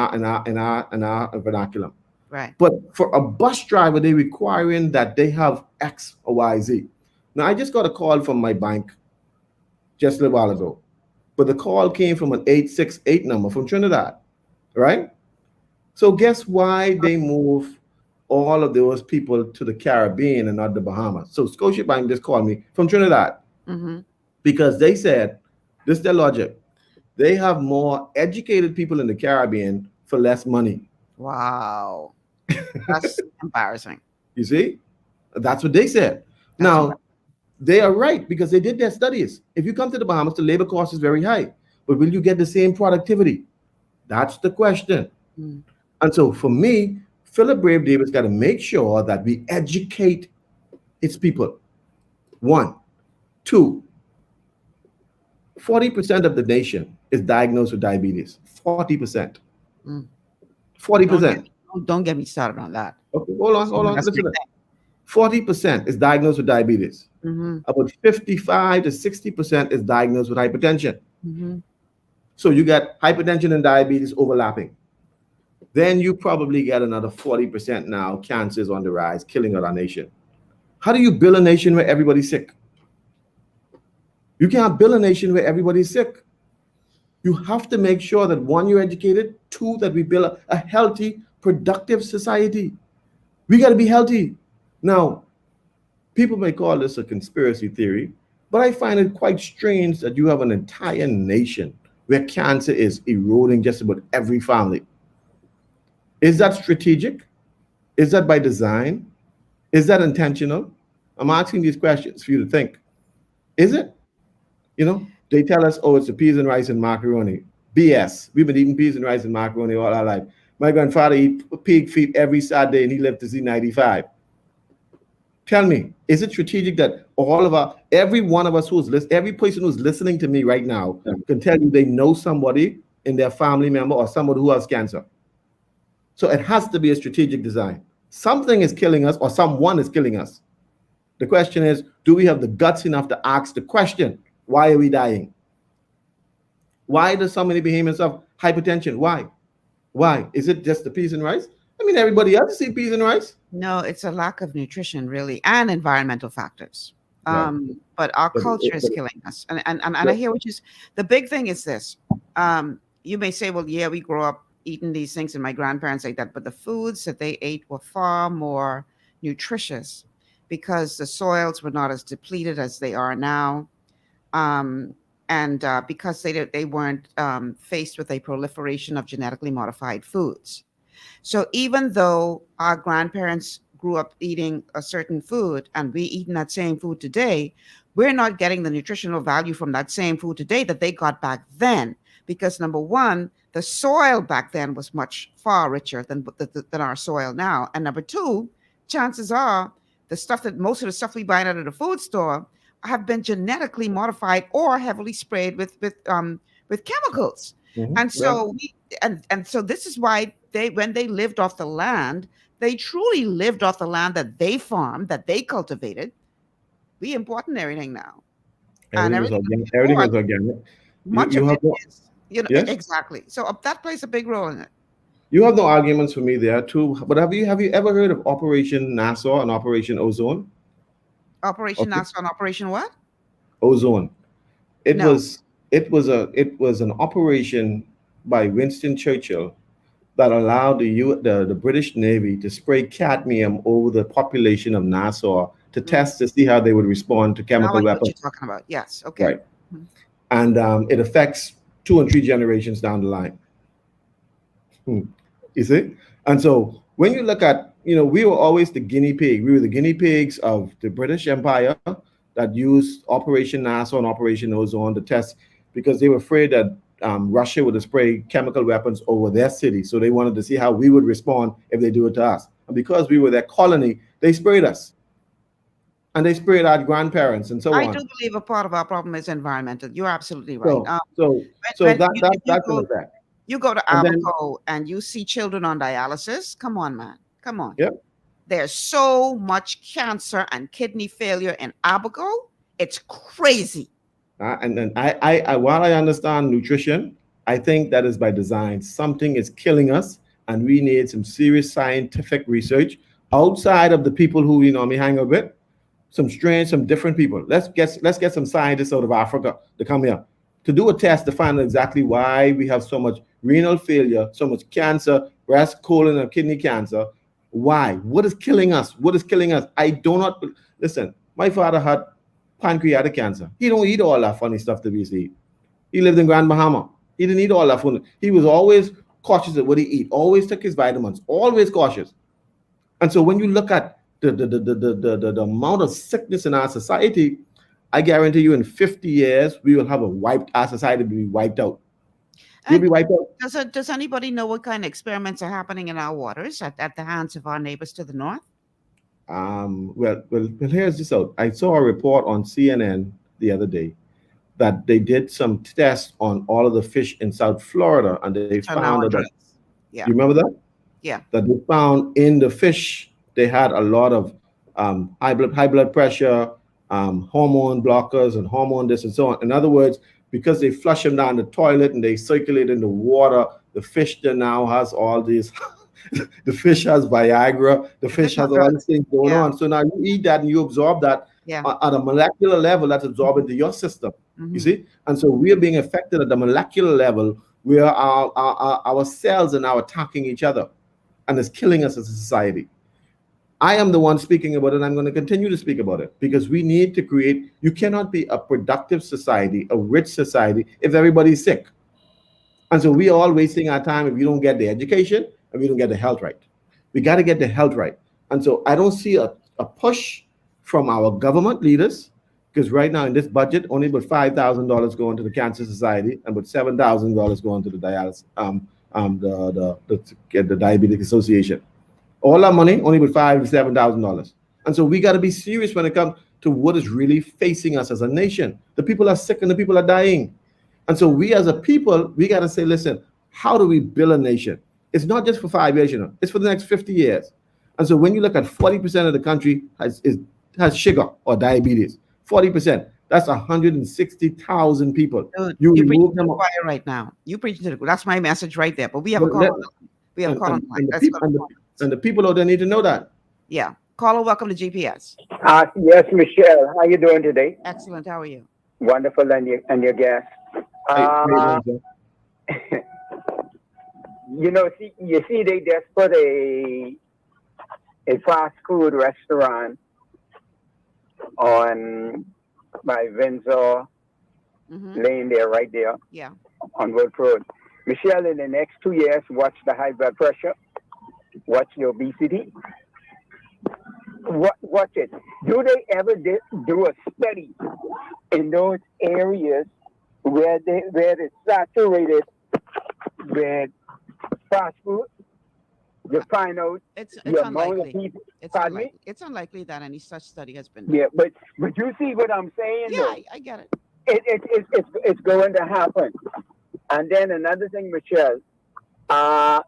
[SPEAKER 6] our vernacular.
[SPEAKER 5] Right.
[SPEAKER 6] But for a bus driver, they're requiring that they have X or Y, Z. Now, I just got a call from my bank just a little while ago, but the call came from an 868 number from Trinidad, right? So guess why they move all of those people to the Caribbean and not the Bahamas? So Scotiabank just called me from Trinidad because they said, this is their logic. They have more educated people in the Caribbean for less money.
[SPEAKER 5] Wow. That's embarrassing.
[SPEAKER 6] You see? That's what they said. Now, they are right because they did their studies. If you come to the Bahamas, the labor cost is very high. But will you get the same productivity? That's the question. And so for me, Philip Brave Davis got to make sure that we educate its people. 1. 2, 40% of the nation is diagnosed with diabetes. 40%. 40%.
[SPEAKER 5] Don't get me started on that.
[SPEAKER 6] Okay, hold on. Listen to that. 40% is diagnosed with diabetes. About 55 to 60% is diagnosed with hypertension. So you got hypertension and diabetes overlapping. Then you probably get another 40% now, cancers on the rise, killing our nation. How do you build a nation where everybody's sick? You can't build a nation where everybody's sick. You have to make sure that 1, you're educated, 2, that we build a healthy, productive society. We got to be healthy. Now, people may call this a conspiracy theory, but I find it quite strange that you have an entire nation where cancer is eroding just about every family. Is that strategic? Is that by design? Is that intentional? I'm asking these questions for you to think. Is it? You know, they tell us, oh, it's the peas and rice and macaroni. BS. We've been eating peas and rice and macaroni all our life. My grandfather eat pig feet every Saturday and he lived to see 95. Tell me, is it strategic that every one of us every person who's listening to me right now can tell you they know somebody in their family member or somebody who has cancer? So it has to be a strategic design. Something is killing us or someone is killing us. The question is, do we have the guts enough to ask the question, why are we dying? Why do so many behemoths have hypertension? Why? Why? Is it just the peas and rice? I mean, everybody else eats peas and rice.
[SPEAKER 5] No, it's a lack of nutrition, really, and environmental factors.
[SPEAKER 6] Right.
[SPEAKER 5] But our culture is killing us. And I hear what the big thing is this. You may say, well, yeah, we grew up eating these things and my grandparents ate that, but the foods that they ate were far more nutritious because the soils were not as depleted as they are now. And because they weren't faced with a proliferation of genetically modified foods. So even though our grandparents grew up eating a certain food and we eating that same food today, we're not getting the nutritional value from that same food today that they got back then. Because number one, the soil back then was much far richer than our soil now. And number two, chances are most of the stuff we buy out of the food store have been genetically modified or heavily sprayed with chemicals. And so so this is why when they lived off the land, they truly lived off the land that they farmed, that they cultivated. We importing everything now.
[SPEAKER 6] Everything is organic.
[SPEAKER 5] Much of it is, yes? Exactly. So that plays a big role in it.
[SPEAKER 6] You have no arguments for me there too. But have you ever heard of Operation Nassau and Operation Ozone?
[SPEAKER 5] Operation Nassau and Operation what?
[SPEAKER 6] Ozone. It was an operation by Winston Churchill that allowed the British Navy to spray cadmium over the population of Nassau to test to see how they would respond to chemical weapons.
[SPEAKER 5] What you're talking about? Yes. Okay.
[SPEAKER 6] Right. And it affects 2 and 3 generations down the line. You see? And so when you look at, we were always the guinea pig. We were the guinea pigs of the British Empire that used Operation Nassau and Operation Ozone to test because they were afraid that Russia would spray chemical weapons over their city. So they wanted to see how we would respond if they do it to us. And because we were their colony, they sprayed us. and they spray it at grandparents and so
[SPEAKER 5] I
[SPEAKER 6] on.
[SPEAKER 5] do believe a part of our problem is environmental. You're absolutely right.
[SPEAKER 6] So that's an effect.
[SPEAKER 5] You go to
[SPEAKER 6] And then,
[SPEAKER 5] Abaco and you see children on dialysis. Come on, man. Come on.
[SPEAKER 6] yep.
[SPEAKER 5] There's so much cancer and kidney failure in Abaco. It's crazy.
[SPEAKER 6] And then while I understand nutrition, I think that is by design. Something is killing us, and we need some serious scientific research outside of the people who me hang out with. Some different people. Let's get some scientists out of Africa to come here to do a test to find out exactly why we have so much renal failure, so much cancer, breast, colon, and kidney cancer. Why? What is killing us? What is killing us? I do not listen. My father had pancreatic cancer. He don't eat all that funny stuff that we see. He lived in Grand Bahama. He didn't eat all that fun. He was always cautious of what he eat. Always took his vitamins. Always cautious. And so when you look at the amount of sickness in our society, I guarantee you in 50 years, we will have our society will be wiped out. We'll be wiped out.
[SPEAKER 5] Does anybody know what kind of experiments are happening in our waters at the hands of our neighbors to the north?
[SPEAKER 6] Well, here's this out. I saw a report on CNN the other day that they did some tests on all of the fish in South Florida, and they found that.
[SPEAKER 5] Yeah.
[SPEAKER 6] You remember that?
[SPEAKER 5] Yeah.
[SPEAKER 6] That they found in the fish they had a lot of high blood pressure, hormone blockers, and hormone this and so on. In other words, because they flush them down the toilet and they circulate in the water, the fish then now has all these. The fish has Viagra. The fish has all these things going on. So now you eat that and you absorb that at a molecular level. That's absorbed into your system. You see, and so we are being affected at the molecular level, where our cells are now attacking each other, and it's killing us as a society. I am the one speaking about it, and I'm going to continue to speak about it, because we need to create. You cannot be a productive society, a rich society, if everybody's sick. And so we are all wasting our time if we don't get the education and we don't get the health right. We got to get the health right. And so I don't see a push from our government leaders, because right now in this budget, only about $5,000 going to the Cancer Society and about $7,000 going to the dialysis, the Diabetic Association. All that money, only about $5,000 to $7,000. And so we got to be serious when it comes to what is really facing us as a nation. The people are sick and the people are dying. And so we as a people, we got to say, listen, how do we build a nation? It's not just for 5 years, it's for the next 50 years. And so when you look at 40% of the country has sugar or diabetes, 40%, that's 160,000 people.
[SPEAKER 5] Dude, you're preaching to the choir right now. You preaching to the, that's my message right there. But we have a call. We have a call on the line.
[SPEAKER 6] And the people out there need to know that.
[SPEAKER 5] Yeah. Caller, welcome to GPS.
[SPEAKER 13] Yes, Michelle. How you doing today?
[SPEAKER 5] Excellent. How are you?
[SPEAKER 13] Wonderful, and your guest. You see, they just put a fast food restaurant on by Windsor Lane there, right there.
[SPEAKER 5] Yeah.
[SPEAKER 13] On Wood Road. Michelle, in the next 2 years, watch the high blood pressure, watch the obesity. Watch it. Do they ever do a study in those areas where it's saturated with fast food? You find out
[SPEAKER 5] it's
[SPEAKER 13] the amount
[SPEAKER 5] unlikely.
[SPEAKER 13] of people.
[SPEAKER 5] It's unlikely that any such study has been.
[SPEAKER 13] Yeah, but you see what I'm saying?
[SPEAKER 5] Yeah, I get it.
[SPEAKER 13] It's going to happen. And then another thing, Michelle, I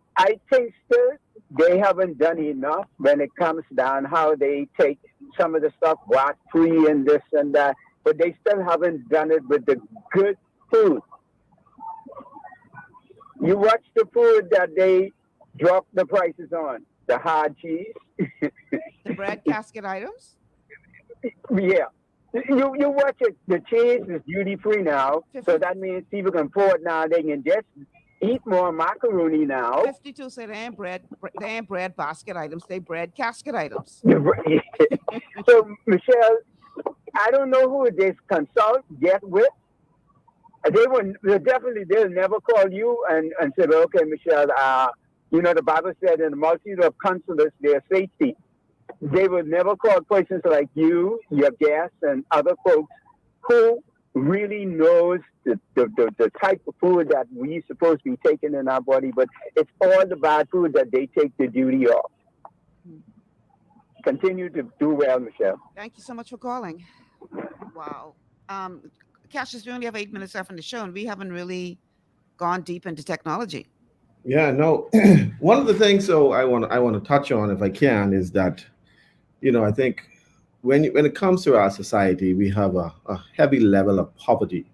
[SPEAKER 13] think still they haven't done enough when it comes down how they take some of the stuff wax free and this and that, but they still haven't done it with the good food. You watch the food that they drop the prices on, the hard cheese.
[SPEAKER 5] The bread casket items?
[SPEAKER 13] Yeah. You watch it. The cheese is duty free now, so that means people can afford now. They can just eat more macaroni now.
[SPEAKER 5] 52 say they ain't bread basket items. They bread casket items.
[SPEAKER 13] So Michelle, I don't know who this consult get with. They'll never call you and say, okay, Michelle, the Bible said in the multitude of counselors, there's safety. They would never call persons like you, your guests, and other folks who really knows the type of food that we supposed to be taking in our body, but it's all the bad food that they take the duty of. Continue to do well, Michelle.
[SPEAKER 5] Thank you so much for calling. Wow. Cassius, we only have 8 minutes left in the show, and we haven't really gone deep into technology.
[SPEAKER 6] Yeah, no. One of the things, so I want to touch on, if I can, is that, I think when it comes to our society, we have a heavy level of poverty,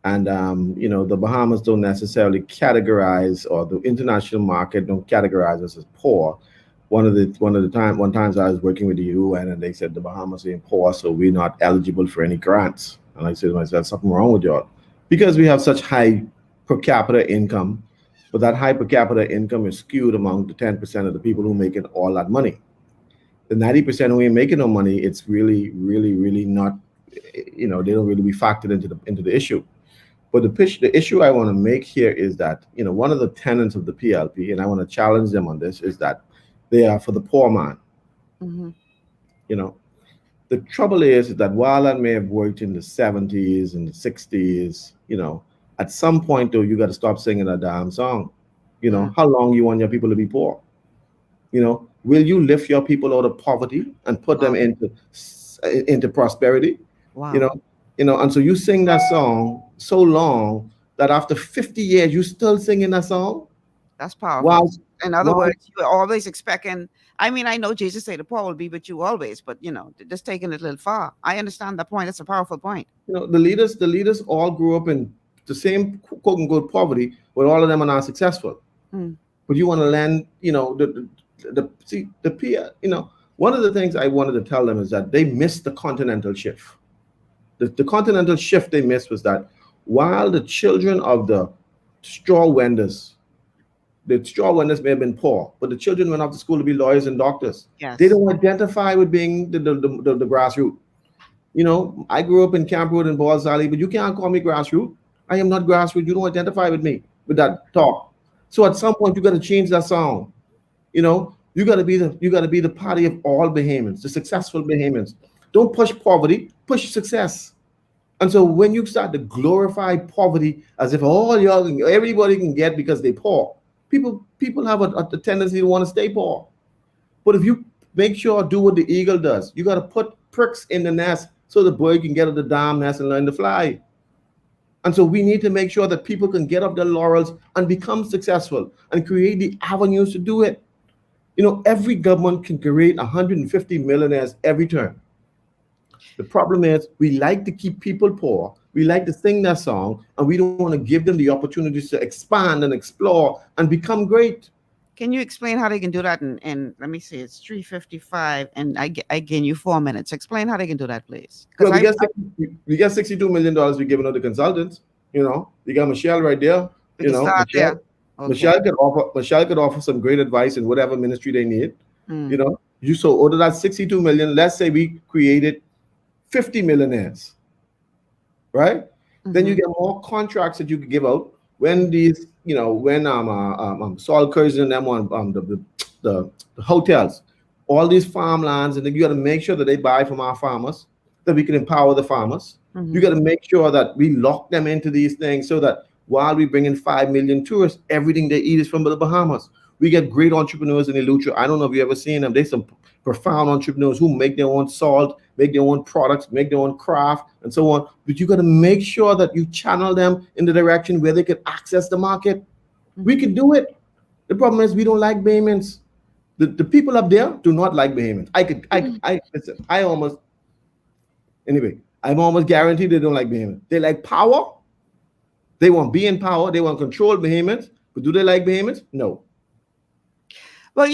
[SPEAKER 6] and the Bahamas don't necessarily categorize, or the international market don't categorize us as poor. One times I was working with the UN, and they said the Bahamas are poor, so we're not eligible for any grants. And I said to myself, something wrong with y'all, because we have such high per capita income, but that high per capita income is skewed among the 10% of the people who making all that money. The 90% who ain't making no money, it's really, really, really not. They don't really be factored into the issue. But the issue I want to make here is that one of the tenets of the PLP, and I want to challenge them on this, is that they are for the poor man.
[SPEAKER 5] Mm-hmm.
[SPEAKER 6] The trouble is that while I may have worked in the 70s and the 60s, at some point though, you got to stop singing a damn song. How long you want your people to be poor? Will you lift your people out of poverty and put them into prosperity?
[SPEAKER 5] Wow.
[SPEAKER 6] And so you sing that song so long that after 50 years, you still singing that song?
[SPEAKER 5] That's powerful.
[SPEAKER 6] Wow.
[SPEAKER 5] In other words, you're always expecting. I mean, I know Jesus said the poor will be with you always, but just taking it a little far. I understand that point. It's a powerful point.
[SPEAKER 6] The leaders all grew up in the same quote unquote poverty, but all of them are not successful. But you want to lend, the peer, one of the things I wanted to tell them is that they missed the continental shift. The continental shift they missed was that while the children of the straw vendors may have been poor, but the children went off to school to be lawyers and doctors.
[SPEAKER 5] Yes.
[SPEAKER 6] They don't identify with being the grassroots. I grew up in Camp Road in Balls Valley, but you can't call me grassroots. I am not grassroots. You don't identify with me with that talk. So at some point you got to change that song. You got to be the party of all Bahamians, the successful Bahamians. Don't push poverty, push success. And so when you start to glorify poverty as if everybody can get because they're poor, people have a tendency to want to stay poor. But if you make sure do what the eagle does, you got to put pricks in the nest so the bird can get out the damn nest and learn to fly. And so we need to make sure that people can get off their laurels and become successful and create the avenues to do it. Every government can create 150 millionaires every term. The problem is we like to keep people poor. We like to sing that song, and we don't want to give them the opportunities to expand and explore and become great.
[SPEAKER 5] Can you explain how they can do that? And let me see, it's 3:55, and I gain you 4 minutes. Explain how they can do that, please.
[SPEAKER 6] Well, we got $62 million we're giving out to consultants. You got Michelle right there.
[SPEAKER 5] Okay.
[SPEAKER 6] Michelle could offer some great advice in whatever ministry they need. So out of that 62 million, let's say we created 50 millionaires, right? Mm-hmm. Then you get more contracts that you could give out when these, when Saul Curtis and them on the hotels, all these farmlands, and then you got to make sure that they buy from our farmers, that we can empower the farmers. Mm-hmm. You got to make sure that we lock them into these things so that while we bring in 5 million tourists, everything they eat is from the Bahamas. We get great entrepreneurs in Eleuthera. I don't know if you ever seen them. There's some profound entrepreneurs who make their own salt, make their own products, make their own craft, and so on. But you got to make sure that you channel them in the direction where they can access the market. Mm-hmm. We can do it. The problem is we don't like Bahamians. The people up there do not like Bahamians. I'm almost guaranteed they don't like Bahamians. They like power. They want be in power. They want control Bahamians. But do they like Bahamians? No.
[SPEAKER 5] Well,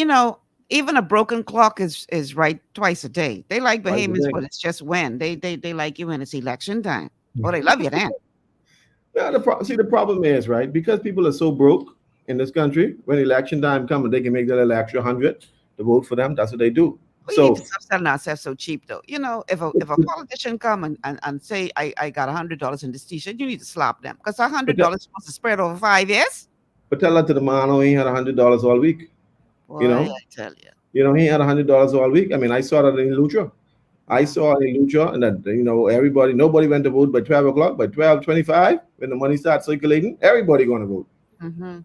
[SPEAKER 5] even a broken clock is right twice a day. They like Bahamians, but it's just when they like you when it's election time, or they love you then.
[SPEAKER 6] Yeah, the problem is, right, because people are so broke in this country. When election time comes, they can make that little extra 100 to vote for them. That's what they do.
[SPEAKER 5] We need to stop selling ourselves so cheap, though. If a politician come and say, I got $100 in this T-shirt, you need to slap them, because $100 is supposed to spread over 5 years.
[SPEAKER 6] But tell that to the man who ain't had $100 all week.
[SPEAKER 5] Boy, I tell
[SPEAKER 6] you. He had $100 all week. I mean, I saw that in Eleuthera. And that, nobody went to vote by 12 o'clock. By 12:25, when the money starts circulating, everybody going to vote.
[SPEAKER 5] Mm-hmm.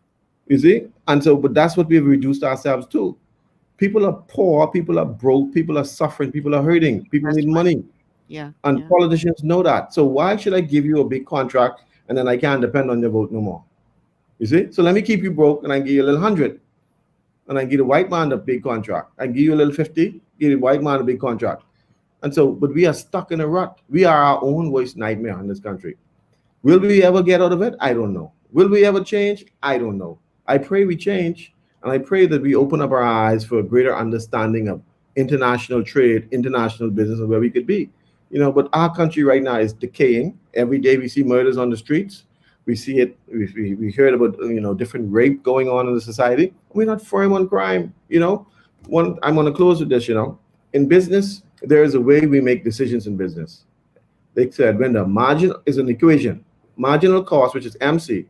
[SPEAKER 6] You see? And so, but that's what we've reduced ourselves to. People are poor, people are broke, people are suffering, people are hurting, people
[SPEAKER 5] That's
[SPEAKER 6] need
[SPEAKER 5] right.
[SPEAKER 6] money.
[SPEAKER 5] Yeah.
[SPEAKER 6] And
[SPEAKER 5] Yeah.
[SPEAKER 6] politicians know that. So why should I give you a big contract and then I can't depend on your vote no more? You see? So let me keep you broke and I give you a little 100. And I give the white man a big contract. I give you a little 50, give the white man a big contract. And so, but we are stuck in a rut. We are our own worst nightmare in this country. Will we ever get out of it? I don't know. Will we ever change? I don't know. I pray we change, and I pray that we open up our eyes for a greater understanding of international trade, international business, and where we could be. But our country right now is decaying. Every day we see murders on the streets. We see it. We heard about different rape going on in the society. We're not firm on crime. I'm going to close with this. In business, there is a way we make decisions in business. They said when the margin is an equation, marginal cost, which is MC,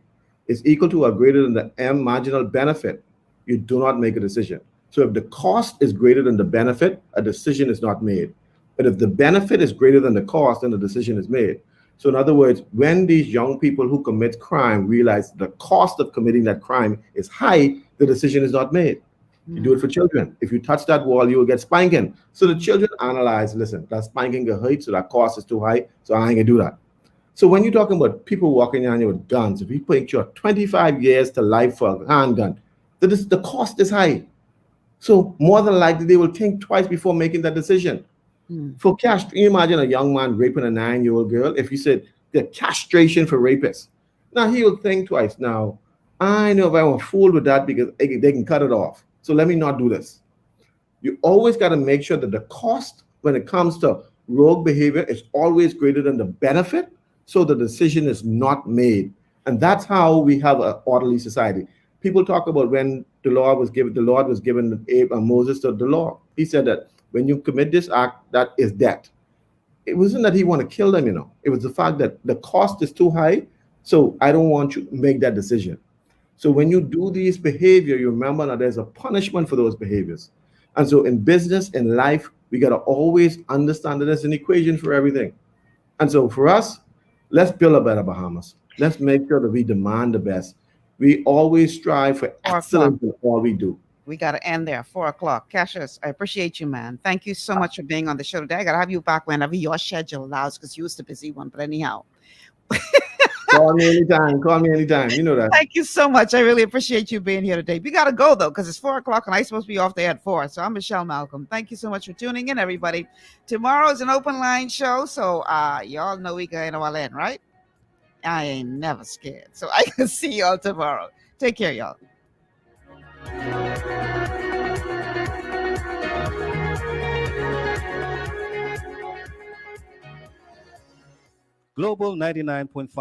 [SPEAKER 6] is equal to or greater than the M marginal benefit, you do not make a decision. So if the cost is greater than the benefit, a decision is not made. But if the benefit is greater than the cost, then the decision is made. So in other words, when these young people who commit crime realize the cost of committing that crime is high, the decision is not made. You do it for children. If you touch that wall, you will get spanking. So the children analyze, listen, that spanking will hurt, so that cost is too high, so I ain't gonna do that. So when you're talking about people walking down here with guns, if you picture 25 years to life for a handgun, the cost is high. So more than likely, they will think twice before making that decision. For cash, can you imagine a young man raping a 9-year-old girl? If you said the castration for rapists, now he will think twice. Now, I know if I'm a fool with that because they can cut it off. So let me not do this. You always got to make sure that the cost when it comes to rogue behavior is always greater than the benefit, so the decision is not made. And that's how we have an orderly society. People talk about when the Lord was given Moses to the law. He said that when you commit this act, that is death. It wasn't that he wanted to kill them, It was the fact that the cost is too high, so I don't want you to make that decision. So when you do these behavior, you remember that there's a punishment for those behaviors. And so in business, in life, we got to always understand that there's an equation for everything. And so for us, let's build a better Bahamas. Let's make sure that we demand the best. We always strive for excellence in all we do.
[SPEAKER 5] We got to end there, 4:00. Cassius, I appreciate you, man. Thank you so much for being on the show today. I got to have you back whenever your schedule allows, because you was the busy one. But anyhow.
[SPEAKER 6] Call me anytime. You know that.
[SPEAKER 5] Thank you so much. I really appreciate you being here today. We got to go, though, because it's 4:00 and I'm supposed to be off there at 4. So I'm Michelle Malcolm. Thank you so much for tuning in, everybody. Tomorrow is an open line show. So y'all know we going all in, right? I ain't never scared. So I can see y'all tomorrow. Take care, y'all.
[SPEAKER 14] Global 99.5